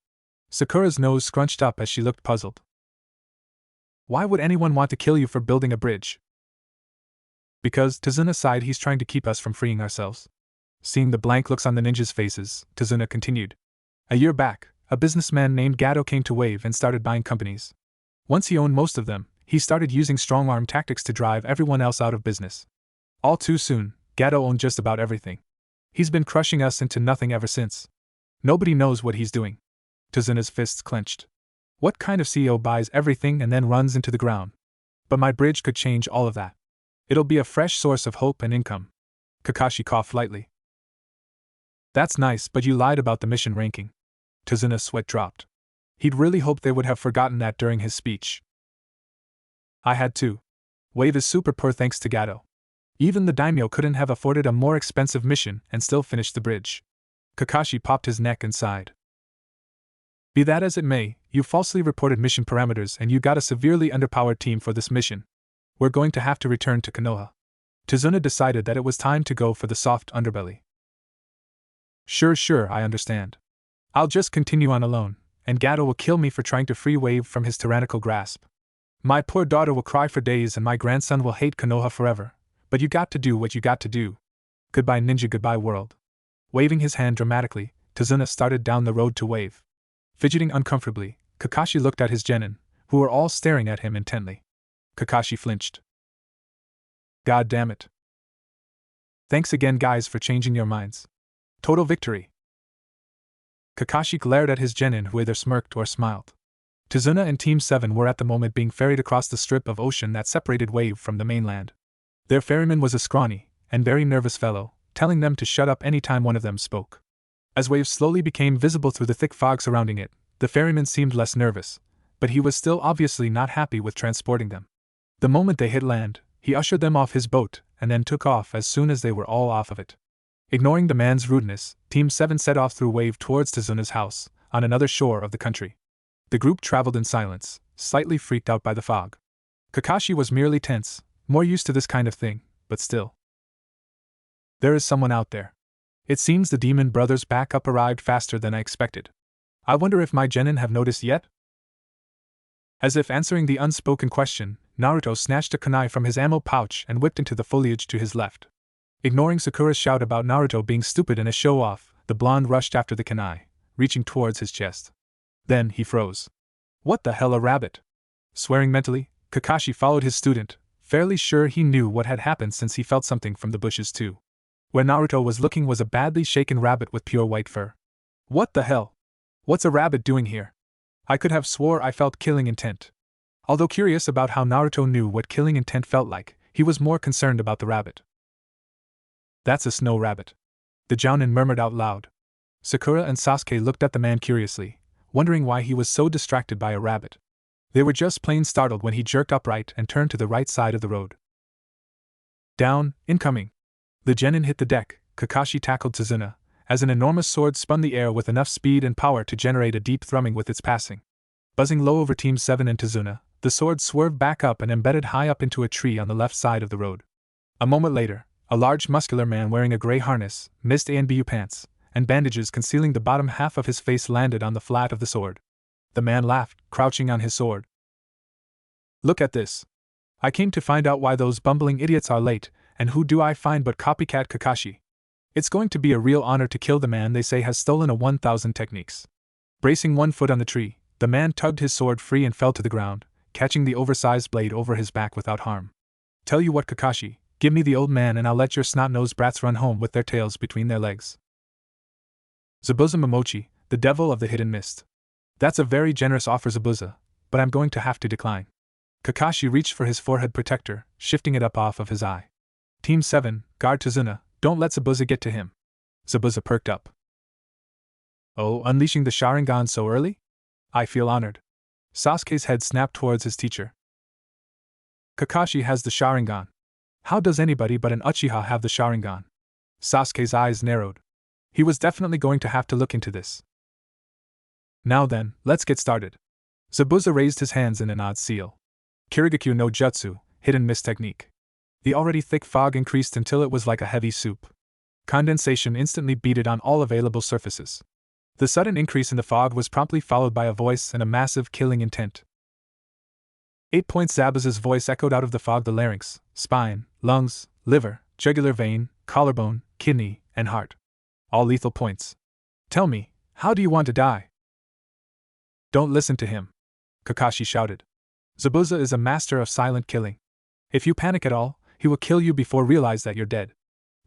Sakura's nose scrunched up as she looked puzzled. Why would anyone want to kill you for building a bridge? Because, Tazuna sighed, he's trying to keep us from freeing ourselves. Seeing the blank looks on the ninjas' faces, Tazuna continued. A year back, a businessman named Gato came to Wave and started buying companies. Once he owned most of them, he started using strong-arm tactics to drive everyone else out of business. All too soon, Gato owned just about everything. He's been crushing us into nothing ever since. Nobody knows what he's doing. Tazuna's fists clenched. What kind of CEO buys everything and then runs into the ground? But my bridge could change all of that. It'll be a fresh source of hope and income. Kakashi coughed lightly. That's nice, but you lied about the mission ranking. Tazuna's sweat dropped. He'd really hoped they would have forgotten that during his speech. I had to. Wave is super poor thanks to Gato. Even the daimyo couldn't have afforded a more expensive mission and still finished the bridge. Kakashi popped his neck and sighed. Be that as it may, you falsely reported mission parameters and you got a severely underpowered team for this mission. We're going to have to return to Konoha. Tazuna decided that it was time to go for the soft underbelly. Sure, I understand. I'll just continue on alone, and Gato will kill me for trying to free Wave from his tyrannical grasp. My poor daughter will cry for days and my grandson will hate Konoha forever, but you got to do what you got to do. Goodbye ninja, goodbye world. Waving his hand dramatically, Tazuna started down the road to Wave. Fidgeting uncomfortably, Kakashi looked at his genin, who were all staring at him intently. Kakashi flinched. God damn it. Thanks again guys for changing your minds. Total victory. Kakashi glared at his genin who either smirked or smiled. Tazuna and Team 7 were at the moment being ferried across the strip of ocean that separated Wave from the mainland. Their ferryman was a scrawny and very nervous fellow, telling them to shut up any time one of them spoke. As waves slowly became visible through the thick fog surrounding it, the ferryman seemed less nervous, but he was still obviously not happy with transporting them. The moment they hit land, he ushered them off his boat and then took off as soon as they were all off of it. Ignoring the man's rudeness, Team 7 set off through wave towards Tazuna's house, on another shore of the country. The group traveled in silence, slightly freaked out by the fog. Kakashi was merely tense, more used to this kind of thing, but still. There is someone out there. It seems the demon brothers' backup arrived faster than I expected. I wonder if my genin have noticed yet? As if answering the unspoken question, Naruto snatched a kunai from his ammo pouch and whipped into the foliage to his left. Ignoring Sakura's shout about Naruto being stupid and a show-off, the blonde rushed after the kunai, reaching towards his chest. Then he froze. What the hell, a rabbit? Swearing mentally, Kakashi followed his student, fairly sure he knew what had happened since he felt something from the bushes too. Where Naruto was looking was a badly shaken rabbit with pure white fur. What the hell? What's a rabbit doing here? I could have swore I felt killing intent. Although curious about how Naruto knew what killing intent felt like, he was more concerned about the rabbit. That's a snow rabbit. The Jounin murmured out loud. Sakura and Sasuke looked at the man curiously, wondering why he was so distracted by a rabbit. They were just plain startled when he jerked upright and turned to the right side of the road. Down, incoming. The genin hit the deck. Kakashi tackled Tazuna, as an enormous sword spun the air with enough speed and power to generate a deep thrumming with its passing. Buzzing low over Team 7 and Tazuna, the sword swerved back up and embedded high up into a tree on the left side of the road. A moment later, a large muscular man wearing a gray harness, mist ANBU pants, and bandages concealing the bottom half of his face landed on the flat of the sword. The man laughed, crouching on his sword. Look at this. I came to find out why those bumbling idiots are late, and who do I find but copycat Kakashi? It's going to be a real honor to kill the man they say has stolen a 1000 techniques. Bracing one foot on the tree, the man tugged his sword free and fell to the ground, catching the oversized blade over his back without harm. Tell you what, Kakashi, give me the old man and I'll let your snot-nosed brats run home with their tails between their legs. Zabuza Momochi, the devil of the hidden mist. That's a very generous offer, Zabuza, but I'm going to have to decline. Kakashi reached for his forehead protector, shifting it up off of his eye. Team 7, guard Tazuna, don't let Zabuza get to him. Zabuza perked up. Oh, unleashing the Sharingan so early? I feel honored. Sasuke's head snapped towards his teacher. Kakashi has the Sharingan. How does anybody but an Uchiha have the Sharingan? Sasuke's eyes narrowed. He was definitely going to have to look into this. Now then, let's get started. Zabuza raised his hands in an odd seal. Kirigakyu no Jutsu, hidden mist technique. The already thick fog increased until it was like a heavy soup. Condensation instantly beaded on all available surfaces. The sudden increase in the fog was promptly followed by a voice and a massive killing intent. 8 points. Zabuza's voice echoed out of the fog: the larynx, spine, lungs, liver, jugular vein, collarbone, kidney, and heart. All lethal points. Tell me, how do you want to die? Don't listen to him, Kakashi shouted. Zabuza is a master of silent killing. If you panic at all, he will kill you before realize that you're dead.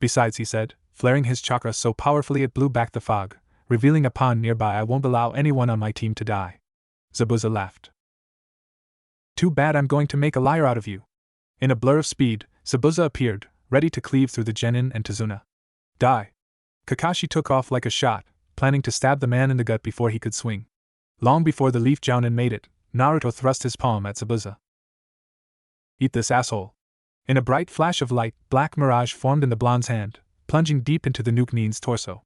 Besides, he said, flaring his chakra so powerfully it blew back the fog, revealing a pond nearby. I won't allow anyone on my team to die. Zabuza laughed. Too bad, I'm going to make a liar out of you. In a blur of speed, Zabuza appeared, ready to cleave through the genin and Tazuna. Die. Kakashi took off like a shot, planning to stab the man in the gut before he could swing. Long before the leaf Jounin made it, Naruto thrust his palm at Zabuza. Eat this, asshole. In a bright flash of light, black mirage formed in the blonde's hand, plunging deep into the Nuke-Nin's torso.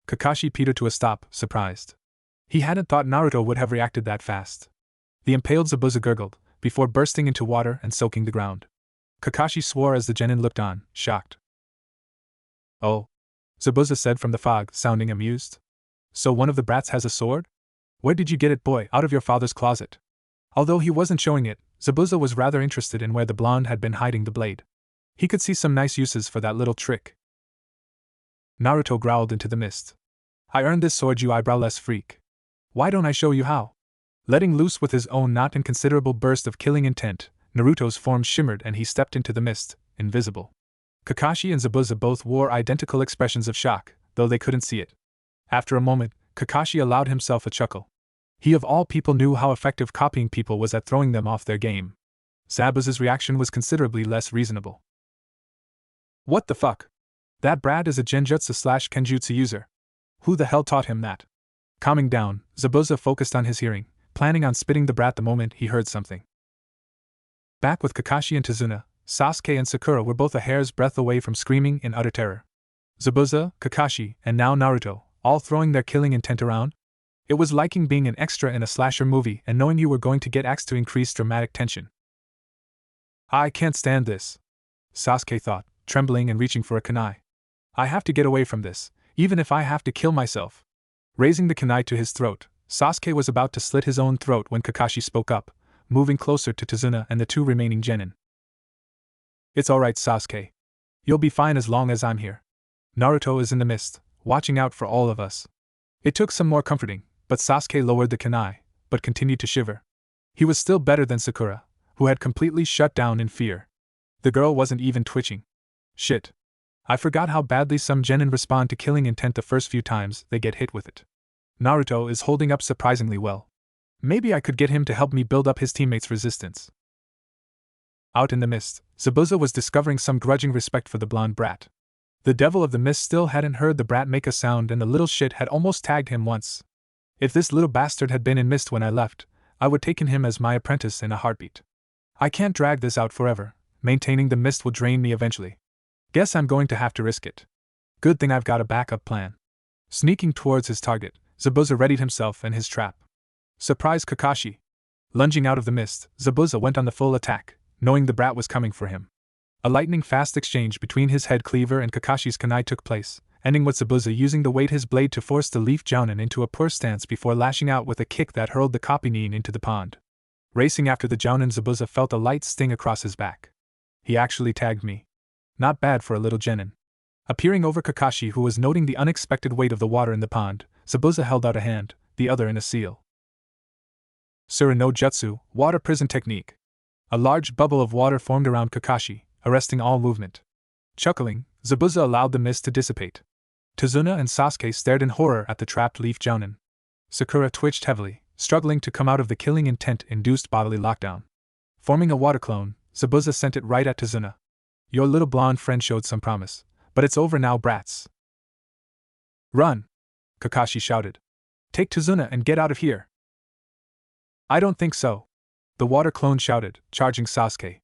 Kakashi petered to a stop, surprised. He hadn't thought Naruto would have reacted that fast. The impaled Zabuza gurgled, before bursting into water and soaking the ground. Kakashi swore as the genin looked on, shocked. Oh, Zabuza said from the fog, sounding amused. So one of the brats has a sword? Where did you get it, boy? Out of your father's closet. Although he wasn't showing it, Zabuza was rather interested in where the blonde had been hiding the blade. He could see some nice uses for that little trick. Naruto growled into the mist. I earned this sword, you eyebrowless freak. Why don't I show you how? Letting loose with his own not inconsiderable burst of killing intent, Naruto's form shimmered and he stepped into the mist, invisible. Kakashi and Zabuza both wore identical expressions of shock, though they couldn't see it. After a moment, Kakashi allowed himself a chuckle. He of all people knew how effective copying people was at throwing them off their game. Zabuza's reaction was considerably less reasonable. What the fuck? That brat is a genjutsu/kenjutsu user. Who the hell taught him that? Calming down, Zabuza focused on his hearing, planning on spitting the brat the moment he heard something. Back with Kakashi and Tazuna, Sasuke and Sakura were both a hair's breadth away from screaming in utter terror. Zabuza, Kakashi, and now Naruto, all throwing their killing intent around? It was like being an extra in a slasher movie and knowing you were going to get axed to increase dramatic tension. I can't stand this, Sasuke thought, trembling and reaching for a kunai. I have to get away from this, even if I have to kill myself. Raising the kunai to his throat, Sasuke was about to slit his own throat when Kakashi spoke up, moving closer to Tazuna and the two remaining genin. It's alright, Sasuke. You'll be fine as long as I'm here. Naruto is in the mist, watching out for all of us. It took some more comforting, but Sasuke lowered the kunai, but continued to shiver. He was still better than Sakura, who had completely shut down in fear. The girl wasn't even twitching. Shit. I forgot how badly some genin respond to killing intent the first few times they get hit with it. Naruto is holding up surprisingly well. Maybe I could get him to help me build up his teammates' resistance. Out in the mist, Zabuza was discovering some grudging respect for the blonde brat. The devil of the mist still hadn't heard the brat make a sound and the little shit had almost tagged him once. If this little bastard had been in mist when I left, I would take him as my apprentice in a heartbeat. I can't drag this out forever, maintaining the mist will drain me eventually. Guess I'm going to have to risk it. Good thing I've got a backup plan. Sneaking towards his target, Zabuza readied himself and his trap. Surprise Kakashi! Lunging out of the mist, Zabuza went on the full attack, knowing the brat was coming for him. A lightning-fast exchange between his head cleaver and Kakashi's kunai took place, ending with Zabuza using the weight his blade to force the leaf jounin into a poor stance before lashing out with a kick that hurled the copy nin into the pond. Racing after the jounin, Zabuza felt a light sting across his back. He actually tagged me. Not bad for a little genin. Appearing over Kakashi, who was noting the unexpected weight of the water in the pond, Zabuza held out a hand, the other in a seal. Sura no Jutsu, water prison technique. A large bubble of water formed around Kakashi, arresting all movement. Chuckling, Zabuza allowed the mist to dissipate. Tazuna and Sasuke stared in horror at the trapped leaf jounin. Sakura twitched heavily, struggling to come out of the killing intent-induced bodily lockdown. Forming a water clone, Zabuza sent it right at Tazuna. Your little blonde friend showed some promise, but it's over now, brats. Run! Kakashi shouted. Take Tazuna and get out of here. I don't think so. The water clone shouted, charging Sasuke.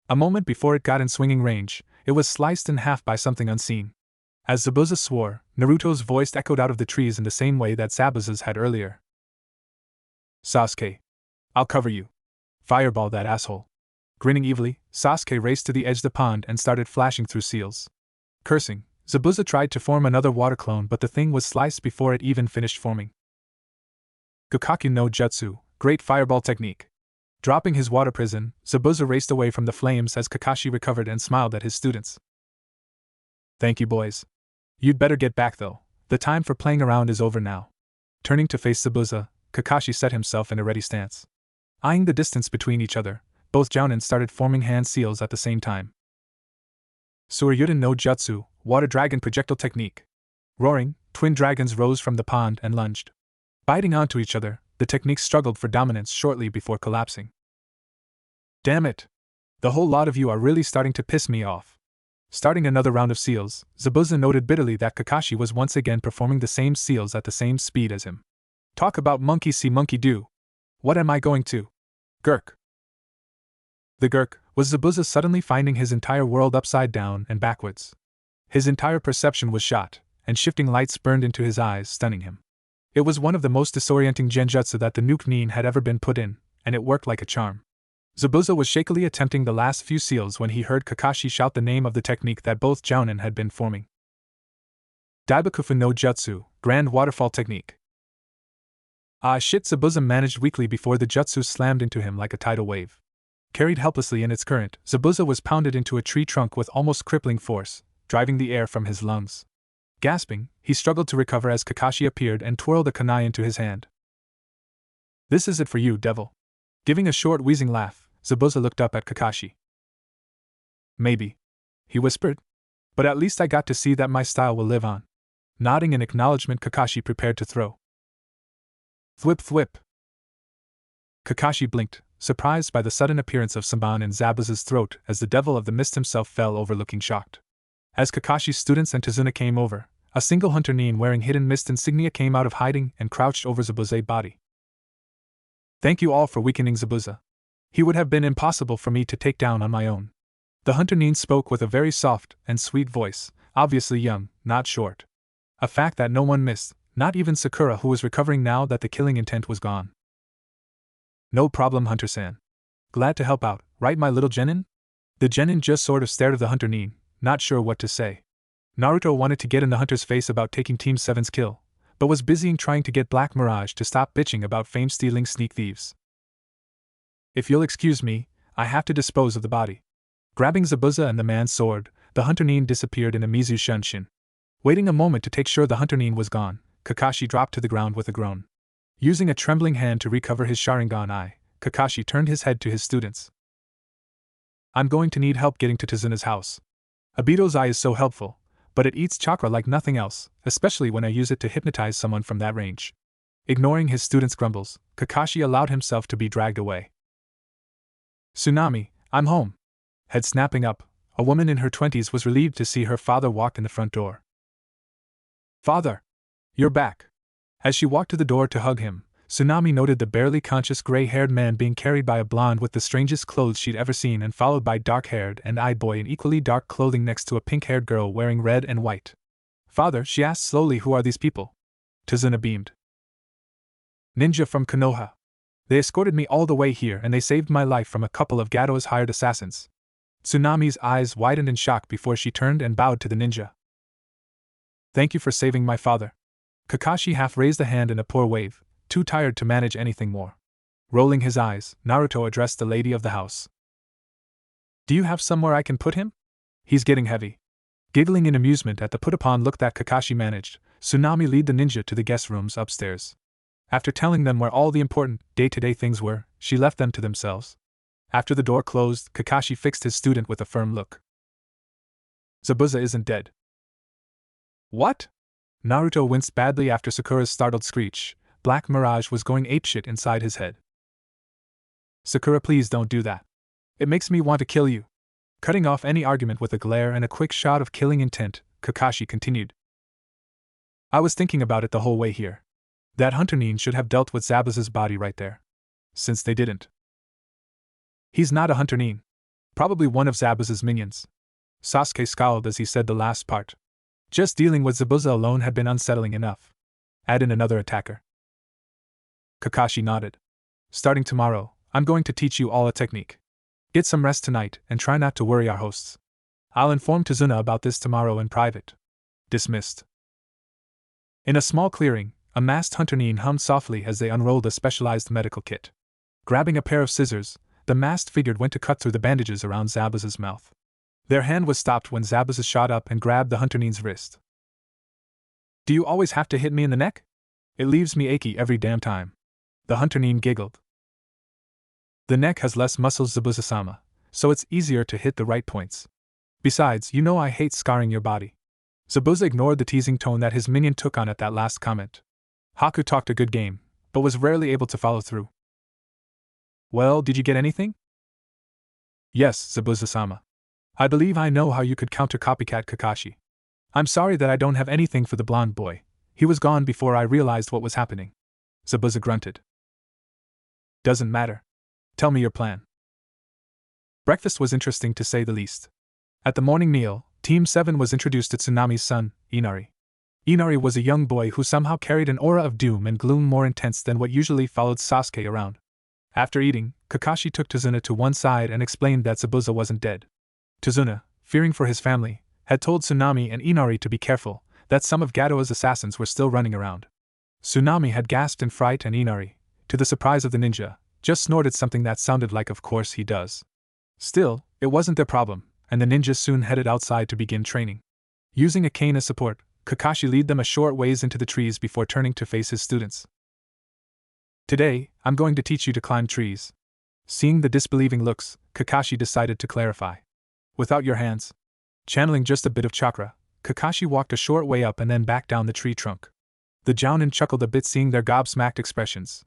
A moment before it got in swinging range, it was sliced in half by something unseen. As Zabuza swore, Naruto's voice echoed out of the trees in the same way that Zabuza's had earlier. Sasuke. I'll cover you. Fireball that asshole. Grinning evilly, Sasuke raced to the edge of the pond and started flashing through seals. Cursing, Zabuza tried to form another water clone, but the thing was sliced before it even finished forming. Gakkaku no Jutsu, great fireball technique. Dropping his water prison, Zabuza raced away from the flames as Kakashi recovered and smiled at his students. Thank you, boys. You'd better get back though, the time for playing around is over now. Turning to face Zabuza, Kakashi set himself in a ready stance. Eyeing the distance between each other, both jounin started forming hand seals at the same time. Suryuden no Jutsu, water dragon projectile technique. Roaring, twin dragons rose from the pond and lunged. Biting onto each other, the technique struggled for dominance shortly before collapsing. Damn it! The whole lot of you are really starting to piss me off. Starting another round of seals, Zabuza noted bitterly that Kakashi was once again performing the same seals at the same speed as him. Talk about monkey see monkey do. What am I going to? Gurk. The gurk was Zabuza suddenly finding his entire world upside down and backwards. His entire perception was shot, and shifting lights burned into his eyes, stunning him. It was one of the most disorienting genjutsu that the nuke nin had ever been put in, and it worked like a charm. Zabuza was shakily attempting the last few seals when he heard Kakashi shout the name of the technique that both jounin had been forming. Daibakufu no Jutsu, Grand Waterfall Technique. Ah shit, Zabuza managed weakly before the jutsu slammed into him like a tidal wave. Carried helplessly in its current, Zabuza was pounded into a tree trunk with almost crippling force, driving the air from his lungs. Gasping, he struggled to recover as Kakashi appeared and twirled a kunai into his hand. This is it for you, devil. Giving a short wheezing laugh, Zabuza looked up at Kakashi. Maybe, he whispered. But at least I got to see that my style will live on. Nodding in acknowledgement, Kakashi prepared to throw. Thwip thwip. Kakashi blinked, surprised by the sudden appearance of Samban in Zabuza's throat as the devil of the mist himself fell over looking shocked. As Kakashi's students and Tazuna came over, A single hunter nin wearing hidden mist insignia came out of hiding and crouched over Zabuza's body. Thank you all for weakening Zabuza. He would have been impossible for me to take down on my own. The hunter nin spoke with a very soft and sweet voice, obviously young, not short. A fact that no one missed, not even Sakura, who was recovering now that the killing intent was gone. No problem, Hunter-san. Glad to help out, right my little genin? The genin just sort of stared at the hunter nin, not sure what to say. Naruto wanted to get in the hunter's face about taking Team 7's kill, but was busy trying to get Black Mirage to stop bitching about fame-stealing sneak thieves. If you'll excuse me, I have to dispose of the body. Grabbing Zabuza and the man's sword, the hunter nin disappeared in a Mizu Shunshin. Waiting a moment to take sure the hunter nin was gone, Kakashi dropped to the ground with a groan. Using a trembling hand to recover his Sharingan eye, Kakashi turned his head to his students. I'm going to need help getting to Tazuna's house. Obito's eye is so helpful, but it eats chakra like nothing else, especially when I use it to hypnotize someone from that range. Ignoring his students' grumbles, Kakashi allowed himself to be dragged away. Tsunami, I'm home. Head snapping up, a woman in her 20s was relieved to see her father walk in the front door. Father! You're back! As she walked to the door to hug him, Tsunami noted the barely conscious gray-haired man being carried by a blonde with the strangest clothes she'd ever seen and followed by dark-haired and eyed boy in equally dark clothing next to a pink-haired girl wearing red and white. Father, she asked slowly, who are these people? Tazuna beamed. Ninja from Konoha. They escorted me all the way here and they saved my life from a couple of Gato's hired assassins. Tsunami's eyes widened in shock before she turned and bowed to the ninja. Thank you for saving my father. Kakashi half raised a hand in a poor wave, too tired to manage anything more. Rolling his eyes, Naruto addressed the lady of the house. Do you have somewhere I can put him? He's getting heavy. Giggling in amusement at the put-upon look that Kakashi managed, Tsunami led the ninja to the guest rooms upstairs. After telling them where all the important, day-to-day things were, she left them to themselves. After the door closed, Kakashi fixed his student with a firm look. Zabuza isn't dead. What? Naruto winced badly after Sakura's startled screech. Black Mirage was going apeshit inside his head. Sakura, please don't do that. It makes me want to kill you. Cutting off any argument with a glare and a quick shot of killing intent, Kakashi continued. I was thinking about it the whole way here. That hunter nin should have dealt with Zabuza's body right there. Since they didn't. He's not a hunter nin. Probably one of Zabuza's minions. Sasuke scowled as he said the last part. Just dealing with Zabuza alone had been unsettling enough. Add in another attacker. Kakashi nodded. Starting tomorrow, I'm going to teach you all a technique. Get some rest tonight and try not to worry our hosts. I'll inform Tazuna about this tomorrow in private. Dismissed. In a small clearing, a masked hunter nin hummed softly as they unrolled a specialized medical kit. Grabbing a pair of scissors, the masked figure went to cut through the bandages around Zabuza's mouth. Their hand was stopped when Zabuza shot up and grabbed the hunter nin's wrist. Do you always have to hit me in the neck? It leaves me achy every damn time. The hunter nin giggled. The neck has less muscles, Zabuza-sama, so it's easier to hit the right points. Besides, you know I hate scarring your body. Zabuza ignored the teasing tone that his minion took on at that last comment. Haku talked a good game, but was rarely able to follow through. Well, did you get anything? Yes, Zabuza-sama. I believe I know how you could counter copycat Kakashi. I'm sorry that I don't have anything for the blonde boy. He was gone before I realized what was happening. Zabuza grunted. Doesn't matter. Tell me your plan. Breakfast was interesting to say the least. At the morning meal, Team 7 was introduced to Tsunami's son, Inari. Inari was a young boy who somehow carried an aura of doom and gloom more intense than what usually followed Sasuke around. After eating, Kakashi took Tazuna to one side and explained that Zabuza wasn't dead. Tazuna, fearing for his family, had told Tsunami and Inari to be careful, that some of Gato's assassins were still running around. Tsunami had gasped in fright and Inari, to the surprise of the ninja, just snorted something that sounded like of course he does. Still, it wasn't their problem, and the ninjas soon headed outside to begin training. Using a cane as support, Kakashi led them a short ways into the trees before turning to face his students. Today, I'm going to teach you to climb trees. Seeing the disbelieving looks, Kakashi decided to clarify. Without your hands. Channeling just a bit of chakra, Kakashi walked a short way up and then back down the tree trunk. The Jounin chuckled a bit seeing their gobsmacked expressions.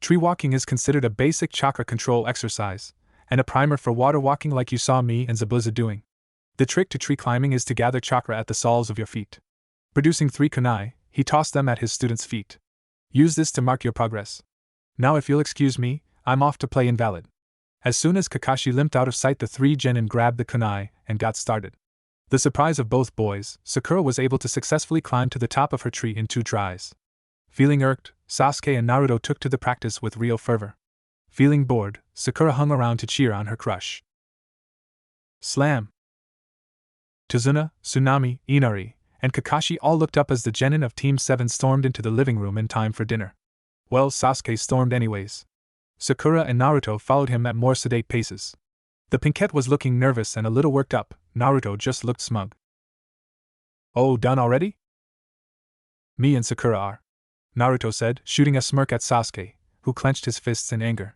Tree walking is considered a basic chakra control exercise, and a primer for water walking like you saw me and Zabuza doing. The trick to tree climbing is to gather chakra at the soles of your feet. Producing 3 kunai, he tossed them at his student's feet. Use this to mark your progress. Now if you'll excuse me, I'm off to play invalid. As soon as Kakashi limped out of sight, the 3 genin grabbed the kunai and got started. The surprise of both boys, Sakura was able to successfully climb to the top of her tree in 2 tries. Feeling irked, Sasuke and Naruto took to the practice with real fervor. Feeling bored, Sakura hung around to cheer on her crush. Slam! Tazuna, Tsunami, Inari, and Kakashi all looked up as the genin of Team 7 stormed into the living room in time for dinner. Well, Sasuke stormed anyways. Sakura and Naruto followed him at more sedate paces. The pinkette was looking nervous and a little worked up, Naruto just looked smug. Oh, done already? Me and Sakura are, Naruto said, shooting a smirk at Sasuke, who clenched his fists in anger.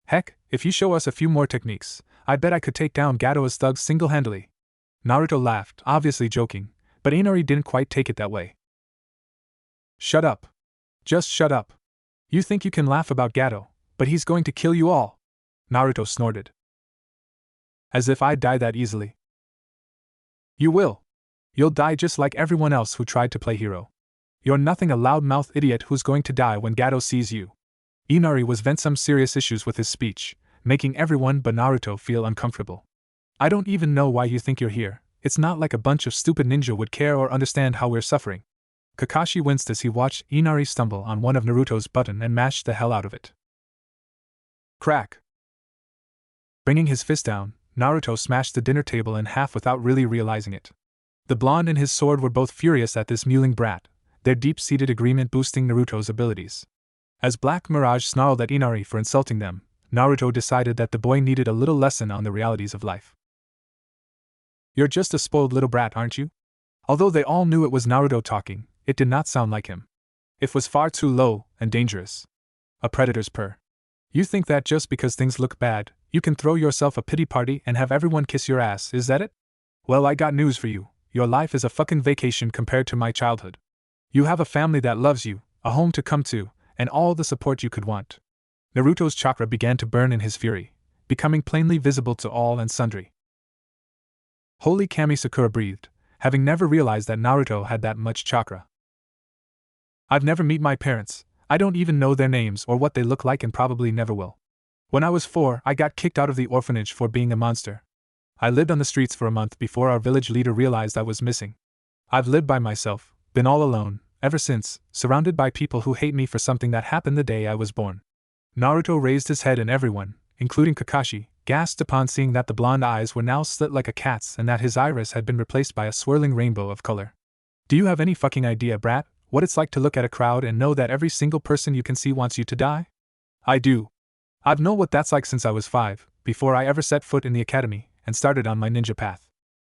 Heck, if you show us a few more techniques, I bet I could take down Gato's thugs single-handedly. Naruto laughed, obviously joking, but Inari didn't quite take it that way. Shut up. Just shut up. You think you can laugh about Gato, but he's going to kill you all, Naruto snorted. As if I'd die that easily. You will. You'll die just like everyone else who tried to play hero. You're nothing a loudmouth idiot who's going to die when Gato sees you. Inari was vent some serious issues with his speech, making everyone but Naruto feel uncomfortable. I don't even know why you think you're here. It's not like a bunch of stupid ninja would care or understand how we're suffering. Kakashi winced as he watched Inari stumble on one of Naruto's button and mashed the hell out of it. Crack! Bringing his fist down, Naruto smashed the dinner table in half without really realizing it. The blonde and his sword were both furious at this mewling brat, their deep-seated agreement boosting Naruto's abilities. As Black Mirage snarled at Inari for insulting them, Naruto decided that the boy needed a little lesson on the realities of life. You're just a spoiled little brat, aren't you? Although they all knew it was Naruto talking, it did not sound like him. It was far too low and dangerous. A predator's purr. You think that just because things look bad, you can throw yourself a pity party and have everyone kiss your ass, is that it? Well, I got news for you. Your life is a fucking vacation compared to my childhood. You have a family that loves you, a home to come to, and all the support you could want. Naruto's chakra began to burn in his fury, becoming plainly visible to all and sundry. Holy Kami, Sakura breathed, having never realized that Naruto had that much chakra. I've never met my parents, I don't even know their names or what they look like and probably never will. When I was 4, I got kicked out of the orphanage for being a monster. I lived on the streets for a month before our village leader realized I was missing. I've lived by myself, been all alone, ever since, surrounded by people who hate me for something that happened the day I was born. Naruto raised his head and everyone, including Kakashi, gasped upon seeing that the blonde eyes were now slit like a cat's and that his iris had been replaced by a swirling rainbow of color. Do you have any fucking idea, brat, what it's like to look at a crowd and know that every single person you can see wants you to die? I do. I've known what that's like since I was 5, before I ever set foot in the academy, and started on my ninja path.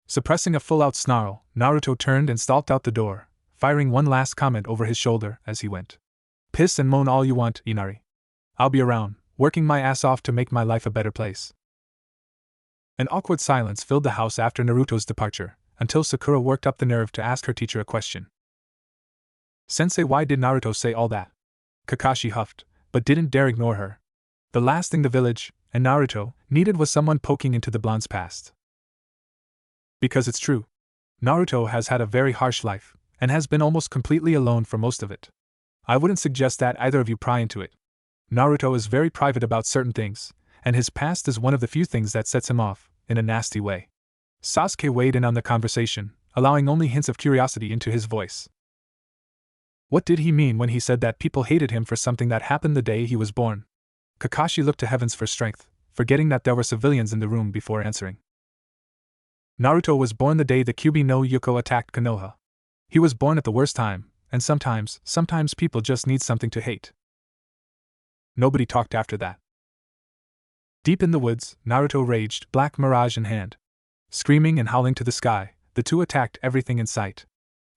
Suppressing a full-out snarl, Naruto turned and stalked out the door, firing one last comment over his shoulder as he went. Piss and moan all you want, Inari. I'll be around, working my ass off to make my life a better place. An awkward silence filled the house after Naruto's departure, until Sakura worked up the nerve to ask her teacher a question. Sensei, why did Naruto say all that? Kakashi huffed, but didn't dare ignore her. The last thing the village, and Naruto, needed was someone poking into the blonde's past. Because it's true. Naruto has had a very harsh life, and has been almost completely alone for most of it. I wouldn't suggest that either of you pry into it. Naruto is very private about certain things, and his past is one of the few things that sets him off, in a nasty way. Sasuke weighed in on the conversation, allowing only hints of curiosity into his voice. What did he mean when he said that people hated him for something that happened the day he was born? Kakashi looked to heavens for strength, forgetting that there were civilians in the room before answering. Naruto was born the day the Kyuubi no Yuko attacked Konoha. He was born at the worst time, and sometimes people just need something to hate. Nobody talked after that. Deep in the woods, Naruto raged, Black Mirage in hand. Screaming and howling to the sky, the two attacked everything in sight.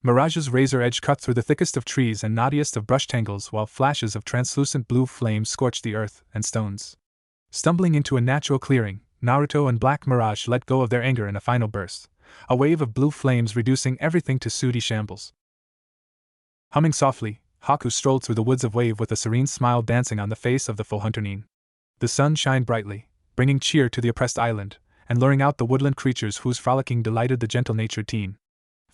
Mirage's razor edge cut through the thickest of trees and knottiest of brush tangles while flashes of translucent blue flame scorched the earth and stones. Stumbling into a natural clearing, Naruto and Black Mirage let go of their anger in a final burst, a wave of blue flames reducing everything to sooty shambles. Humming softly, Haku strolled through the woods of Wave with a serene smile dancing on the face of the full hunter Nin. The sun shined brightly, bringing cheer to the oppressed island, and luring out the woodland creatures whose frolicking delighted the gentle-natured teen.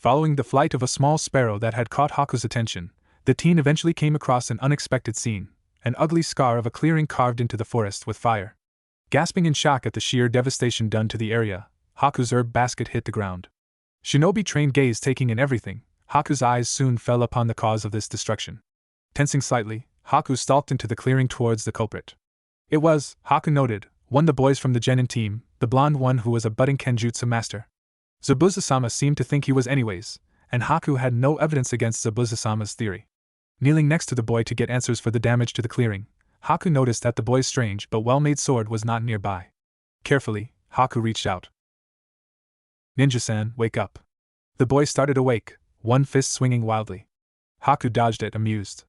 Following the flight of a small sparrow that had caught Haku's attention, the teen eventually came across an unexpected scene, an ugly scar of a clearing carved into the forest with fire. Gasping in shock at the sheer devastation done to the area, Haku's herb basket hit the ground. Shinobi-trained gaze taking in everything, Haku's eyes soon fell upon the cause of this destruction. Tensing slightly, Haku stalked into the clearing towards the culprit. It was, Haku noted, one of the boys from the Genin team, the blonde one who was a budding Kenjutsu master. Zabuza-sama seemed to think he was anyways, and Haku had no evidence against Zabuza-sama's theory. Kneeling next to the boy to get answers for the damage to the clearing, Haku noticed that the boy's strange but well-made sword was not nearby. Carefully, Haku reached out. "Ninja-san, wake up." The boy started awake, one fist swinging wildly. Haku dodged it, amused.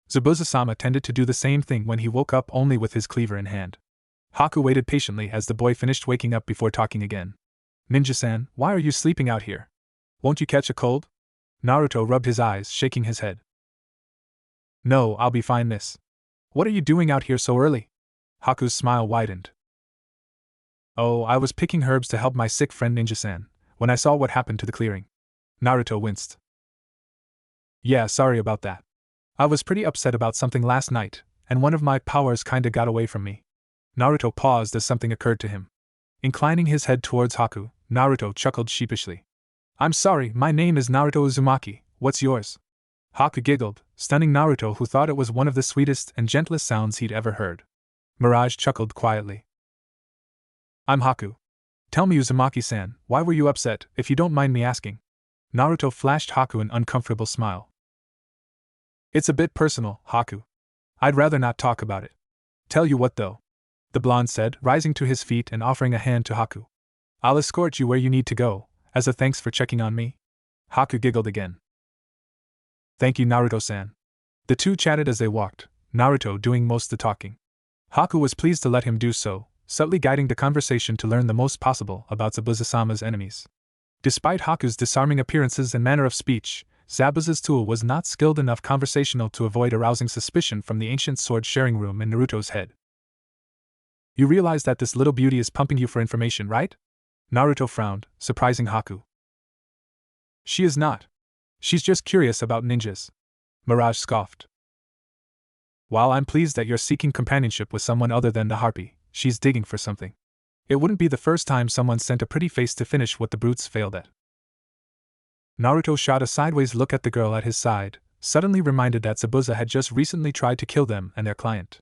Zabuza-sama tended to do the same thing when he woke up, only with his cleaver in hand. Haku waited patiently as the boy finished waking up before talking again. "Ninja-san, why are you sleeping out here? Won't you catch a cold?" Naruto rubbed his eyes, shaking his head. "No, I'll be fine, miss." "What are you doing out here so early?" Haku's smile widened. "Oh, I was picking herbs to help my sick friend Ninja-san, when I saw what happened to the clearing." Naruto winced. "Yeah, sorry about that. I was pretty upset about something last night, and one of my powers kinda got away from me." Naruto paused as something occurred to him. Inclining his head towards Haku, Naruto chuckled sheepishly. "I'm sorry, my name is Naruto Uzumaki, what's yours?" Haku giggled, stunning Naruto, who thought it was one of the sweetest and gentlest sounds he'd ever heard. Mirage chuckled quietly. "I'm Haku. Tell me, Uzumaki-san, why were you upset, if you don't mind me asking?" Naruto flashed Haku an uncomfortable smile. "It's a bit personal, Haku. I'd rather not talk about it. Tell you what though," the blonde said, rising to his feet and offering a hand to Haku. "I'll escort you where you need to go, as a thanks for checking on me." Haku giggled again. "Thank you, Naruto-san." The two chatted as they walked, Naruto doing most of the talking. Haku was pleased to let him do so, subtly guiding the conversation to learn the most possible about Zabuza-sama's enemies. Despite Haku's disarming appearances and manner of speech, Zabuza's tool was not skilled enough conversational to avoid arousing suspicion from the ancient sword-sharing room in Naruto's head. "You realize that this little beauty is pumping you for information, right?" Naruto frowned, surprising Haku. "She is not. She's just curious about ninjas." Mirage scoffed. "While I'm pleased that you're seeking companionship with someone other than the harpy, she's digging for something. It wouldn't be the first time someone sent a pretty face to finish what the brutes failed at." Naruto shot a sideways look at the girl at his side, suddenly reminded that Zabuza had just recently tried to kill them and their client.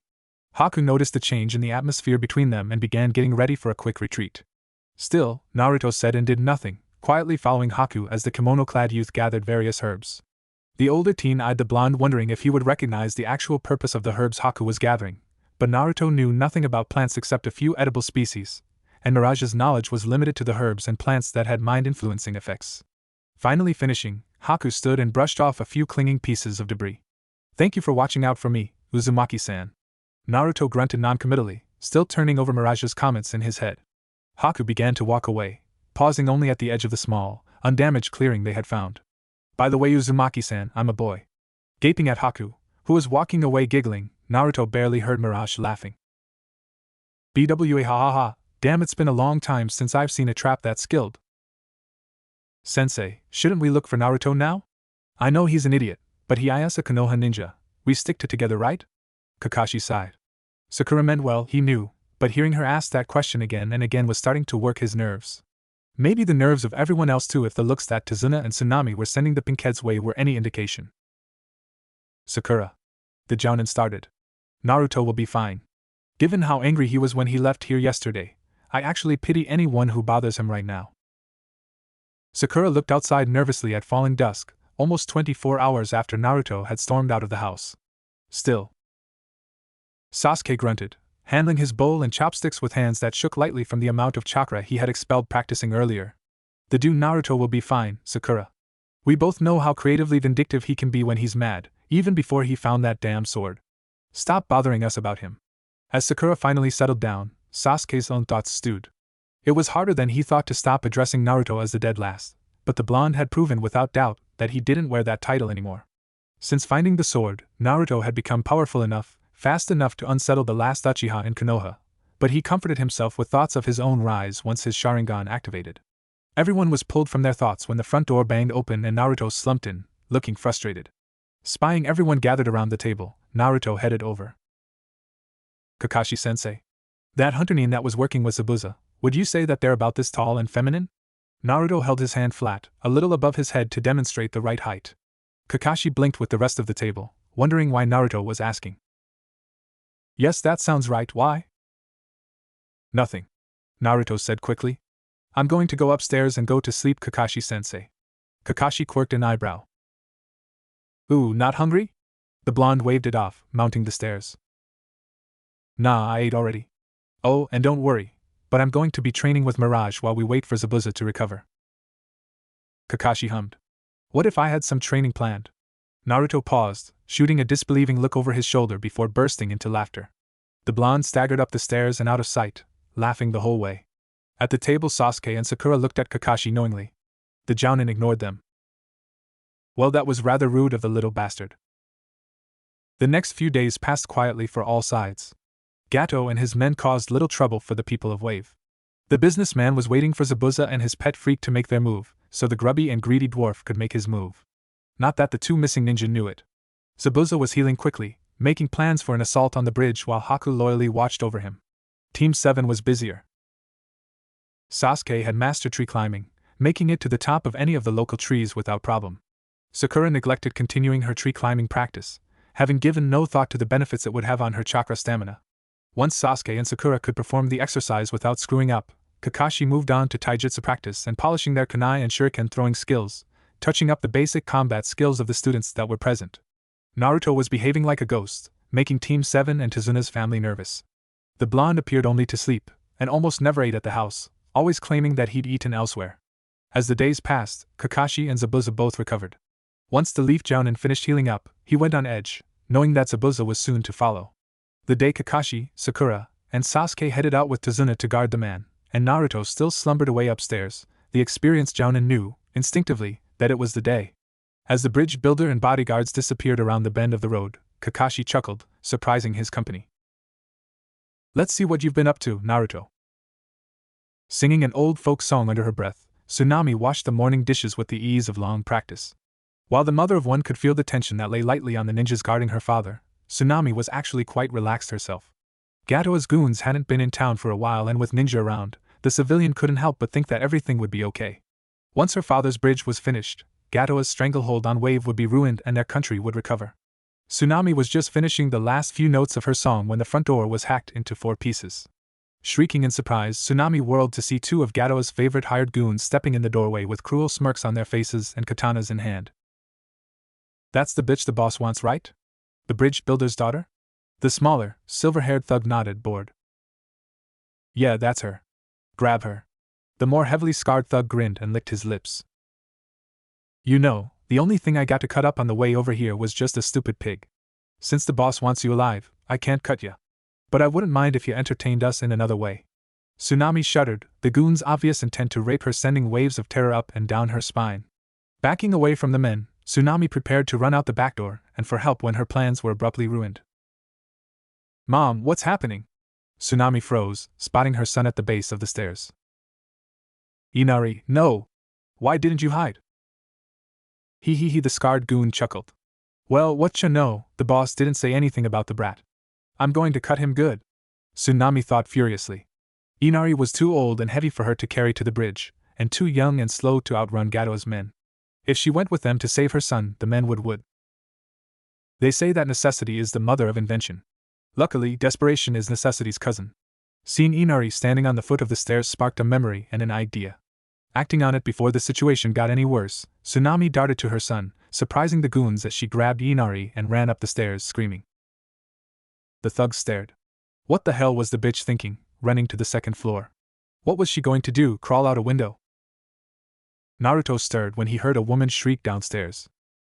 Haku noticed the change in the atmosphere between them and began getting ready for a quick retreat. Still, Naruto said and did nothing, quietly following Haku as the kimono-clad youth gathered various herbs. The older teen eyed the blonde, wondering if he would recognize the actual purpose of the herbs Haku was gathering, but Naruto knew nothing about plants except a few edible species, and Mirage's knowledge was limited to the herbs and plants that had mind-influencing effects. Finally finishing, Haku stood and brushed off a few clinging pieces of debris. "Thank you for watching out for me, Uzumaki-san." Naruto grunted noncommittally, still turning over Mirage's comments in his head. Haku began to walk away, pausing only at the edge of the small, undamaged clearing they had found. "By the way, Uzumaki-san, I'm a boy." Gaping at Haku, who was walking away giggling, Naruto barely heard Mirage laughing. "Bwa ha ha ha, damn, it's been a long time since I've seen a trap that skilled." "Sensei, shouldn't we look for Naruto now? I know he's an idiot, but he is a Konoha ninja. We stick together, right?" Kakashi sighed. Sakura meant well, he knew, but hearing her ask that question again and again was starting to work his nerves. Maybe the nerves of everyone else too, if the looks that Tazuna and Tsunami were sending the Pinkhead's way were any indication. "Sakura," the Jounin started. "Naruto will be fine. Given how angry he was when he left here yesterday, I actually pity anyone who bothers him right now." Sakura looked outside nervously at falling dusk, almost 24 hours after Naruto had stormed out of the house. "Still." Sasuke grunted, handling his bowl and chopsticks with hands that shook lightly from the amount of chakra he had expelled practicing earlier. "The dude Naruto will be fine, Sakura. We both know how creatively vindictive he can be when he's mad, even before he found that damn sword. Stop bothering us about him." As Sakura finally settled down, Sasuke's own thoughts stewed. It was harder than he thought to stop addressing Naruto as the dead last, but the blonde had proven without doubt that he didn't wear that title anymore. Since finding the sword, Naruto had become powerful enough, fast enough to unsettle the last Uchiha in Konoha, but he comforted himself with thoughts of his own rise once his Sharingan activated. Everyone was pulled from their thoughts when the front door banged open and Naruto slumped in, looking frustrated. Spying everyone gathered around the table, Naruto headed over. Kakashi-sensei. That hunter that was working with Zabuza, would you say that they're about this tall and feminine? Naruto held his hand flat, a little above his head to demonstrate the right height. Kakashi blinked with the rest of the table, wondering why Naruto was asking. Yes, that sounds right, why? Nothing. Naruto said quickly. I'm going to go upstairs and go to sleep, Kakashi-sensei. Kakashi quirked an eyebrow. Ooh, not hungry? The blonde waved it off, mounting the stairs. Nah, I ate already. Oh, and don't worry, but I'm going to be training with Mirage while we wait for Zabuza to recover. Kakashi hummed. What if I had some training planned? Naruto paused, shooting a disbelieving look over his shoulder before bursting into laughter. The blonde staggered up the stairs and out of sight, laughing the whole way. At the table, Sasuke and Sakura looked at Kakashi knowingly. The Jounin ignored them. Well, that was rather rude of the little bastard. The next few days passed quietly for all sides. Gato and his men caused little trouble for the people of Wave. The businessman was waiting for Zabuza and his pet freak to make their move, so the grubby and greedy dwarf could make his move. Not that the two missing ninja knew it. Zabuza was healing quickly, making plans for an assault on the bridge while Haku loyally watched over him. Team 7 was busier. Sasuke had mastered tree climbing, making it to the top of any of the local trees without problem. Sakura neglected continuing her tree climbing practice, having given no thought to the benefits it would have on her chakra stamina. Once Sasuke and Sakura could perform the exercise without screwing up, Kakashi moved on to taijutsu practice and polishing their kunai and shuriken throwing skills, touching up the basic combat skills of the students that were present. Naruto was behaving like a ghost, making Team 7 and Tazuna's family nervous. The blonde appeared only to sleep, and almost never ate at the house, always claiming that he'd eaten elsewhere. As the days passed, Kakashi and Zabuza both recovered. Once the Leaf Jounin finished healing up, he went on edge, knowing that Zabuza was soon to follow. The day Kakashi, Sakura, and Sasuke headed out with Tazuna to guard the man, and Naruto still slumbered away upstairs, the experienced Jounin knew, instinctively, that it was the day. As the bridge builder and bodyguards disappeared around the bend of the road, Kakashi chuckled, surprising his company. Let's see what you've been up to, Naruto. Singing an old folk song under her breath, Tsunami washed the morning dishes with the ease of long practice. While the mother of one could feel the tension that lay lightly on the ninjas guarding her father, Tsunami was actually quite relaxed herself. Gato's goons hadn't been in town for a while, and with ninja around, the civilian couldn't help but think that everything would be okay. Once her father's bridge was finished, Gato's stranglehold on Wave would be ruined and their country would recover. Tsunami was just finishing the last few notes of her song when the front door was hacked into 4 pieces. Shrieking in surprise, Tsunami whirled to see 2 of Gato's favorite hired goons stepping in the doorway with cruel smirks on their faces and katanas in hand. That's the bitch the boss wants, right? The bridge builder's daughter? The smaller, silver-haired thug nodded, bored. Yeah, that's her. Grab her. The more heavily scarred thug grinned and licked his lips. You know, the only thing I got to cut up on the way over here was just a stupid pig. Since the boss wants you alive, I can't cut ya. But I wouldn't mind if you entertained us in another way. Tsunami shuddered, the goon's obvious intent to rape her sending waves of terror up and down her spine. Backing away from the men, Tsunami prepared to run out the back door and for help when her plans were abruptly ruined. Mom, what's happening? Tsunami froze, spotting her son at the base of the stairs. Inari, no! Why didn't you hide? He, the scarred goon chuckled. Well, whatcha know, the boss didn't say anything about the brat. I'm going to cut him good. Tsunami thought furiously. Inari was too old and heavy for her to carry to the bridge, and too young and slow to outrun Gato's men. If she went with them to save her son, the men would. They say that necessity is the mother of invention. Luckily, desperation is necessity's cousin. Seeing Inari standing on the foot of the stairs sparked a memory and an idea. Acting on it before the situation got any worse, Tsunami darted to her son, surprising the goons as she grabbed Inari and ran up the stairs screaming. The thugs stared. What the hell was the bitch thinking, running to the 2nd floor? What was she going to do, crawl out a window? Naruto stirred when he heard a woman shriek downstairs.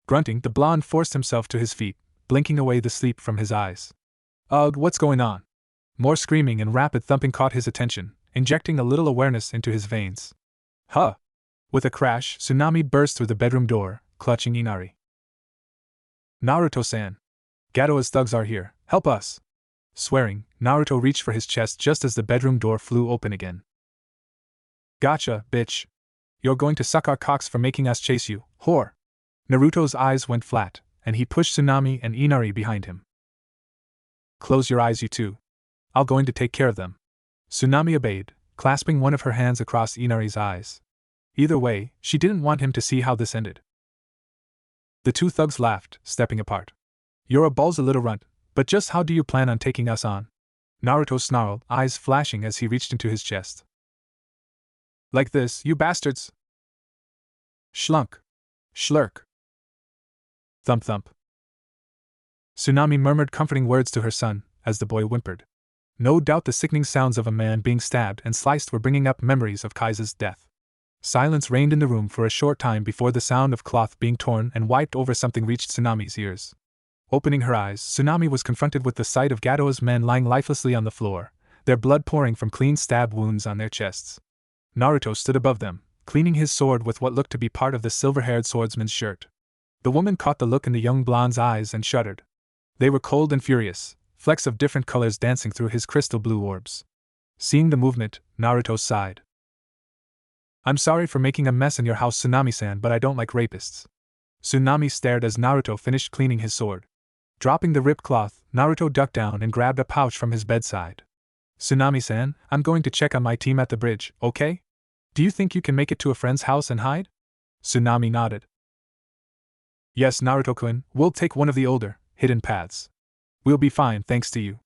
Grunting, the blonde forced himself to his feet, blinking away the sleep from his eyes. Ugh, what's going on? More screaming and rapid thumping caught his attention, injecting a little awareness into his veins. Huh! With a crash, Tsunami burst through the bedroom door, clutching Inari. Naruto-san! Gato's thugs are here, help us! Swearing, Naruto reached for his chest just as the bedroom door flew open again. Gotcha, bitch! You're going to suck our cocks for making us chase you, whore. Naruto's eyes went flat, and he pushed Tsunami and Inari behind him. Close your eyes, you two. I'll going to take care of them. Tsunami obeyed, clasping one of her hands across Inari's eyes. Either way, she didn't want him to see how this ended. The two thugs laughed, stepping apart. You're a balls a little runt, but just how do you plan on taking us on? Naruto snarled, eyes flashing as he reached into his chest. Like this, you bastards! Schlunk. Schlurk. Thump thump. Tsunami murmured comforting words to her son, as the boy whimpered. No doubt the sickening sounds of a man being stabbed and sliced were bringing up memories of Kaisa's death. Silence reigned in the room for a short time before the sound of cloth being torn and wiped over something reached Tsunami's ears. Opening her eyes, Tsunami was confronted with the sight of Gato's men lying lifelessly on the floor, their blood pouring from clean stab wounds on their chests. Naruto stood above them, cleaning his sword with what looked to be part of the silver-haired swordsman's shirt. The woman caught the look in the young blonde's eyes and shuddered. They were cold and furious, flecks of different colors dancing through his crystal blue orbs. Seeing the movement, Naruto sighed. I'm sorry for making a mess in your house, Tsunami-san, but I don't like rapists. Tsunami stared as Naruto finished cleaning his sword. Dropping the ripped cloth, Naruto ducked down and grabbed a pouch from his bedside. Tsunami-san, I'm going to check on my team at the bridge, okay? Do you think you can make it to a friend's house and hide? Tsunami nodded. Yes, Naruto-kun, we'll take one of the older, hidden paths. We'll be fine thanks to you.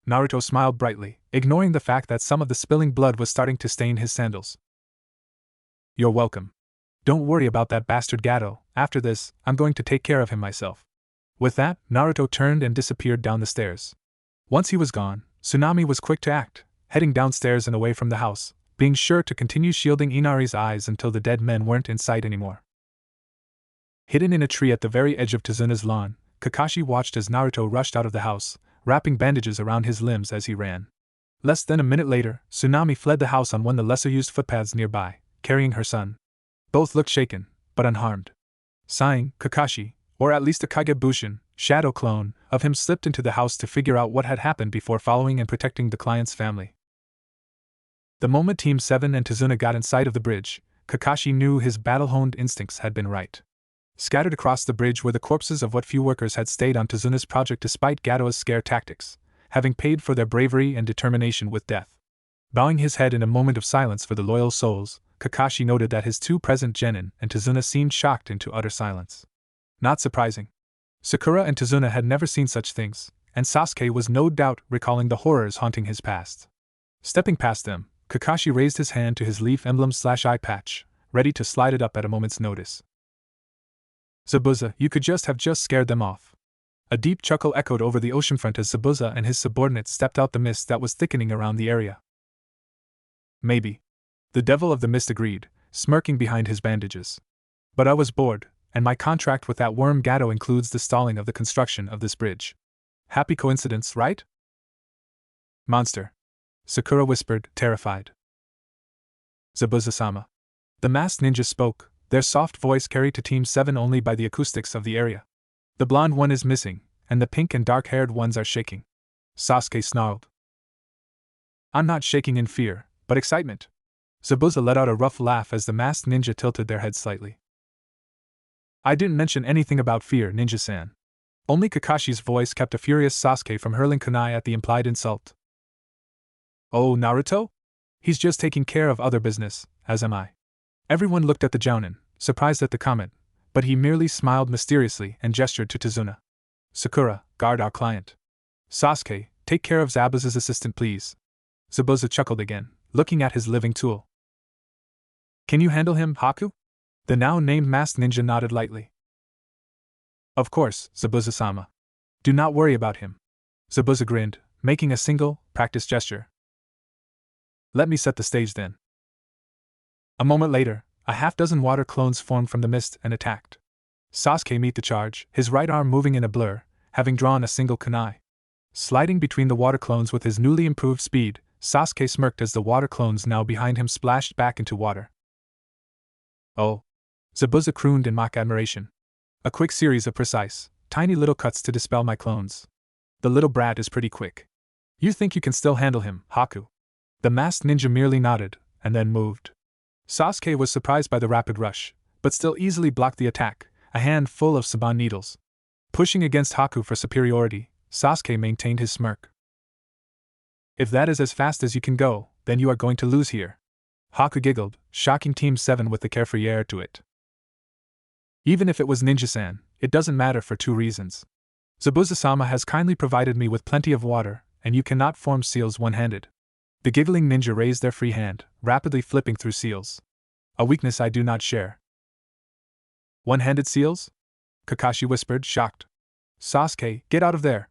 Naruto smiled brightly, ignoring the fact that some of the spilling blood was starting to stain his sandals. You're welcome. Don't worry about that bastard Gato, after this, I'm going to take care of him myself. With that, Naruto turned and disappeared down the stairs. Once he was gone, Tsunami was quick to act, heading downstairs and away from the house, being sure to continue shielding Inari's eyes until the dead men weren't in sight anymore. Hidden in a tree at the very edge of Tazuna's lawn, Kakashi watched as Naruto rushed out of the house, wrapping bandages around his limbs as he ran. Less than a minute later, Tsunami fled the house on one of the lesser-used footpaths nearby, carrying her son. Both looked shaken, but unharmed. Sighing, Kakashi, or at least a Kagebushin, shadow clone, of him slipped into the house to figure out what had happened before following and protecting the client's family. The moment Team 7 and Tazuna got in sight of the bridge, Kakashi knew his battle-honed instincts had been right. Scattered across the bridge were the corpses of what few workers had stayed on Tazuna's project despite Gato's scare tactics, having paid for their bravery and determination with death. Bowing his head in a moment of silence for the loyal souls, Kakashi noted that his two present genin and Tazuna seemed shocked into utter silence. Not surprising. Sakura and Tazuna had never seen such things, and Sasuke was no doubt recalling the horrors haunting his past. Stepping past them, Kakashi raised his hand to his leaf emblem/eye patch, ready to slide it up at a moment's notice. Zabuza, you could just have scared them off. A deep chuckle echoed over the oceanfront as Zabuza and his subordinates stepped out the mist that was thickening around the area. Maybe. The devil of the mist agreed, smirking behind his bandages. But I was bored, and my contract with that worm Gato includes the stalling of the construction of this bridge. Happy coincidence, right? Monster. Sakura whispered, terrified. Zabuza-sama. The masked ninja spoke, their soft voice carried to Team 7 only by the acoustics of the area. The blonde one is missing, and the pink and dark-haired ones are shaking. Sasuke snarled. I'm not shaking in fear, but excitement. Zabuza let out a rough laugh as the masked ninja tilted their head slightly. I didn't mention anything about fear, ninja-san. Only Kakashi's voice kept a furious Sasuke from hurling kunai at the implied insult. Oh, Naruto? He's just taking care of other business, as am I. Everyone looked at the jounin, surprised at the comment, but he merely smiled mysteriously and gestured to Tazuna. Sakura, guard our client. Sasuke, take care of Zabuza's assistant please. Zabuza chuckled again, looking at his living tool. Can you handle him, Haku? The now-named masked ninja nodded lightly. Of course, Zabuza-sama. Do not worry about him. Zabuza grinned, making a single, practiced gesture. Let me set the stage then. A moment later, a half-dozen water clones formed from the mist and attacked. Sasuke met the charge, his right arm moving in a blur, having drawn a single kunai. Sliding between the water clones with his newly improved speed, Sasuke smirked as the water clones now behind him splashed back into water. Oh! Zabuza crooned in mock admiration. A quick series of precise, tiny little cuts to dispel my clones. The little brat is pretty quick. You think you can still handle him, Haku? The masked ninja merely nodded, and then moved. Sasuke was surprised by the rapid rush, but still easily blocked the attack, a hand full of Saban needles. Pushing against Haku for superiority, Sasuke maintained his smirk. If that is as fast as you can go, then you are going to lose here. Haku giggled, shocking Team 7 with the carefree air to it. Even if it was Ninja-san, it doesn't matter for two reasons. Zabuza-sama has kindly provided me with plenty of water, and you cannot form seals one-handed. The giggling ninja raised their free hand, rapidly flipping through seals. A weakness I do not share. One-handed seals? Kakashi whispered, shocked. Sasuke, get out of there!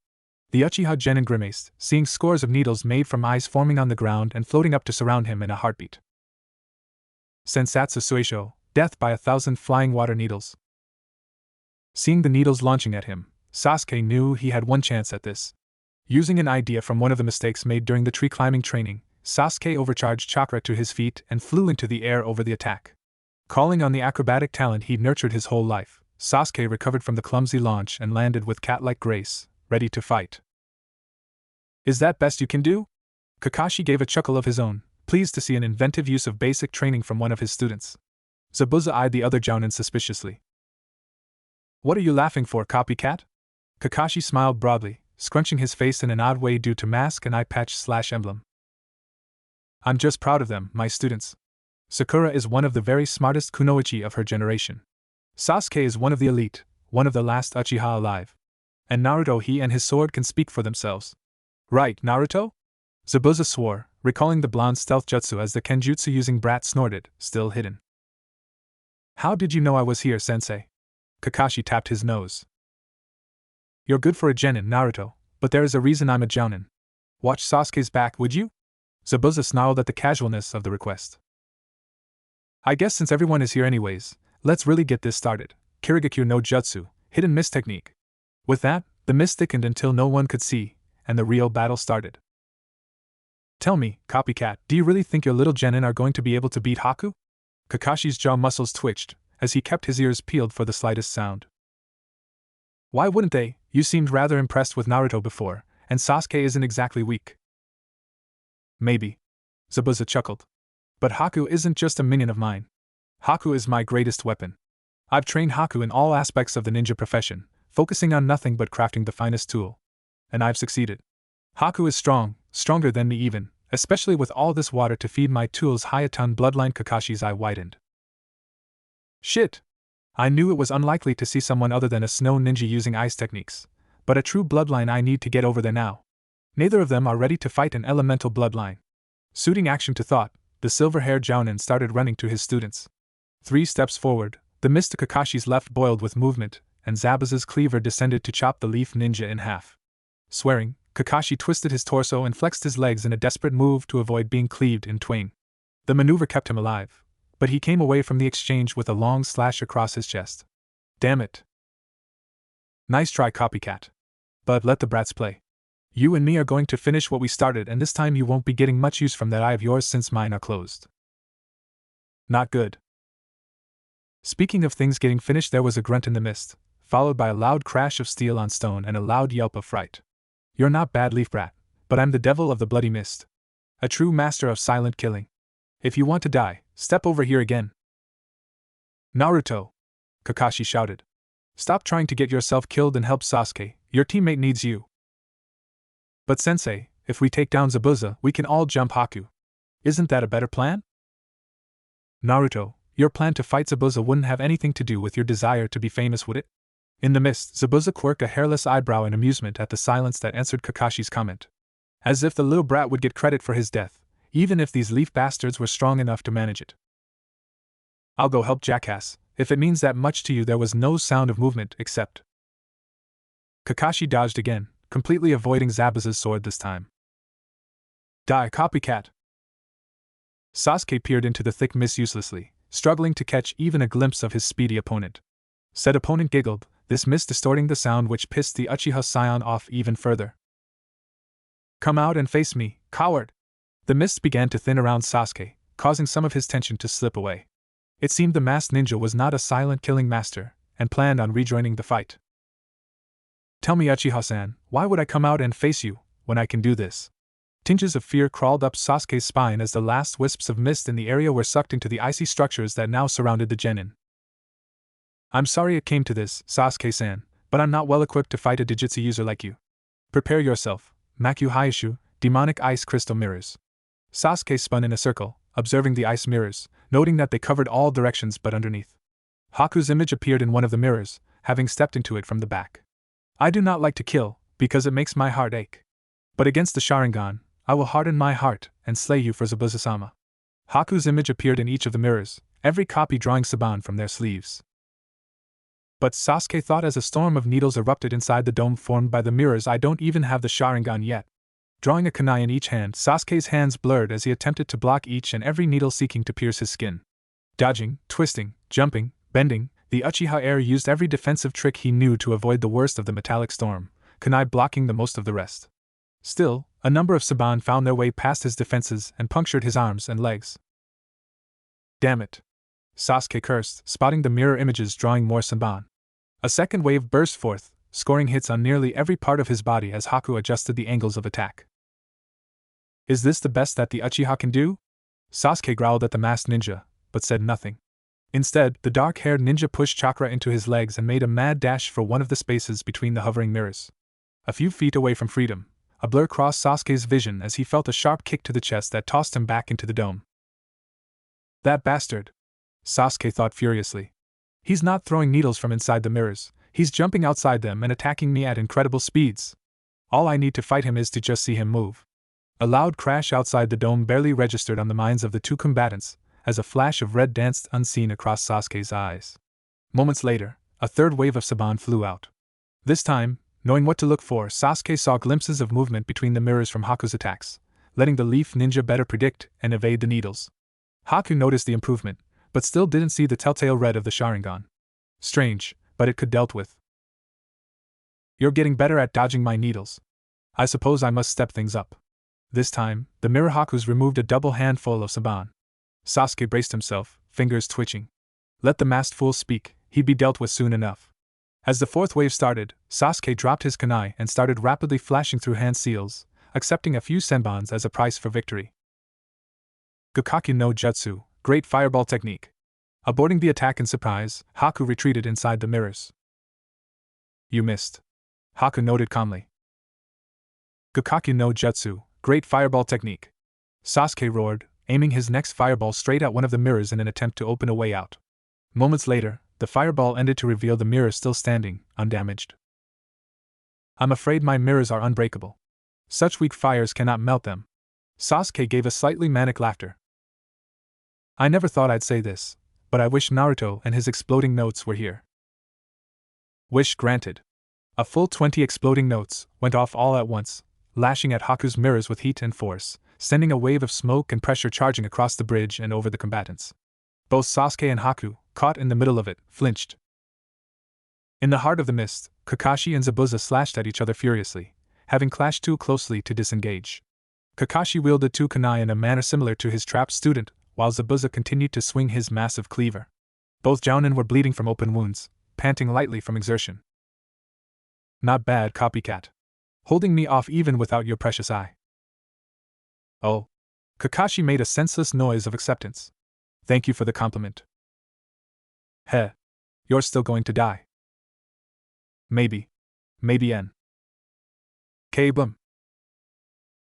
The Uchiha Genin grimaced, seeing scores of needles made from eyes forming on the ground and floating up to surround him in a heartbeat. Sensatsu Suisho, death by 1,000 flying water needles. Seeing the needles launching at him, Sasuke knew he had one chance at this. Using an idea from one of the mistakes made during the tree climbing training, Sasuke overcharged chakra to his feet and flew into the air over the attack. Calling on the acrobatic talent he'd nurtured his whole life, Sasuke recovered from the clumsy launch and landed with cat-like grace, ready to fight. Is that best you can do? Kakashi gave a chuckle of his own, pleased to see an inventive use of basic training from one of his students. Zabuza eyed the other jounin suspiciously. What are you laughing for, copycat? Kakashi smiled broadly, scrunching his face in an odd way due to mask and eye patch/emblem. I'm just proud of them, my students. Sakura is one of the very smartest kunoichi of her generation. Sasuke is one of the elite, one of the last Uchiha alive. And Naruto, he and his sword can speak for themselves. Right, Naruto? Zabuza swore, recalling the blonde stealth jutsu as the kenjutsu-using brat snorted, still hidden. How did you know I was here, sensei? Kakashi tapped his nose. You're good for a genin, Naruto, but there is a reason I'm a jounin. Watch Sasuke's back, would you? Zabuza snarled at the casualness of the request. I guess since everyone is here anyways, let's really get this started. Kirigakure no Jutsu, hidden mist technique. With that, the mist thickened until no one could see, and the real battle started. Tell me, copycat, do you really think your little genin are going to be able to beat Haku? Kakashi's jaw muscles twitched, as he kept his ears peeled for the slightest sound. Why wouldn't they? You seemed rather impressed with Naruto before, and Sasuke isn't exactly weak. Maybe. Zabuza chuckled. But Haku isn't just a minion of mine. Haku is my greatest weapon. I've trained Haku in all aspects of the ninja profession, focusing on nothing but crafting the finest tool. And I've succeeded. Haku is strong, stronger than me even, especially with all this water to feed my tool's Hayatan bloodline. Kakashi's eye widened. Shit! I knew it was unlikely to see someone other than a snow ninja using ice techniques, but a true bloodline. I need to get over there now. Neither of them are ready to fight an elemental bloodline. Suiting action to thought, the silver-haired jounin started running to his students. 3 steps forward, the mist of Kakashi's left boiled with movement, and Zabuza's cleaver descended to chop the leaf ninja in half. Swearing, Kakashi twisted his torso and flexed his legs in a desperate move to avoid being cleaved in twain. The maneuver kept him alive, but he came away from the exchange with a long slash across his chest. Damn it. Nice try, copycat. But let the brats play. You and me are going to finish what we started, and this time you won't be getting much use from that eye of yours since mine are closed. Not good. Speaking of things getting finished, there was a grunt in the mist, followed by a loud crash of steel on stone and a loud yelp of fright. You're not bad, leaf brat, but I'm the devil of the bloody mist. A true master of silent killing. If you want to die, step over here again. Naruto! Kakashi shouted. Stop trying to get yourself killed and help Sasuke, your teammate needs you. But sensei, if we take down Zabuza, we can all jump Haku. Isn't that a better plan? Naruto, your plan to fight Zabuza wouldn't have anything to do with your desire to be famous, would it? In the mist, Zabuza quirked a hairless eyebrow in amusement at the silence that answered Kakashi's comment. As if the little brat would get credit for his death, even if these leaf bastards were strong enough to manage it. I'll go help Jackass, if it means that much to you. There was no sound of movement except. Kakashi dodged again, completely avoiding Zabuza's sword this time. Die, copycat! Sasuke peered into the thick mist uselessly, struggling to catch even a glimpse of his speedy opponent. Said opponent giggled, this mist distorting the sound, which pissed the Uchiha Scion off even further. Come out and face me, coward! The mist began to thin around Sasuke, causing some of his tension to slip away. It seemed the masked ninja was not a silent killing master, and planned on rejoining the fight. Tell me, Uchiha-san, why would I come out and face you, when I can do this? Tinges of fear crawled up Sasuke's spine as the last wisps of mist in the area were sucked into the icy structures that now surrounded the genin. I'm sorry it came to this, Sasuke-san, but I'm not well equipped to fight a Dijutsu user like you. Prepare yourself, Maku Hyushu, demonic ice crystal mirrors. Sasuke spun in a circle, observing the ice mirrors, noting that they covered all directions but underneath. Haku's image appeared in one of the mirrors, having stepped into it from the back. I do not like to kill, because it makes my heart ache. But against the Sharingan, I will harden my heart and slay you for Zabuza-sama. Haku's image appeared in each of the mirrors, every copy drawing Saban from their sleeves. But Sasuke thought as a storm of needles erupted inside the dome formed by the mirrors. I don't even have the Sharingan yet. Drawing a kunai in each hand, Sasuke's hands blurred as he attempted to block each and every needle seeking to pierce his skin. Dodging, twisting, jumping, bending, the Uchiha heir used every defensive trick he knew to avoid the worst of the metallic storm, kunai blocking the most of the rest. Still, a number of Saban found their way past his defenses and punctured his arms and legs. Damn it! Sasuke cursed, spotting the mirror images drawing more Saban. A second wave burst forth, scoring hits on nearly every part of his body as Haku adjusted the angles of attack. Is this the best that the Uchiha can do? Sasuke growled at the masked ninja, but said nothing. Instead, the dark-haired ninja pushed chakra into his legs and made a mad dash for one of the spaces between the hovering mirrors. A few feet away from freedom, a blur crossed Sasuke's vision as he felt a sharp kick to the chest that tossed him back into the dome. That bastard! Sasuke thought furiously. He's not throwing needles from inside the mirrors, he's jumping outside them and attacking me at incredible speeds. All I need to fight him is to just see him move. A loud crash outside the dome barely registered on the minds of the two combatants, as a flash of red danced unseen across Sasuke's eyes. Moments later, a third wave of Saban flew out. This time, knowing what to look for, Sasuke saw glimpses of movement between the mirrors from Haku's attacks, letting the Leaf Ninja better predict and evade the needles. Haku noticed the improvement, but still didn't see the telltale red of the Sharingan. Strange, but it could dealt with. You're getting better at dodging my needles. I suppose I must step things up. This time, the mirror Hakus removed a double handful of Saban. Sasuke braced himself, fingers twitching. Let the masked fool speak, he'd be dealt with soon enough. As the fourth wave started, Sasuke dropped his kunai and started rapidly flashing through hand seals, accepting a few senbons as a price for victory. Gakaki no Jutsu, Great Fireball Technique. Aborting the attack in surprise, Haku retreated inside the mirrors. You missed. Haku noted calmly. Gakaki no Jutsu, Great Fireball Technique. Sasuke roared, aiming his next fireball straight at one of the mirrors in an attempt to open a way out. Moments later, the fireball ended to reveal the mirror still standing, undamaged. I'm afraid my mirrors are unbreakable. Such weak fires cannot melt them. Sasuke gave a slightly manic laughter. I never thought I'd say this, but I wish Naruto and his exploding notes were here. Wish granted. A full 20 exploding notes went off all at once, lashing at Haku's mirrors with heat and force, sending a wave of smoke and pressure charging across the bridge and over the combatants. Both Sasuke and Haku, caught in the middle of it, flinched. In the heart of the mist, Kakashi and Zabuza slashed at each other furiously, having clashed too closely to disengage. Kakashi wielded two kunai in a manner similar to his trapped student, while Zabuza continued to swing his massive cleaver. Both jounin were bleeding from open wounds, panting lightly from exertion. Not bad, copycat. Holding me off even without your precious eye. Oh. Kakashi made a senseless noise of acceptance. Thank you for the compliment. Heh. You're still going to die. Maybe. Maybe N. K-boom.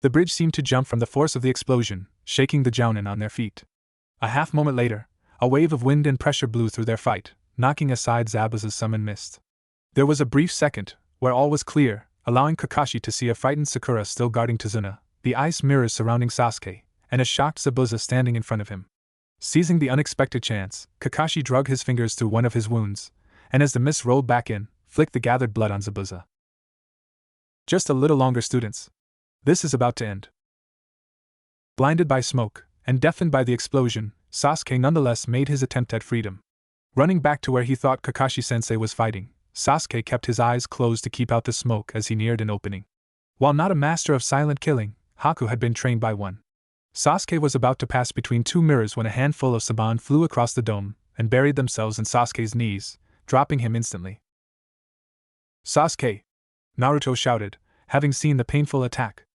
The bridge seemed to jump from the force of the explosion, shaking the jounin on their feet. A half moment later, a wave of wind and pressure blew through their fight, knocking aside Zabuza's summon mist. There was a brief second, where all was clear, allowing Kakashi to see a frightened Sakura still guarding Tazuna, the ice mirrors surrounding Sasuke, and a shocked Zabuza standing in front of him. Seizing the unexpected chance, Kakashi drug his fingers through one of his wounds, and as the mist rolled back in, flicked the gathered blood on Zabuza. Just a little longer, students. This is about to end. Blinded by smoke, and deafened by the explosion, Sasuke nonetheless made his attempt at freedom. Running back to where he thought Kakashi-sensei was fighting, Sasuke kept his eyes closed to keep out the smoke as he neared an opening. While not a master of silent killing, Haku had been trained by one. Sasuke was about to pass between two mirrors when a handful of Saban flew across the dome and buried themselves in Sasuke's knees, dropping him instantly. Sasuke! Naruto shouted, having seen the painful attack.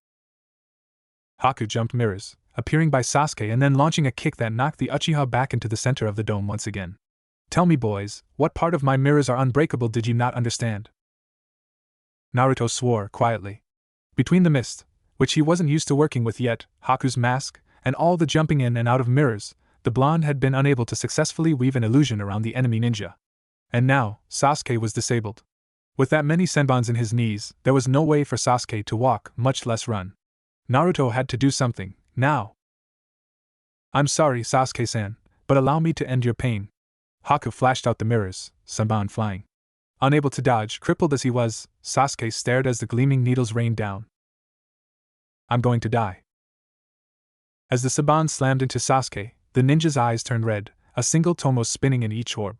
Haku jumped mirrors, appearing by Sasuke and then launching a kick that knocked the Uchiha back into the center of the dome once again. Tell me, boys, what part of my mirrors are unbreakable did you not understand? Naruto swore quietly. Between the mist, which he wasn't used to working with yet, Haku's mask, and all the jumping in and out of mirrors, the blonde had been unable to successfully weave an illusion around the enemy ninja. And now, Sasuke was disabled. With that many senbons in his knees, there was no way for Sasuke to walk, much less run. Naruto had to do something, now. I'm sorry, Sasuke-san, but allow me to end your pain. Haku flashed out the mirrors, senbon flying. Unable to dodge, crippled as he was, Sasuke stared as the gleaming needles rained down. I'm going to die. As the senbon slammed into Sasuke, the ninja's eyes turned red, a single tomo spinning in each orb.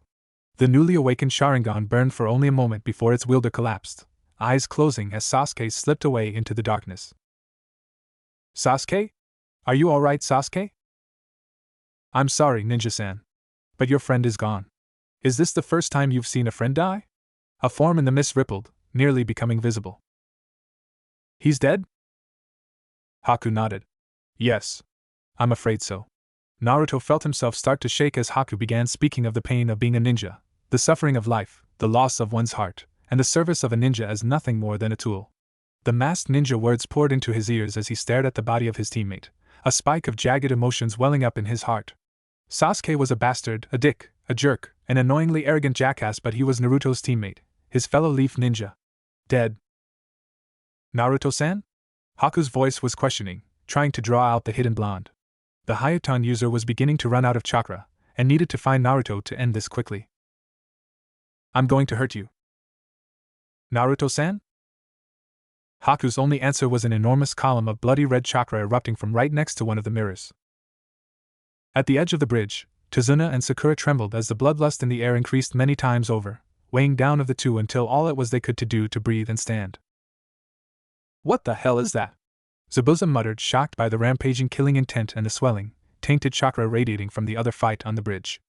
The newly awakened Sharingan burned for only a moment before its wielder collapsed, eyes closing as Sasuke slipped away into the darkness. Sasuke? Are you alright, Sasuke? I'm sorry, Ninja-san. But your friend is gone. Is this the first time you've seen a friend die? A form in the mist rippled, nearly becoming visible. He's dead? Haku nodded. Yes. I'm afraid so. Naruto felt himself start to shake as Haku began speaking of the pain of being a ninja, the suffering of life, the loss of one's heart, and the service of a ninja as nothing more than a tool. The masked ninja words poured into his ears as he stared at the body of his teammate, a spike of jagged emotions welling up in his heart. Sasuke was a bastard, a dick, a jerk, an annoyingly arrogant jackass, but he was Naruto's teammate, his fellow leaf ninja. Dead. Naruto-san? Haku's voice was questioning, trying to draw out the hidden blonde. The Hayatan user was beginning to run out of chakra, and needed to find Naruto to end this quickly. I'm going to hurt you. Naruto-san? Haku's only answer was an enormous column of bloody red chakra erupting from right next to one of the mirrors. At the edge of the bridge, Tazuna and Sakura trembled as the bloodlust in the air increased many times over, weighing down of the two until all it was they could to do to breathe and stand. What the hell is that? Zabuza muttered, shocked by the rampaging killing intent and the swelling, tainted chakra radiating from the other fight on the bridge.